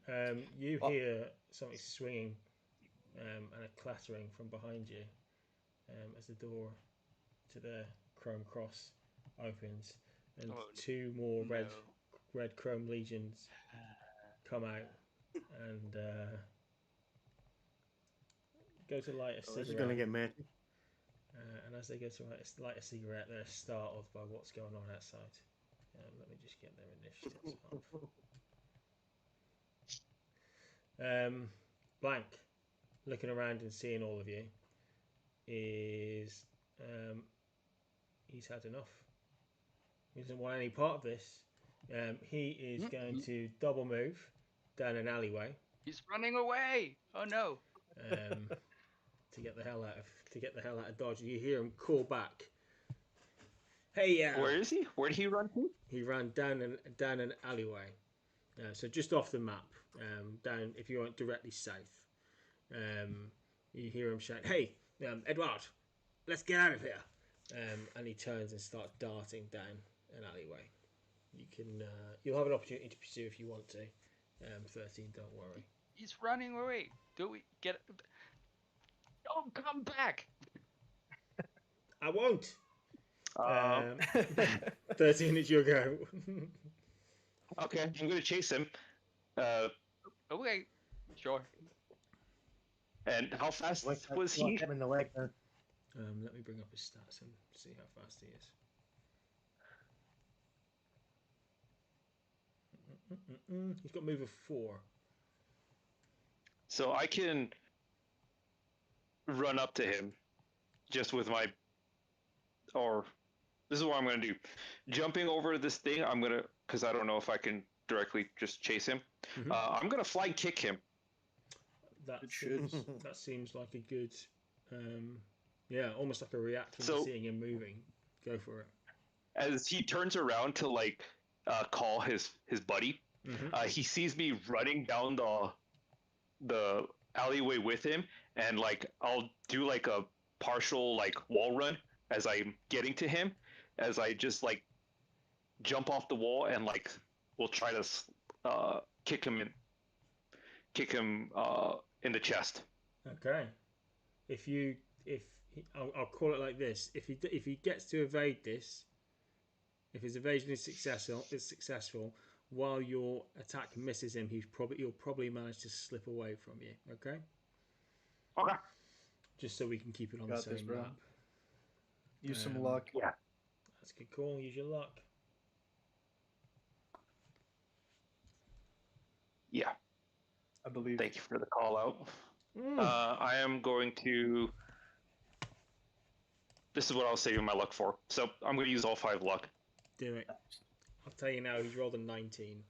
you hear something swinging and a clattering from behind you as the door to the Chrome Cross opens, and two more red Chrome Legions come out and go to light a cigarette. This is going to get mad. And as they go to light a cigarette, they're startled by what's going on outside. Let me just get their initiatives off. Blank, looking around and seeing all of you, is he's had enough. He doesn't want any part of this. He is going to double move down an alleyway. He's running away! Oh no! to get the hell out of Dodge. You hear him call back. Hey, Where is he? Where did he run to? He ran down an alleyway, so just off the map, down if you went directly south. You hear him shout, "Hey, Edward, let's get out of here!" And he turns and starts darting down an alleyway. You can you'll have an opportunity to pursue if you want to. 13, don't worry. He's running away. Do we get? Don't come back. I won't. 13, it's your go. Okay, I'm gonna chase him. Okay, sure. And how fast was Lock he? him in the leg then. Let me bring up his stats and see how fast he is. He's got move of 4. So I can run up to him just with my, or this is what I'm going to do. Jumping over this thing, I'm going to, because I don't know if I can directly just chase him. I'm going to fly kick him. That seems like a good, almost like a reaction to So- seeing him moving. Go for it. As he turns around to like call his buddy, he sees me running down the alleyway with him, and like I'll do like a partial like wall run as I'm getting to him, as I just like jump off the wall and like we'll try to kick him in the chest. Okay. I'll call it like this. If he gets to evade this, if his evasion is successful, while your attack misses him, he'll probably manage to slip away from you. Okay. Okay. Just so we can keep it on Got the this, same bro. map. Use some luck. Yeah. That's a good call. Use your luck. Yeah. I believe. Thank you for the call out. I am going to. This is what I was saving my luck for. So I'm going to use all 5 luck. Do it. I'll tell you now. He's rolled a 19.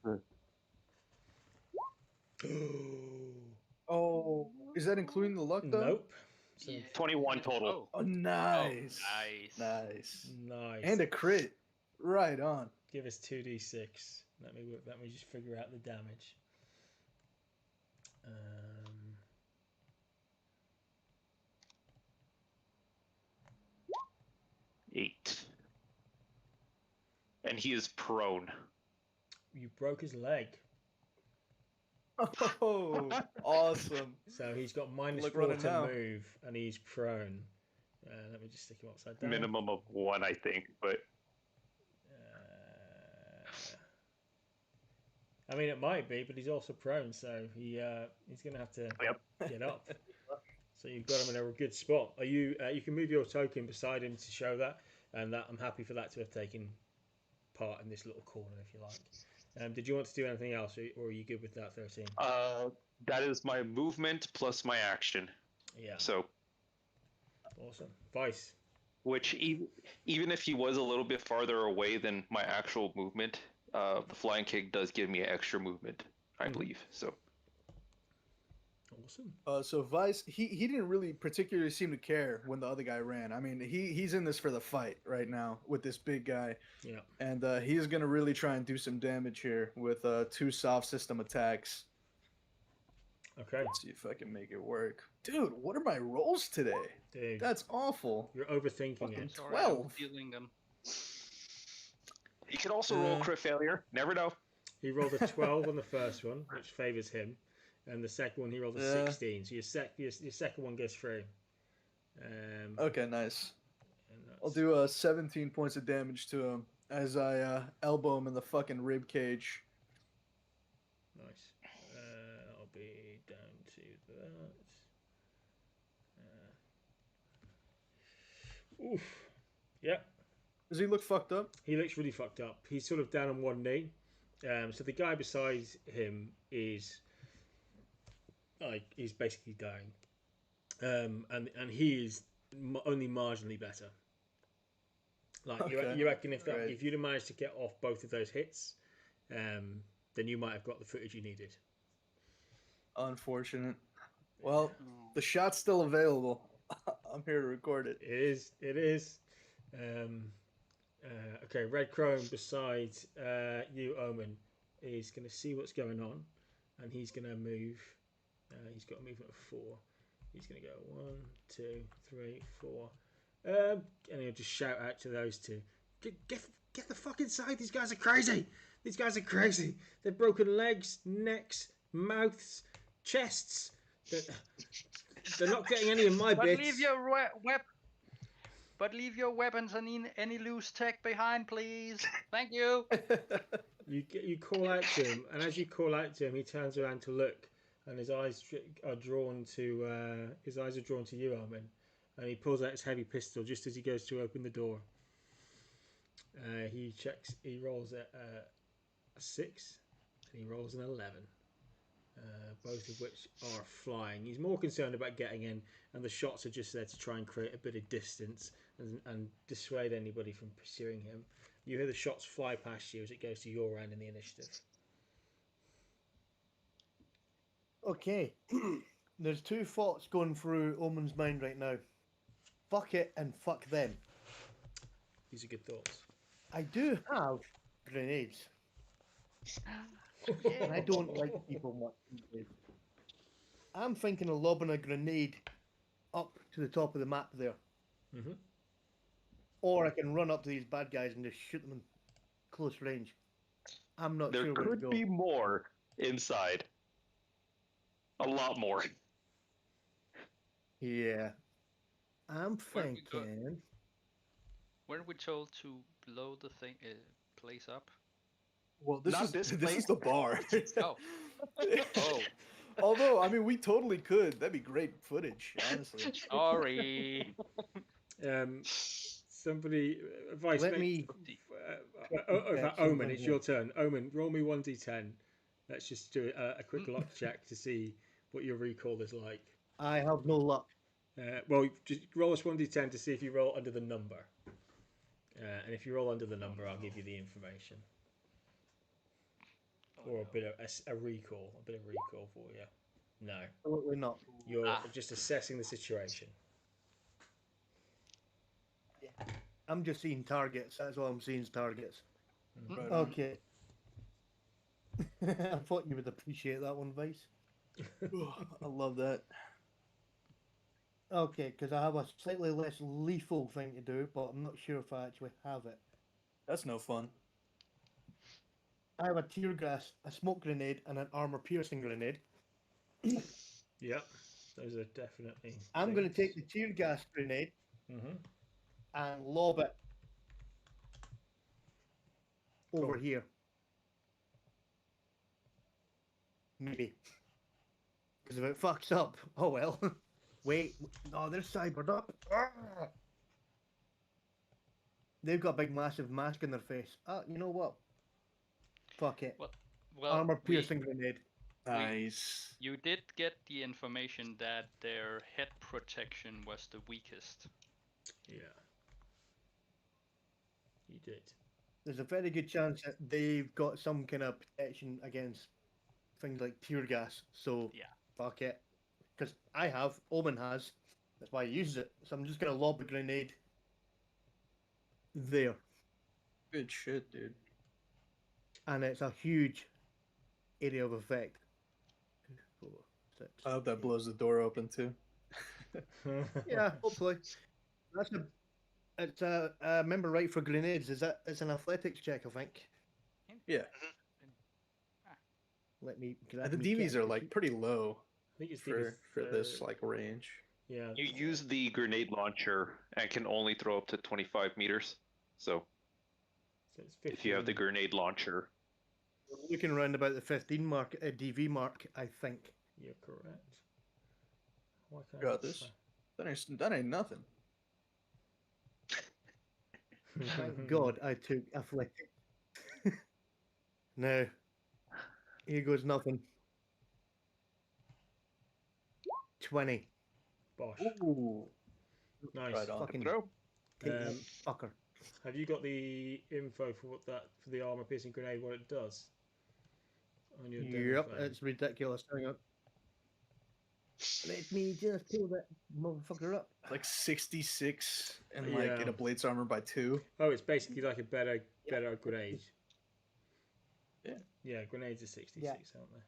Oh, is that including the luck though? Nope. So, 21 total. Oh, nice. Nice. Nice. nice. And a crit. Right on. Give us 2d6. Let me just figure out the damage. 8. And he is prone. You broke his leg, Oh, awesome. so he's got minus Look 4 running to now. move, and he's prone. Let me just stick him upside down. Minimum of 1, I think. But I mean, it might be, but he's also prone, so he's going to have to get up. So you've got him in a good spot. Are you? You can move your token beside him to show that, and that I'm happy for that to have taken part in this little corner, if you like. Did you want to do anything else, or are you good with that 13? that is my movement plus my action. Yeah. So, Awesome. Vice. which even if he was a little bit farther away than my actual movement, the flying kick does give me extra movement, I believe. So. Awesome. So Vice, he didn't really particularly seem to care when the other guy ran. I mean, he's in this for the fight right now with this big guy. Yeah. And he's going to really try and do some damage here with 2 soft system attacks. Okay. Let's see if I can make it work. Dude, what are my rolls today? Dude, That's awful. you're overthinking Fucking it. Sorry, 12. I'm feeling them. You could also roll crit failure. Never know. He rolled a 12 on the first one, which favours him. And the second one, he rolled a 16. So your second one goes through. Okay, nice. And that's- I'll do 17 points of damage to him as I elbow him in the fucking rib cage. Nice. I'll be down to that. Oof. Yep. Does he look fucked up? He looks really fucked up. He's sort of down on one knee. So the guy beside him is he's basically dying. And he is only marginally better. Like Okay. you reckon if Right. you'd have managed to get off both of those hits, then you might have got the footage you needed. Unfortunate. Well, the shot's still available. I'm here to record it. It is. It is. Okay, Red Chrome beside you, Omen, is going to see what's going on, and he's going to move. He's got a movement of 4. He's going to go 1, 2, 3, 4, and he'll just shout out to those two, "Get the fuck inside! These guys are crazy! These guys are crazy! They've broken legs, necks, mouths, chests. They're not getting any of my But bits." leave your leave your weapons and any loose tech behind, please. Thank you. You call out to him, and as you call out to him, he turns around to look, and his eyes are drawn to you, Omen, and he pulls out his heavy pistol just as he goes to open the door. He rolls a 6, and he rolls an 11. Both of which are flying. He's more concerned about getting in, and the shots are just there to try and create a bit of distance and dissuade anybody from pursuing him. You hear the shots fly past you as it goes to your round in the initiative. Okay. There's two thoughts going through Omen's mind right now. Fuck it and fuck them. These are good thoughts. I do have grenades. And I don't like people much. I'm thinking of lobbing a grenade up to the top of the map there. Mm-hmm. Or I can run up to these bad guys and just shoot them in close range. I'm not There sure where to could go. be more inside. A lot more. Yeah. I'm Where we go- thinking... Weren't we told to blow the place up? Well, this Not is this this place. is the bar. Oh. Oh. Although, I mean, we totally could. That'd be great footage, honestly. Sorry. Somebody, Vice, Let me... Omen, it's your turn. Omen, roll me 1d10. Let's just do a quick luck check to see what your recall is like. I have no luck. Well, just roll us 1d10 to see if you roll under the number. And if you roll under the number, I'll give you the information. Or a bit of a recall for you. No, Absolutely not. you're just assessing the situation. I'm just seeing targets. That's all I'm seeing is targets. Right on. Okay. I thought you would appreciate that one, Vice. I love that. Okay, because I have a slightly less lethal thing to do, but I'm not sure if I actually have it. That's no fun. I have a tear gas, a smoke grenade, and an armor-piercing grenade. Yep, those are definitely. I'm going to take the tear gas grenade Mm-hmm. and lob it over here. Maybe. Because if it fucks up, oh well. Wait, no, they're cybered up. Ah! They've got a big, massive mask in their face. You know what? Fuck it. Well, Armor-piercing grenade. Nice. You did get the information that their head protection was the weakest. Yeah. You did. There's a very good chance that they've got some kind of protection against things like tear gas. So, Yeah. fuck it. Because I have, Omen has. That's why he uses it. So I'm just going to lob a grenade there. Good shit, dude. And it's a huge area of effect. 2, 4, 6. I hope that blows the door open too. Yeah, hopefully. It's a remember right for grenades. It's an athletics check, I think. Yeah. Let me. The DVs are like pretty low I think it's for this like range. Yeah. You use the grenade launcher and can only throw up to 25 meters. So So it's if you have the 15. grenade launcher, We're looking around about the 15 mark, DV mark, I think. You're correct. Why can't Got I- this. That ain't nothing. Thank God I took athletic. No. Here goes nothing. 20. Bosh. Ooh. Nice. Right on. Fucking Throw. take that Um, fucker. Have you got the info for for the armor piercing grenade? What it does? On your demo Yep, frame? it's ridiculous. Hang on. Let me just pull that motherfucker up. Like 66 and Yeah. like get a Blades armor by 2. Oh, it's basically like a better grenade. Yeah. Yeah, grenades are 66, aren't they?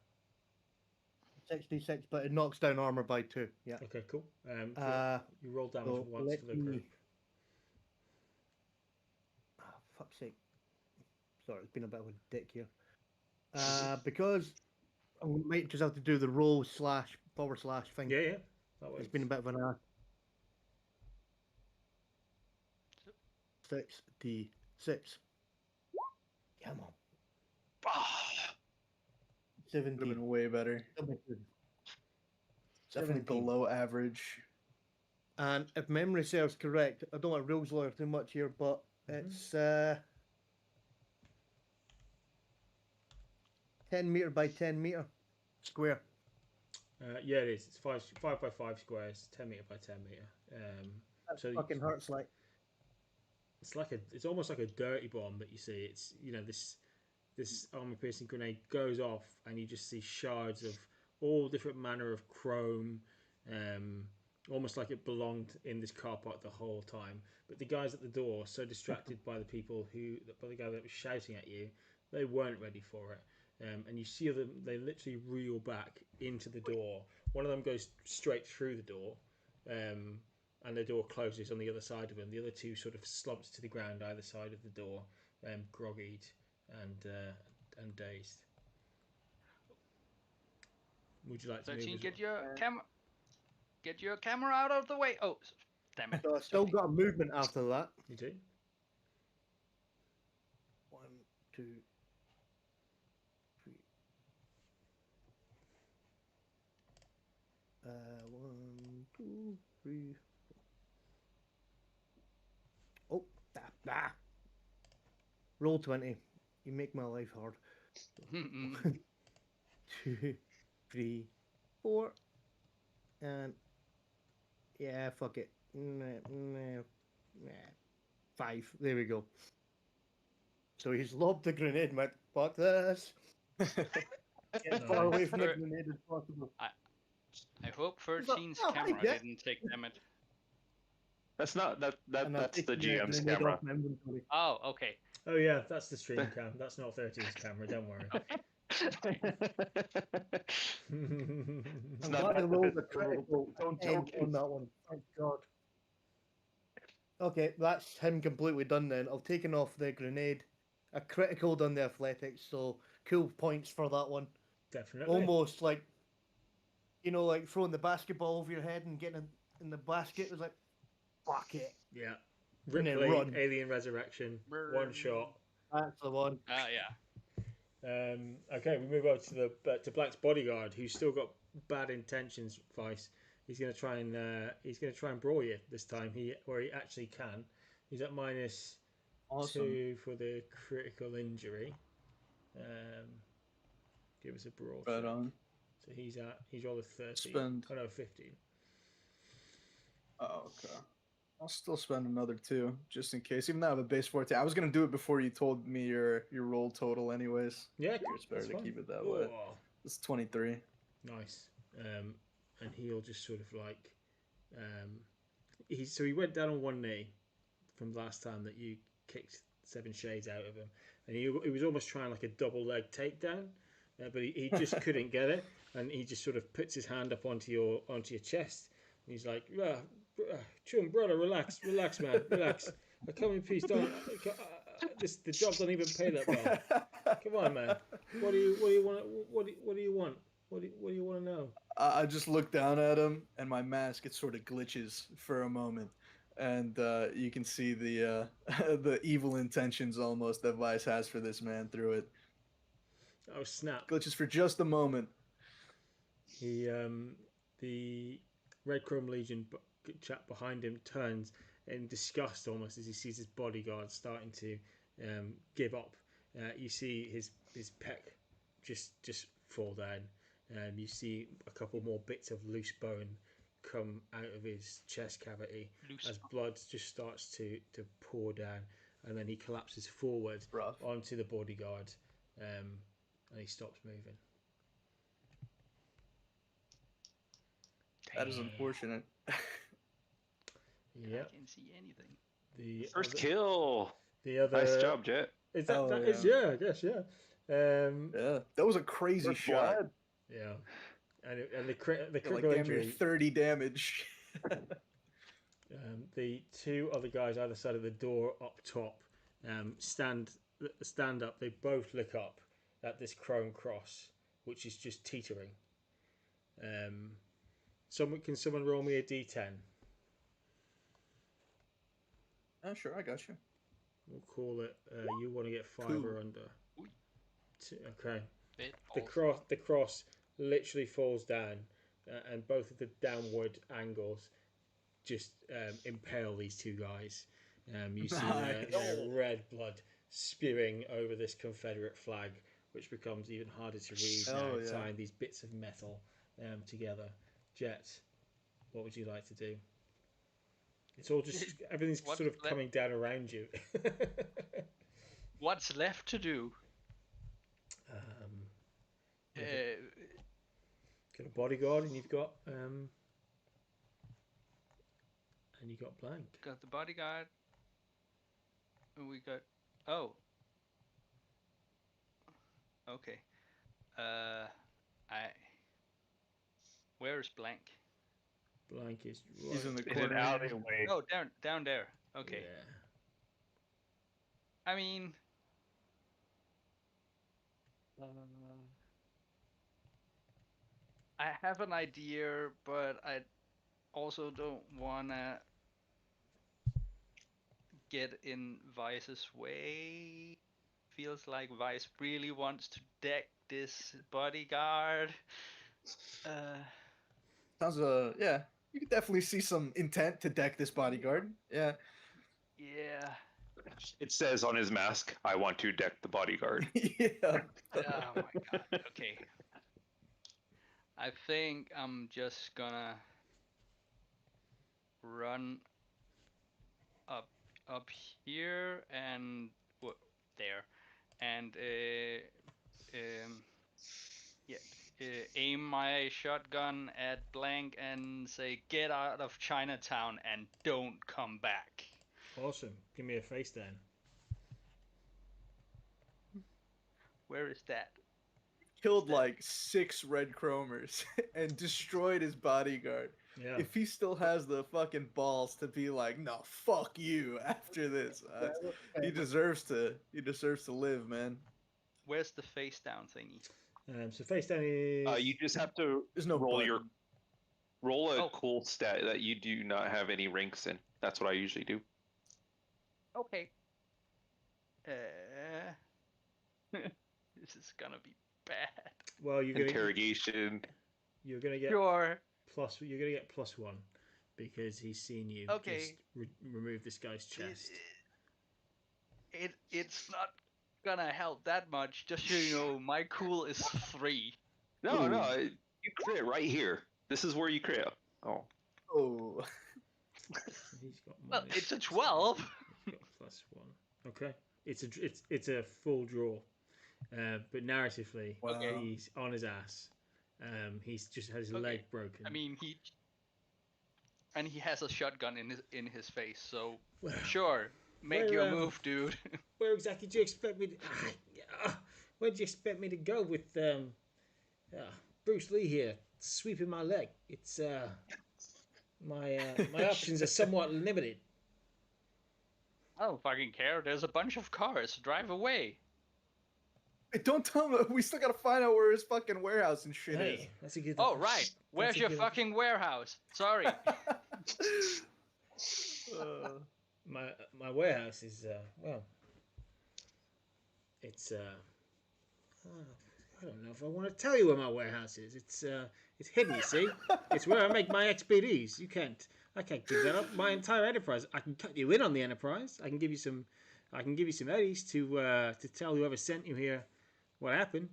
66, but it knocks down armor by 2. Yeah. Okay, cool. You roll damage So once for the group. Fuck's sake. Sorry, it's been a bit of a dick here. Because I might just have to do the roll / power / thing. Yeah, that works. It's been a bit of an 66. Come on. Ah, 17. Would have been way better. 17. Definitely below average. And if memory serves correct, I don't want to rules lawyer too much here, but it's 10 meter by 10 meter square. Yeah, it is. It's 5 by 5 squares, 10 meter by 10 meter. That so fucking hurts like. It's almost like a dirty bomb that you see. It's this armor piercing grenade goes off, and you just see shards of all different manner of chrome, almost like it belonged in this car park the whole time. But the guys at the door, so distracted by the guy that was shouting at you, they weren't ready for it. And you see them, they literally reel back into the door. One of them goes straight through the door, and the door closes on the other side of him. The other two sort of slumps to the ground either side of the door, groggied and dazed. Would you like to 13, move? get your camera out of the way. Oh, damn it. So I still got a movement after that. You do? 1, 2, 3. 1, 2, 3. 4. Oh, roll 20. You make my life hard. 1, 2, 3, 4. And yeah, fuck it. 5. There we go. So he's lobbed the grenade and went, fuck this. Get as far away from the grenade as possible. I hope 13's camera didn't take damage. that's not that's the GM's camera. Oh, okay. Oh yeah, that's the stream cam. That's not 13's camera. Don't worry. I'm glad I rolled a critical on that one. Thank God. Okay, that's him completely done then. I've taken off the grenade. A critical on the athletics, so cool points for that one. Definitely. Almost like, like throwing the basketball over your head and getting in the basket. It was like, fuck it. Yeah. Ripley, run. Alien Resurrection, one shot. That's the one. Yeah. Okay, we move over to Black's bodyguard, who's still got bad intentions. Vice. He's going to try and brawl you this time. Where he actually can. He's at minus 2 for the critical injury. Give us a brawl. Right on. So he's rolled a 13. Spend. Oh no, 15. Oh, okay. I'll still spend another 2 just in case. Even though I have a base 14, I was gonna do it before you told me your roll total, anyways. Yeah, it's better to keep it that way. It's 23. Nice. And he'll just sort of like, he went down on one knee from last time that you kicked 7 shades out of him, and he was almost trying like a double leg takedown, but he just couldn't get it, and he just sort of puts his hand up onto your chest, and he's like, Chum, brother, relax, man, relax. I come in peace. The job doesn't even pay that well. Come on, man. What do you want? What do you want? What do you want to know? I just look down at him, and my mask it sort of glitches for a moment, and you can see the the evil intentions almost that Vice has for this man through it. Oh snap! Glitches for just a moment. He the Red Chrome Legion chap behind him turns in disgust almost as he sees his bodyguard starting to give up. You see his pec just fall down. You see a couple more bits of loose bone come out of his chest cavity as blood just starts to pour down, and then he collapses forward onto the bodyguard, and he stops moving. That is unfortunate. Yeah. I can't see anything. The First other, kill. The other. Nice job, Jett. Is that? Oh, That yeah. is, yeah. I guess, yeah. Yeah, that was a crazy First shot. blood. Yeah. And the Yeah, critical like damn near injury. 30 damage. The two other guys either side of the door up top stand up. They both look up at this chrome cross, which is just teetering. Can someone roll me a d10? Sure, I got you. We'll call it. You want to get 5 Two. or under. Okay. Also. The cross literally falls down, and both of the downward angles just impale these two guys. You see their red blood spewing over this Confederate flag, which becomes even harder to read now, tying these bits of metal together. Jett, what would you like to do? It's all just everything's sort of coming down around you. What's left to do? Got a bodyguard, and you've got blank. Got the bodyguard. And we got. Oh. Okay. Where is blank? Blank is right. He's in the In an corner. alleyway. Oh, down there. Okay. Yeah. I mean. I have an idea, but I also don't wanna get in Vice's way. Feels like Vice really wants to deck this bodyguard. Sounds yeah. You can definitely see some intent to deck this bodyguard. Yeah. Yeah. It says on his mask, "I want to deck the bodyguard." Yeah. Oh my god. Okay. I think I'm just gonna run up here and there, and aim my shotgun at blank and say, "Get out of Chinatown and don't come back." Awesome. Give me a face then. Where is that? Killed like 6 red chromers and destroyed his bodyguard. Yeah. If he still has the fucking balls to be like, no, fuck you after this, he deserves to live, man. Where's the face down thingy? So face down is. You just have to There's no roll a Oh. cool stat that you do not have any ranks in. That's what I usually do. Okay. This is gonna be bad. Well, Interrogation. You're gonna get Sure. You're gonna get +1 because he's seen you Okay. just remove this guy's chest. It's not gonna help that much. Just so you know, my cool is 3. No, you crit right here. This is where you crit. Oh. Oh. He's got Well, minus- it's a 12. he's got +1. Okay, it's a full draw, but narratively, Wow. he's on his ass. He's just had his Okay. leg broken. I mean, he has a shotgun in his face. So Well, sure, make Where, your move, dude. where exactly do you expect me to? Where do you expect me to go with Bruce Lee here sweeping my leg? It's my options are somewhat limited. I don't fucking care. There's a bunch of cars. Drive away. Hey, don't tell him. We still gotta find out where his fucking warehouse and shit is. Hey, that's a good. Oh right. Where's your fucking warehouse? Sorry. My warehouse is well. It's I don't know if I want to tell you where my warehouse is. It's hidden. You see, it's where I make my XPDs. I can't give that up. My entire enterprise. I can cut you in on the enterprise. I can give you some eddies to tell whoever sent you here what happened.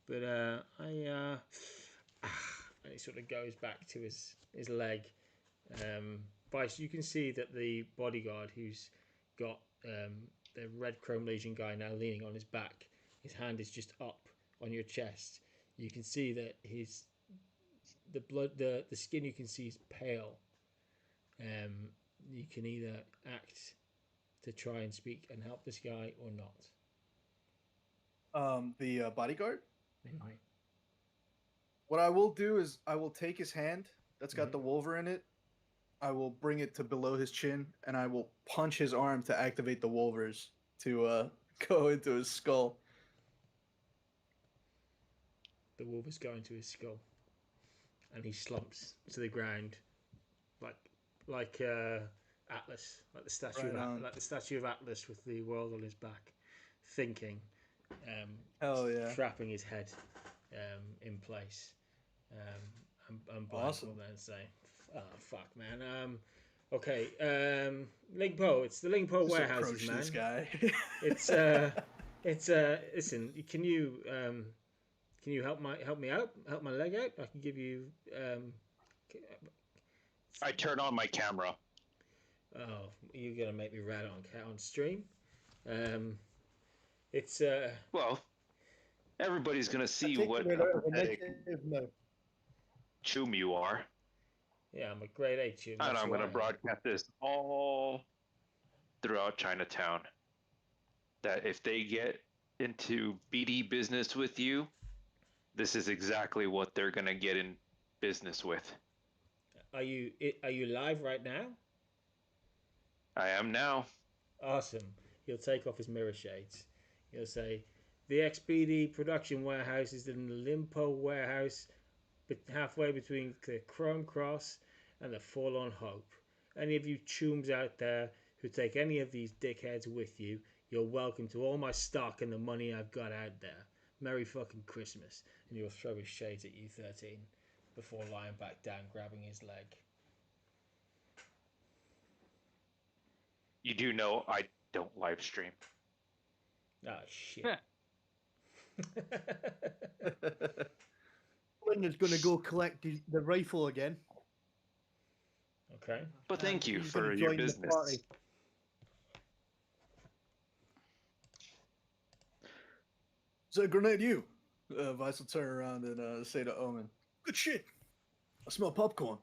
But and he sort of goes back to his leg. Vice, you can see that the bodyguard who's got the red chrome legion guy now leaning on his back. His hand is just up on your chest. You can see that his the blood, the skin you can see is pale. You can either act to try and speak and help this guy or not. The bodyguard. Mm-hmm. What I will do is I will take his hand that's got the wolver in it. I will bring it to below his chin, and I will punch his arm to activate the wolvers to go into his skull. The wolvers go into his skull, and he slumps to the ground, like Atlas, like the statue like the statue of Atlas with the world on his back, thinking, hell yeah, trapping his head in place. And Blank will then say, "Oh fuck, man. Okay, Lingpo. It's the Lingpo warehouses, man. This guy. It's Listen, can you help me out? Help my leg out? I can give you. I turn on my camera. Oh, you're gonna make me rat on stream. It's Well, everybody's gonna see what a pathetic chum you are. Yeah, I'm a grade 8 chum. And I'm gonna broadcast this all throughout Chinatown. That if they get into BD business with you, this is exactly what they're gonna get in business with. Are you live right now? I am now. Awesome. He'll take off his mirror shades. He'll say, "The XBD production warehouse is in the Limpo warehouse, but halfway between the Chrome Cross and the Forlorn Hope. Any of you chums out there who take any of these dickheads with you, you're welcome to all my stock and the money I've got out there. Merry fucking Christmas." And he'll throw his shades at you, 13, before lying back down, grabbing his leg. You do know I don't live stream. Oh, shit. Linda's going to go collect the rifle again. Okay. But thank you He's for gonna your join the business. party. Is that a grenade you? Vice will turn around and say to Omen, "Good shit. I smell popcorn."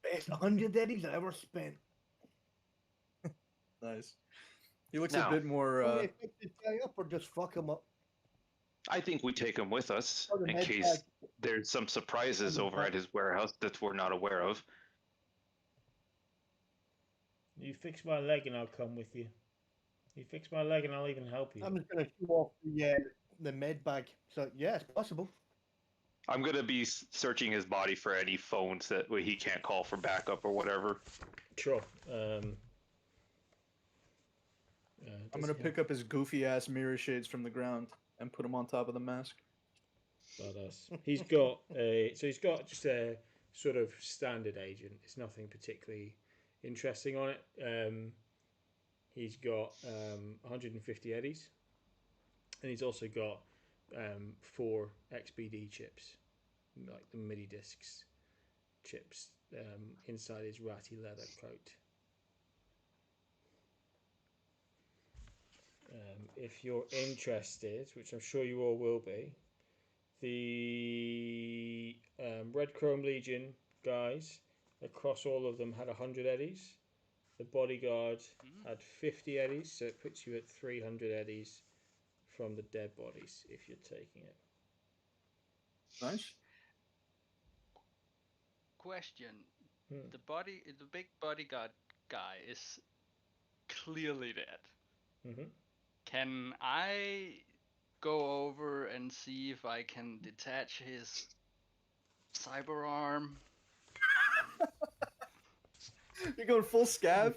Best 100 eddies I ever spent. Nice. He looks Now, a bit more. Want me to pick this guy up or just fuck him up? I think we take him with us Oh, the in med case bag. there's some surprises Oh, the over med- at his warehouse that we're not aware of. You fix my leg and I'll come with you. You fix my leg and I'll even help you. I'm just going to show off the med bag. So, yeah, it's possible. I'm going to be searching his body for any phones that he can't call for backup or whatever. Sure. I'm gonna pick up his goofy ass mirror shades from the ground and put them on top of the mask. Badass. He's got just a sort of standard agent. It's nothing particularly interesting on it. He's got 150 eddies, and he's also got 4 XBD chips, like the MIDI discs chips, inside his ratty leather coat. If you're interested, which I'm sure you all will be, the Red Chrome Legion guys, across all of them, had 100 eddies. The bodyguard had 50 eddies, so it puts you at 300 eddies from the dead bodies if you're taking it. Nice. Question: the big bodyguard guy is clearly dead. Mm-hmm. Can I go over and see if I can detach his cyber arm? You're going full scav?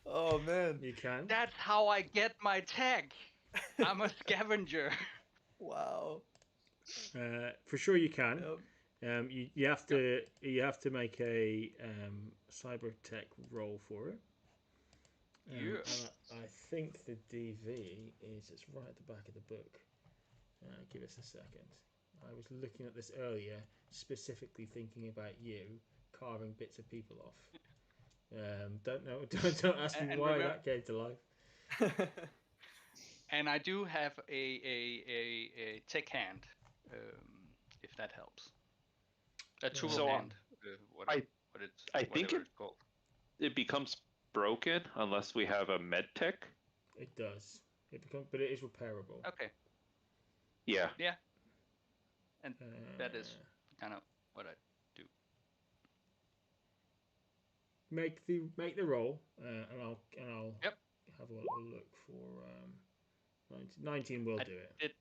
Oh man. You can. That's how I get my tag. I'm a scavenger. Wow. For sure you can. Yep. You have to make a cyber tech roll for it. Yeah. I think the DV is it's right at the back of the book. Give us a second. I was looking at this earlier, specifically thinking about you carving bits of people off. Don't know. Don't ask me why that came to life. And I do have a tech hand. if that helps. A tool So, of hand. I think whatever it's called. it becomes broken unless we have a med tech. It does. But it is repairable. Okay. Yeah. Yeah. And that is kind of what I do. Make the roll, and I'll Yep. have a little look for 19 will do it.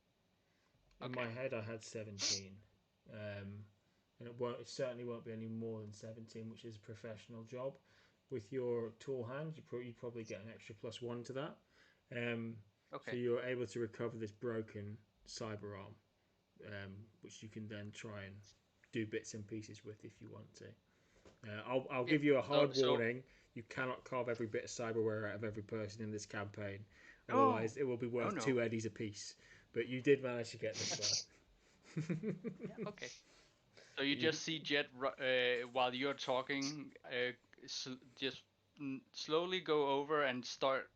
In my head, I had 17, and it certainly won't be any more than 17, which is a professional job. With your tool hand, you probably get an extra +1 to that. So you're able to recover this broken cyber arm, which you can then try and do bits and pieces with if you want to. I'll give you a hard warning. You cannot carve every bit of cyberware out of every person in this campaign. Otherwise, it will be worth 2 eddies apiece. But you did manage to get this one. Okay. So you just see Jett while you're talking, just slowly go over and start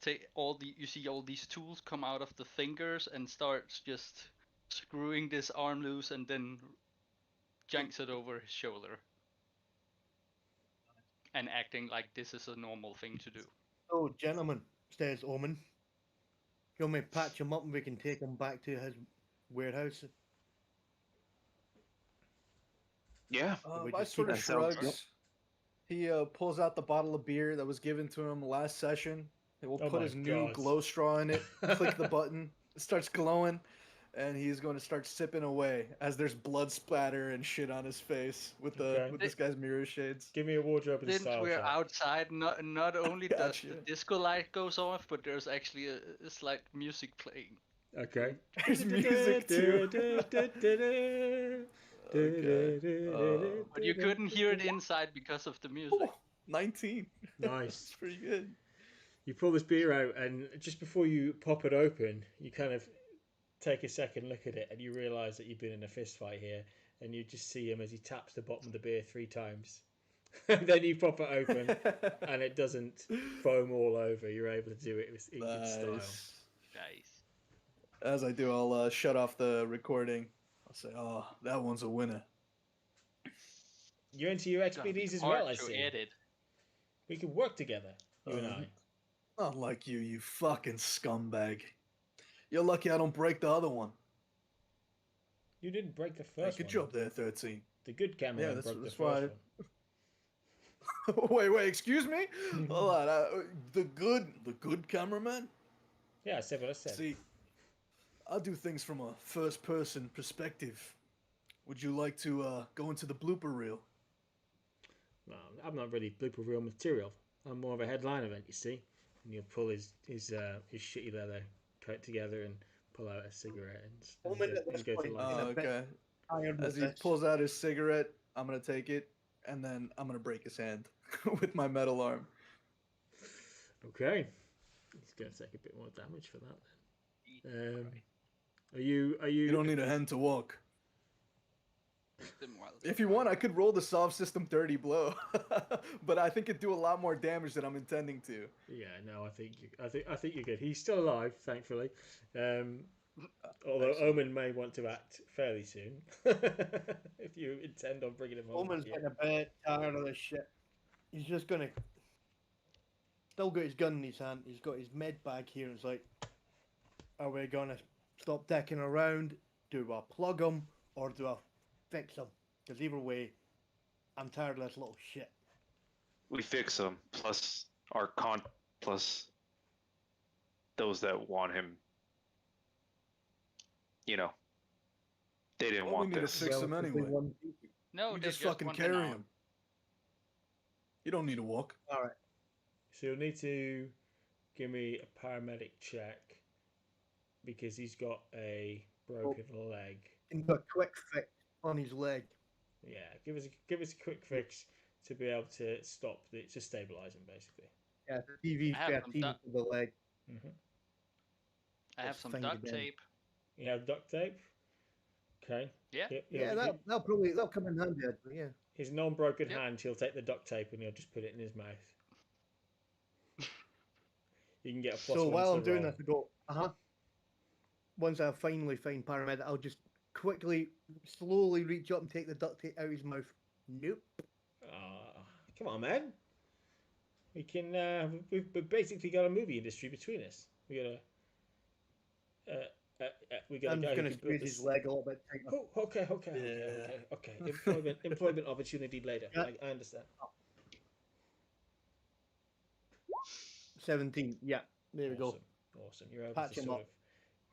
you see all these tools come out of the fingers and starts just screwing this arm loose and then janks it over his shoulder. And acting like this is a normal thing to do. Oh, gentlemen, says Omen. You want me to patch him up and we can take him back to his warehouse? Yeah. I sort of shrugs. He pulls out the bottle of beer that was given to him last session. He will put his new glow straw in it, click the button, it starts glowing, and he's going to start sipping away as there's blood splatter and shit on his face with this guy's mirror shades. Give me a wardrobe and Since style we're check. outside, not only does the disco light goes off, but there's actually a slight music playing. Okay. There's music too. But you couldn't hear it inside because of the music. 19. Nice. That's pretty good. You pull this beer out, and just before you pop it open, you kind of take a second look at it, and you realise that you've been in a fist fight here, and you just see him as he taps the bottom of the beer 3 times. And then you pop it open, and it doesn't foam all over. You're able to do it in good style. Nice. As I do, I'll shut off the recording. I'll say, "Oh, that one's a winner." You're into your XPDs as well, I see. Edit. We could work together, you and I. Not like you, you fucking scumbag. You're lucky I don't break the other one. You didn't break the first Good one. job there, 13. The good camera broke the first one. Wait, excuse me? Hold on. The good cameraman? Yeah, I said what I said. See, I do things from a first-person perspective. Would you like to go into the blooper reel? No, I'm not really blooper reel material. I'm more of a headline event, you see. And you'll pull his shitty leather coat together and pull out a cigarette and go to life. Okay. As he pulls out his cigarette, I'm going to take it, and then I'm going to break his hand with my metal arm. Okay. He's going to take a bit more damage for that then. Are you... You don't need a hand to walk. If you want, I could roll the Solve System 30 blow, but I think it'd do a lot more damage than I'm intending to. Yeah, no, I think you're good. He's still alive, thankfully. Although Omen may want to act fairly soon, if you intend on bringing him home. Omen's getting a bit tired of this shit. He's just gonna still got his gun in his hand. He's got his med bag here, and it's like, are we gonna stop dicking around? Do I plug him or do I fix him? Because either way, I'm tired of this little shit. We fix him, plus Arcane, plus those that want him. You know, they didn't want we need this. to fix him anyway. No, we just fucking carry him. You don't need to walk. All right. So you'll need to give me a paramedic check because he's got a broken leg. He's got a quick fix on his leg. Yeah, give us a quick fix to be able to stabilize him, basically. Yeah, the TV 13 to the leg. Mm-hmm. I have some duct tape. You have duct tape? Okay. Yeah. That'll come in handy. Yeah. His non-broken hand, he'll take the duct tape and he'll just put it in his mouth. You can get a plus. So while I'm doing this, I go, once I finally find paramedic, I'll just quickly, slowly reach up and take the duct tape out of his mouth. Nope. Come on, man. We can. We've basically got a movie industry between us. We got we got a I'm guy just who going to can build squeeze this. his leg a little bit tighter. Oh, okay. Employment opportunity later. Yeah. I understand. 17. Yeah, there we go. Awesome. You're able Patch to him sort up. of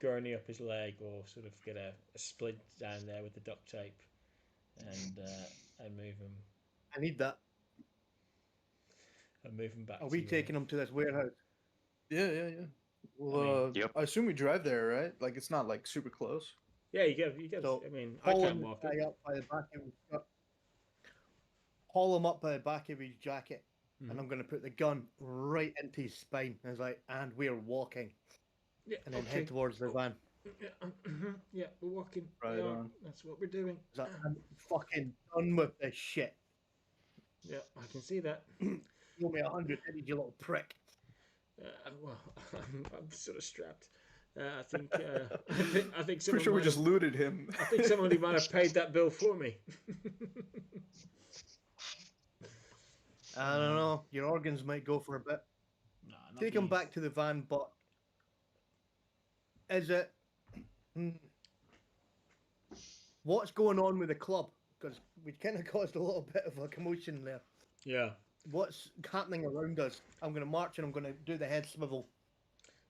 gurney up his leg or sort of get a splint down there with the duct tape and move him I need that. back. Are we taking him to this warehouse? Yeah. Well, Yep. I assume we drive there, right? Like it's not like super close. Yeah, you get. So, I mean, I Haul can't him walk it. up by the back of his Haul him up by the back of his jacket, and I'm going to put the gun right into his spine. And it's like, and we're walking, Yeah, and then okay. head towards the van. Yeah, we're walking. Right We are. on. That's what we're doing. It's like, I'm fucking done with this shit. Yeah, I can see that. You owe me 100 pennies, you little prick. Well, I'm sort of strapped. I think. I think. Pretty sure we just looted him. I think somebody might have paid that bill for me. I don't know. Your organs might go for a bit. Nah, not Take him these. back to the van, but is it? What's going on with the club? Because we kind of caused a little bit of a commotion there. Yeah. What's happening around us? I'm going to march and I'm going to do the head swivel.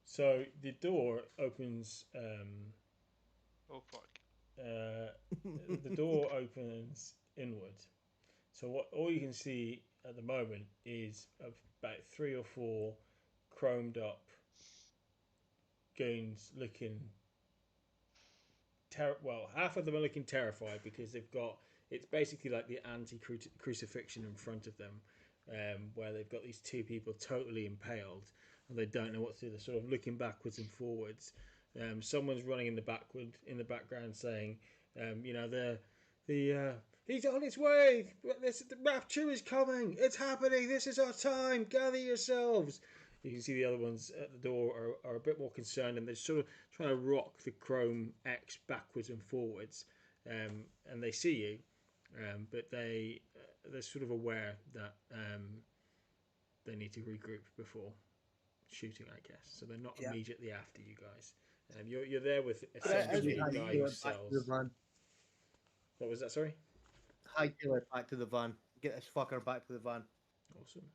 So the door opens. Oh fuck. The door opens inward. So all you can see at the moment is about 3 or 4 chromed up goons looking. Well, half of them are looking terrified because they've got. It's basically like the anti-crucifixion in front of them, where they've got these 2 people totally impaled and they don't know what to do. They're sort of looking backwards and forwards. Someone's running in the background saying, he's on his way. The rapture is coming. It's happening. This is our time. Gather yourselves. You can see the other ones at the door are a bit more concerned, and they're sort of trying to rock the Chrome X backwards and forwards. And they see you, but they're sort of aware that they need to regroup before shooting, I guess. So they're not immediately after you guys. You're there with essentially a guy who sells. What was that? Sorry. Hightail it back to the van. Get this fucker back to the van. Awesome.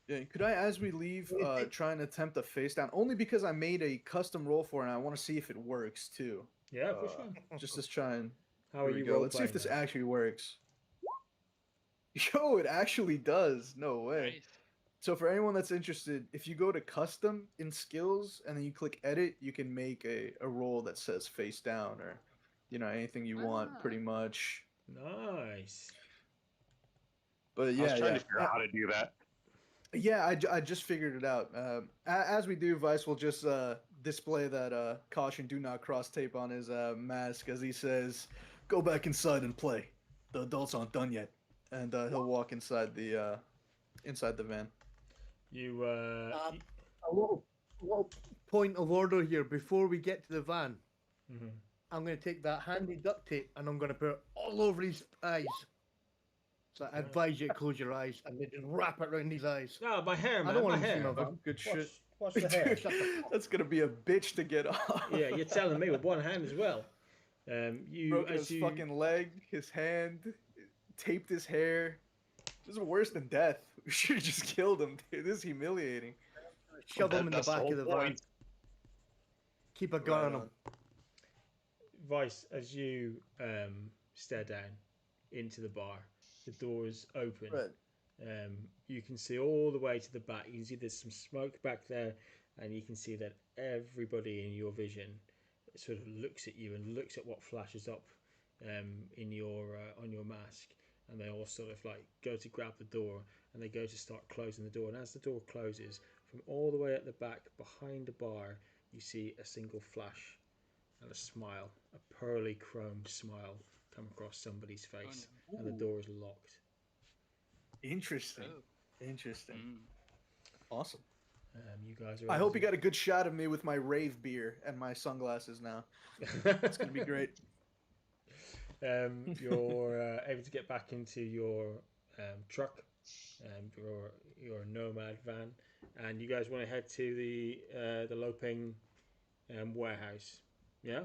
Yeah, could I, as we leave, try and attempt a face down? Only because I made a custom roll for it, and I want to see if it works too. Yeah, for sure. Just to try and. How are you go. Let's see if this actually works. Yo, it actually does. No way. Nice. So for anyone that's interested, if you go to custom in skills and then you click edit, you can make a roll that says face down or, anything you want, pretty much. Nice. But yeah, I was trying to figure out how to do that. Yeah, I just figured it out. As we do, Vice will just display that caution, do not cross tape on his mask as he says, "Go back inside and play. The adults aren't done yet." And he'll walk inside the van. You. A little point of order here. Before we get to the van, I'm going to take that handy duct tape and I'm going to put it all over his eyes. So I advise you to close your eyes and then just wrap it around his eyes. No, my hair, man. I don't want my to see hair. my van. Good shit. Watch the hair. That's gonna be a bitch to get off. Yeah, you're telling me with one hand as well. Broken his fucking leg, his hand, taped his hair. This is worse than death. We should have just killed him. Dude. This is humiliating. Shove him in the That's the back whole of the van. point. Keep a gun on him. Vice, as you stare down into the bar, the doors open. Right. You can see all the way to the back. You can see there's some smoke back there, and you can see that everybody in your vision sort of looks at you and looks at what flashes up in your on your mask, and they all sort of like go to grab the door, and they go to start closing the door. And as the door closes, from all the way at the back behind the bar, you see a single flash and a smile, a pearly chromed smile come across somebody's face, and the door is locked. Interesting. Oh. Interesting. Awesome. You guys are. I hope you got a good shot of me with my rave beer and my sunglasses now. It's gonna be great. You're able to get back into your truck, your Nomad van, and you guys want to head to the Loping warehouse. Yeah.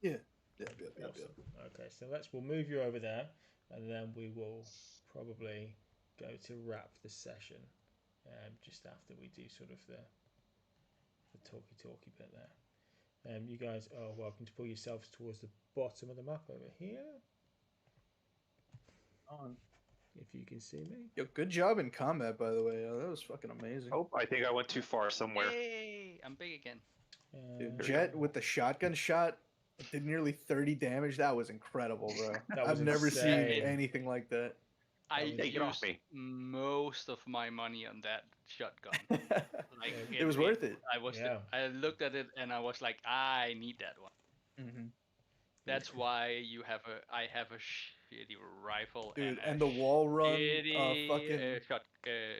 Yeah. Awesome. Okay, so we'll move you over there, and then we will probably go to wrap the session just after we do sort of the talky bit there. You guys are welcome to pull yourselves towards the bottom of the map over here, if you can see me. Yo, good job in combat, by the way. That was fucking amazing. Oh, I think I went too far somewhere. Yay! I'm big again. Dude, Jett with the shotgun shot did nearly 30 damage. That was incredible, bro. I've never seen anything like that. I Get off used me. most of my money on that shotgun. Like, it was worth it. I looked at it and I was like, I need that one. Mm-hmm. That's why I have a shitty rifle, dude, and the wall run shitty,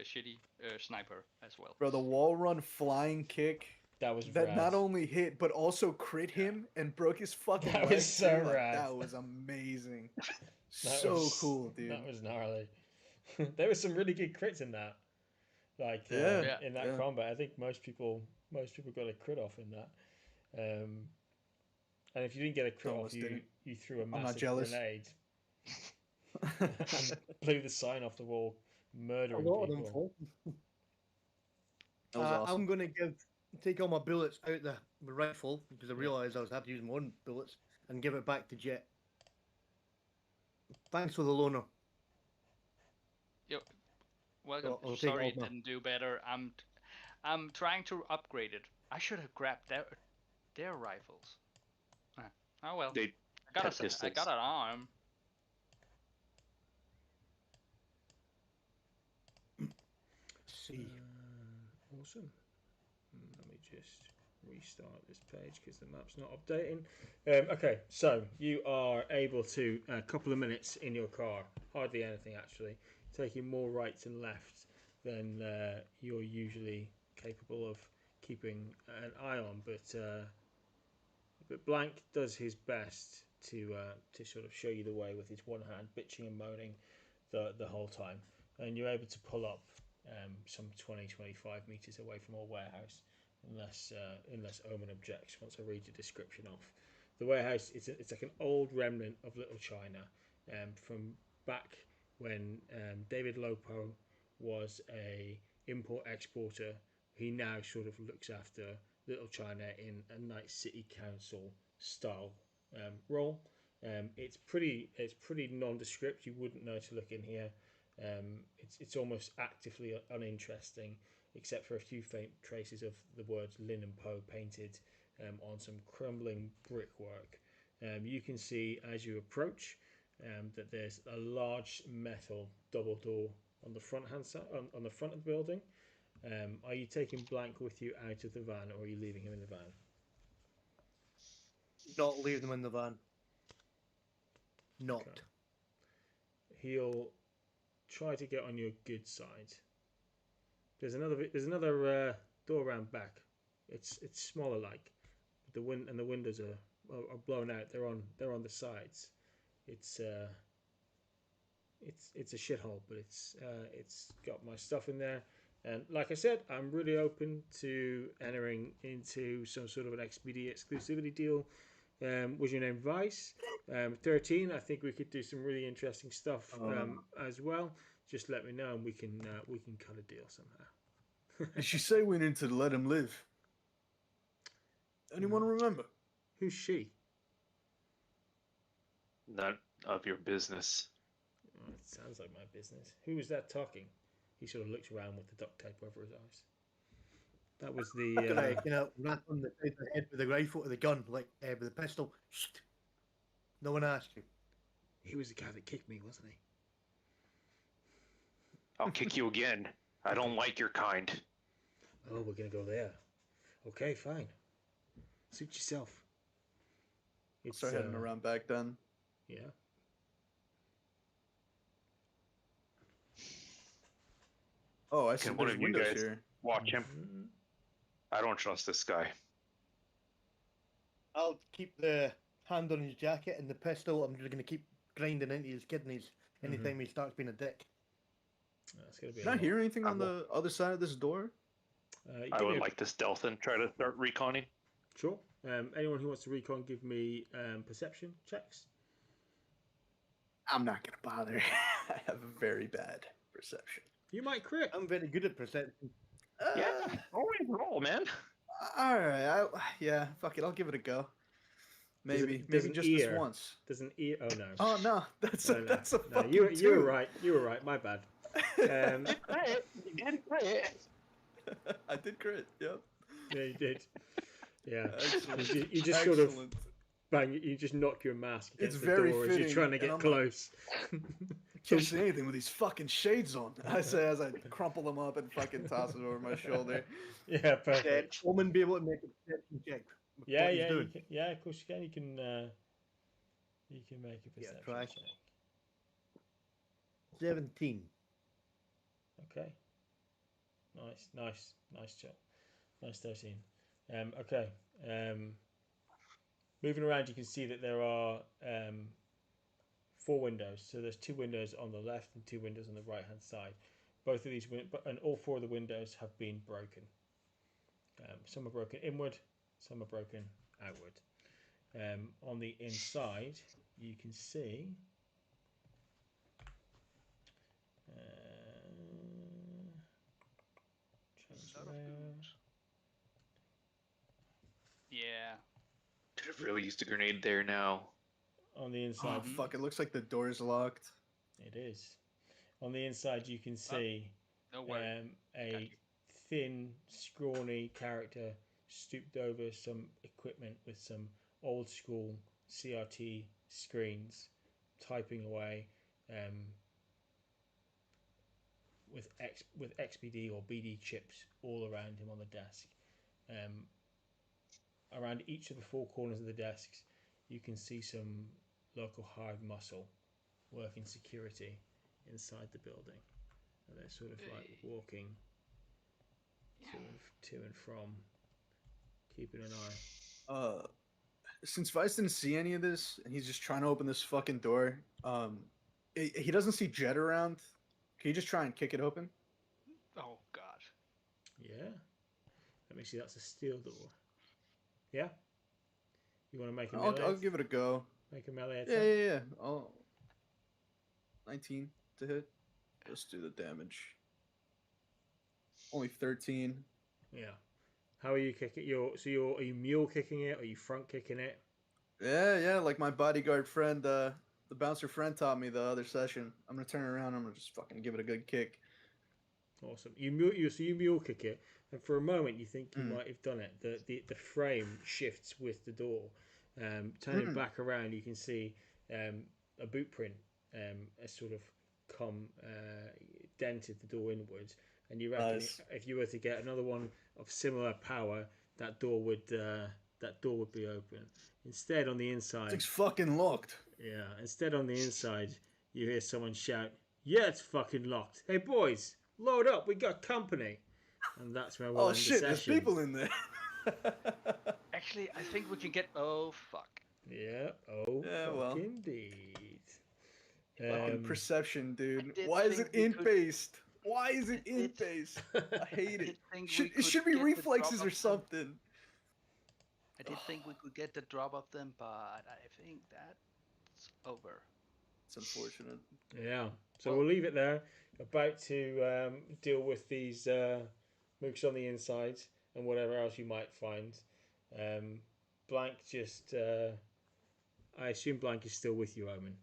shitty sniper as well. Bro, the wall run flying kick that rad. Not only hit but also crit him and broke his fucking that leg. Was so too. rad. That was amazing. So cool, dude. That was gnarly. There was some really good crits in that. Like in that combat, I think most people got a crit off in that. And if you didn't get a crit off, you threw a massive grenade. And blew the sign off the wall, murdering people. Awesome. I'm going to take all my bullets out the rifle because I realised I was having to use more bullets and give it back to Jett. Thanks for the loaner. Yo, welcome. Sorry, it didn't do better. I'm trying to upgrade it. I should have grabbed their rifles. Oh well. I got an arm. See. Awesome. Let me just restart this page because the map's not updating. Okay, so you are able to a couple of minutes in your car, hardly anything actually, taking more rights and lefts than you're usually capable of keeping an eye on. But Blank does his best to sort of show you the way with his one hand, bitching and moaning the whole time, and you're able to pull up some 20-25 meters away from our warehouse, unless Omen objects. Once I read the description off, the warehouse it's like an old remnant of Little China, from back when David Lopo was a import exporter. He now sort of looks after Little China in a Night City Council style role. It's pretty nondescript. You wouldn't know to look in here. It's almost actively uninteresting, except for a few faint traces of the words Lin and Poe painted on some crumbling brickwork. You can see as you approach that there's a large metal double door on the front hand side, on the front of the building. Are you taking Blank with you out of the van, or are you leaving him in the van? Not leave them in the van. Not. Okay. He'll try to get on your good side. There's another door around back. It's smaller, like the windows are blown out. They're on the sides. It's a shithole, but it's got my stuff in there. And like I said, I'm really open to entering into some sort of an XBD exclusivity deal. Was your name Vice? 13. I think we could do some really interesting stuff as well. Just let me know, and we can cut a deal somehow. Did she say we need to let him live? Anyone remember? Who's she? None of your business. Oh, it sounds like my business. Who was that talking? He sort of looks around with the duct tape over his eyes. That was the. Wrap on the head with the rifle or the gun, like with the pistol. Shh. No one asked you. He was the guy that kicked me, wasn't he? I'll kick you again. I don't like your kind. Oh, we're gonna go there. Okay, fine. Suit yourself. Start heading around back then. Yeah. Oh, I see. Can one of you windows guys here. watch him? I don't trust this guy. I'll keep the hand on his jacket, and the pistol, I'm just going to keep grinding into his kidneys anytime he starts being a dick. That's gonna be. Can I hear anything on the other side of this door? I would like to stealth and try to start reconning. Sure. Anyone who wants to recon, give me perception checks. I'm not gonna bother. I have a very bad perception. You might crit. I'm very good at perception. Yeah, always roll, man. All right. Yeah, fuck it. I'll give it a go. Maybe just this once. There's an ear. Oh no. Oh no, that's a fucking you were two. right. You were right. My bad. You did crit. I did crit. Yep. Yeah, you did. Yeah. Excellent. You just sort of bang. You just knock your mask against the door as you're trying to get close. Can't see anything with these fucking shades on. I say as I crumple them up and fucking toss it over my shoulder. Yeah, perfect. Omen be able to make a perception check. Yeah, of course you can. You can make a perception check. 17. Okay. Nice check. Nice 13. Okay. Moving around, you can see that there are 4 windows. So there's 2 windows on the left and 2 windows on the right hand side. Both of these, and all 4 of the windows have been broken. Some are broken inward, some are broken outward. On the inside, you can see. Yeah. Could have really used a grenade there now. On the inside. Oh fuck! It looks like the door's locked. It is. On the inside, you can see a thin, scrawny character stooped over some equipment with some old school CRT screens, typing away with XBD or BD chips all around him on the desk. Around each of the 4 corners of the desks, you can see some local hired muscle working security inside the building. And they're sort of like walking sort of to and from, keeping an eye. Since Vice didn't see any of this, and he's just trying to open this fucking door, he doesn't see Jett around. Can you just try and kick it open? Oh god. Yeah. Let me see. That's a steel door. Yeah. You want to make a melee? I'll give it a go. Make a melee attack? Yeah. Oh. 19 to hit. Let's do the damage. Only 13. Yeah. How are you kicking? Are you mule kicking it? Are you front kicking it? Yeah. Like my bodyguard friend, the bouncer friend taught me the other session. I'm gonna turn around. I'm gonna just fucking give it a good kick. Awesome. You mule kick it, and for a moment you think you might have done it. The frame shifts with the door. Turning back around, you can see a boot print has sort of dented the door inwards, and you reckon if you were to get another one of similar power, that door would be open. Instead, on the inside, it's fucking locked. Yeah. Instead, on the inside, you hear someone shout, "Yeah, it's fucking locked. Hey boys, load up. We got company." And that's where we'll end the session. There's people in there. Actually, I think we can get. Oh fuck. Yeah. Oh. Yeah. Well. Indeed. Fucking perception, dude. Why is it int-based? Why is it int-based? I hate it. It should be reflexes or something. I did think we could get the drop of them, but I think that's over. It's unfortunate. Yeah. So we'll leave it there. About to deal with these mooks on the inside and whatever else you might find. Blank just... I assume Blank is still with you, Omen.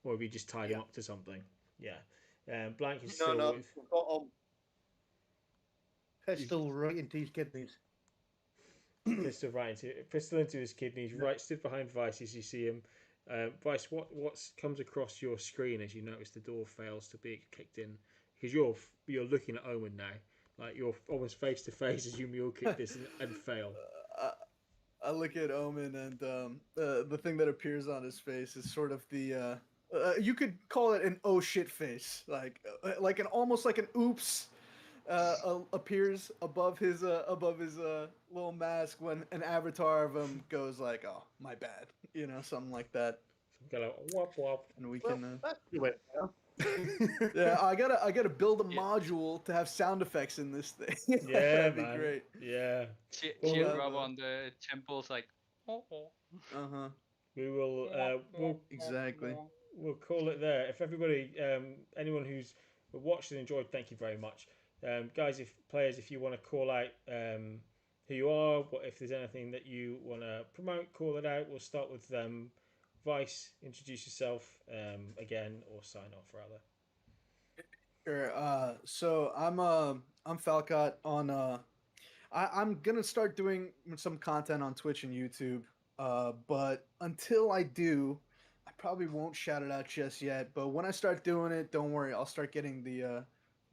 Or have you just tied him up to something? Yeah. Blank is still with... Pistol right into his kidneys. Pistol into his kidneys, right, stood behind Vice as you see him. Vice, what comes across your screen as you notice the door fails to be kicked in? Because you're looking at Omen now, like you're almost face to face as you mule kick this and fail. I look at Omen and the thing that appears on his face is sort of the you could call it an oh shit face, like an almost like an oops. appears above his little mask when an avatar of him goes like, "Oh, my bad," something like that. Go like wop wop. And we can. That's the way. Yeah, I gotta build a module to have sound effects in this thing. Yeah, That'd be man. great. Yeah. Cheer rub on the temples like. We will. Exactly. We'll call it there. If everybody, anyone who's watched and enjoyed, thank you very much, guys. If you want to call out who you are, if there's anything that you want to promote, call it out. We'll start with Vice. Introduce yourself again, or sign off rather. Sure. So I'm Falcott on. I'm gonna start doing some content on Twitch and YouTube. But until I do, I probably won't shout it out just yet. But when I start doing it, don't worry, I'll start getting the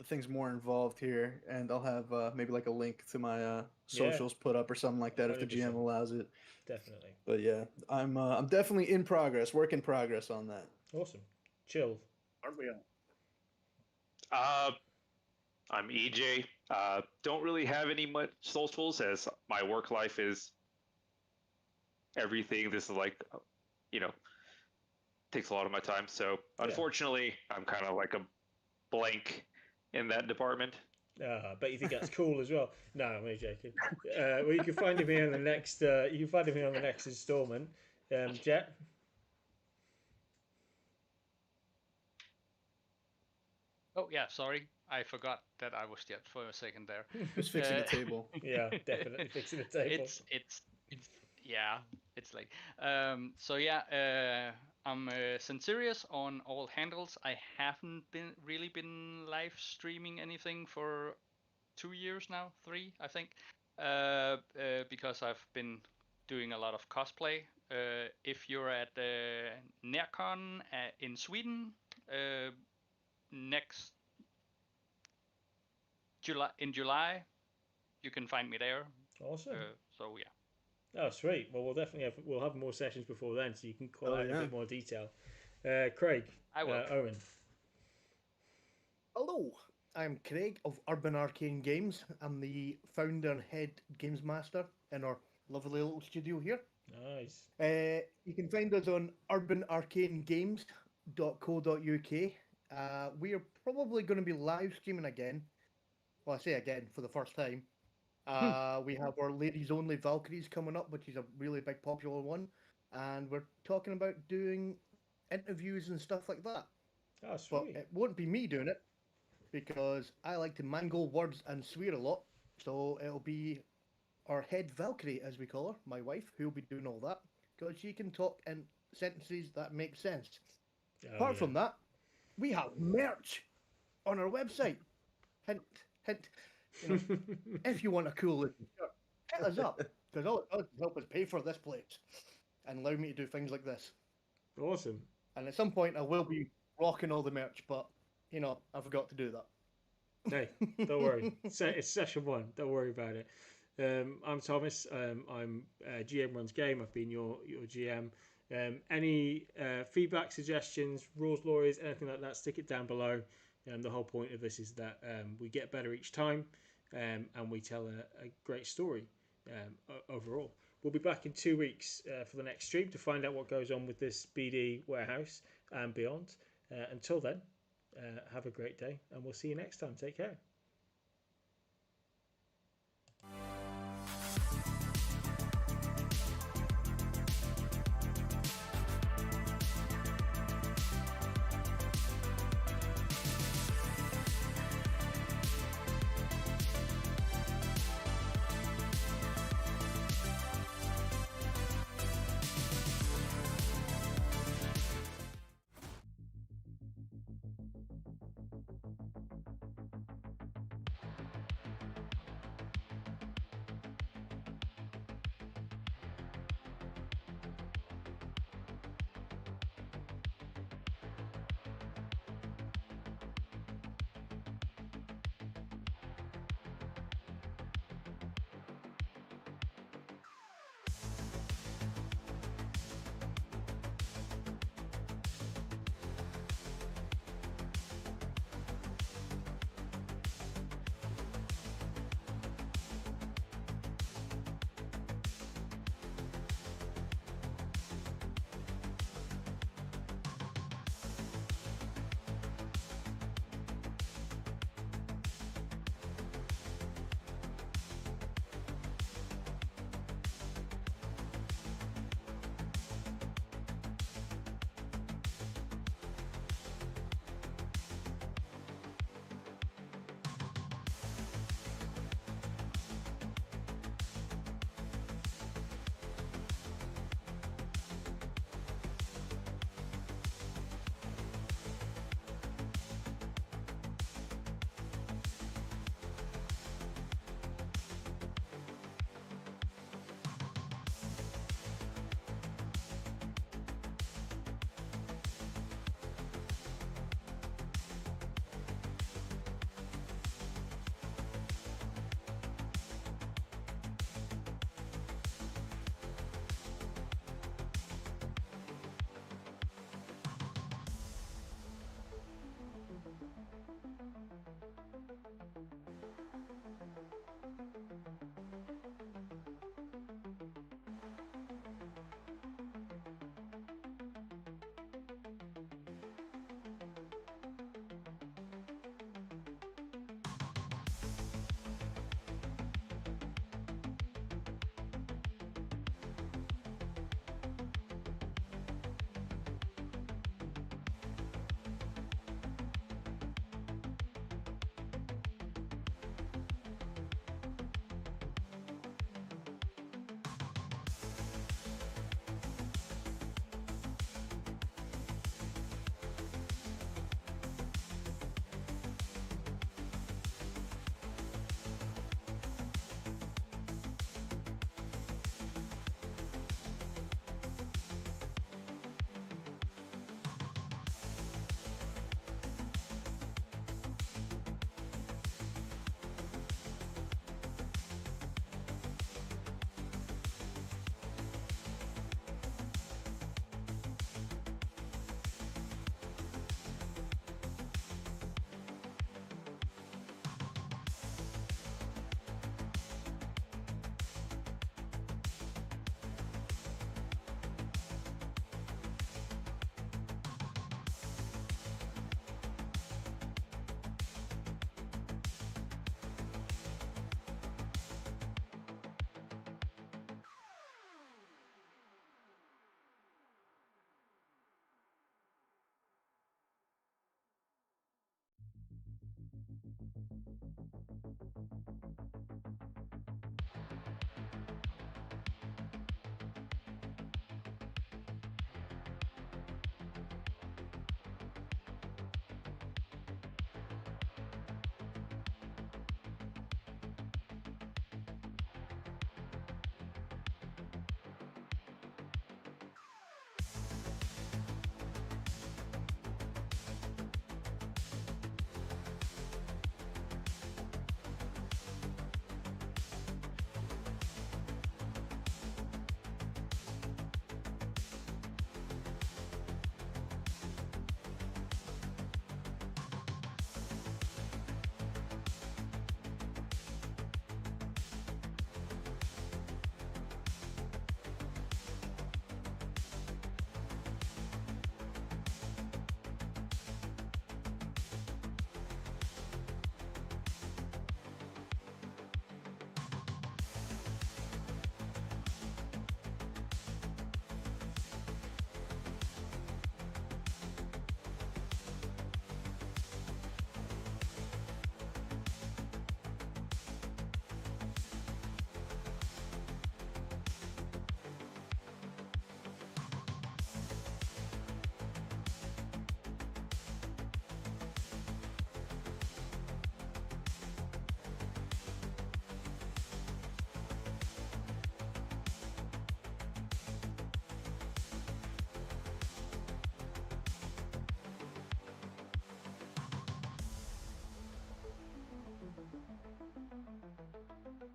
things more involved here, and I'll have maybe like a link to my socials put up or something like that 100%. If the GM allows it. Definitely. But yeah, I'm definitely in progress, work in progress on that. Awesome. Chill. Aren't we? I'm EJ. Don't really have any much socials as my work life is everything. This is like, takes a lot of my time. So unfortunately, I'm kind of like a blank in that department. But you think that's cool as well? No, I'm only joking. Well, you can find me on the next. You can find me on the next installment. Jett. Oh yeah, sorry, I forgot that I was Jett for a second there. Just fixing the table. Yeah, definitely fixing the table. It's yeah, it's late. So yeah, I'm Censerious on all handles. I haven't really been live streaming anything for 2 years now, 3 I think, because I've been doing a lot of cosplay. If you're at Recon in Sweden next July, you can find me there. Awesome. So yeah. Oh, sweet. Well, we'll have more sessions before then, so you can call out a bit more detail. Craig. I will. Owen. Hello, I'm Craig of Urban Arcane Games. I'm the founder and head games master in our lovely little studio here. Nice. You can find us on urbanarcanegames.co.uk. We are probably going to be live streaming again. Well, I say again for the first time. We have our Ladies Only Valkyries coming up, which is a really big popular one. And we're talking about doing interviews and stuff like that. Oh, sweet. But it won't be me doing it, because I like to mangle words and swear a lot. So it'll be our head Valkyrie, as we call her, my wife, who'll be doing all that, because she can talk in sentences that make sense. Apart from that, we have merch on our website. Hint, hint. If you want a cool looking shirt, hit us up, because all it does is help us pay for this place and allow me to do things like this. Awesome. And at some point, I will be rocking all the merch, but I forgot to do that. Hey, don't worry. It's session 1. Don't worry about it. I'm Thomas. I'm GMRUNSGAME. I've been your GM. Any feedback, suggestions, rules, lawyers, anything like that, stick it down below. The whole point of this is that we get better each time, and we tell a great story overall. We'll be back in 2 weeks for the next stream to find out what goes on with this BD warehouse and beyond. Until then, have a great day, and we'll see you next time. Take care.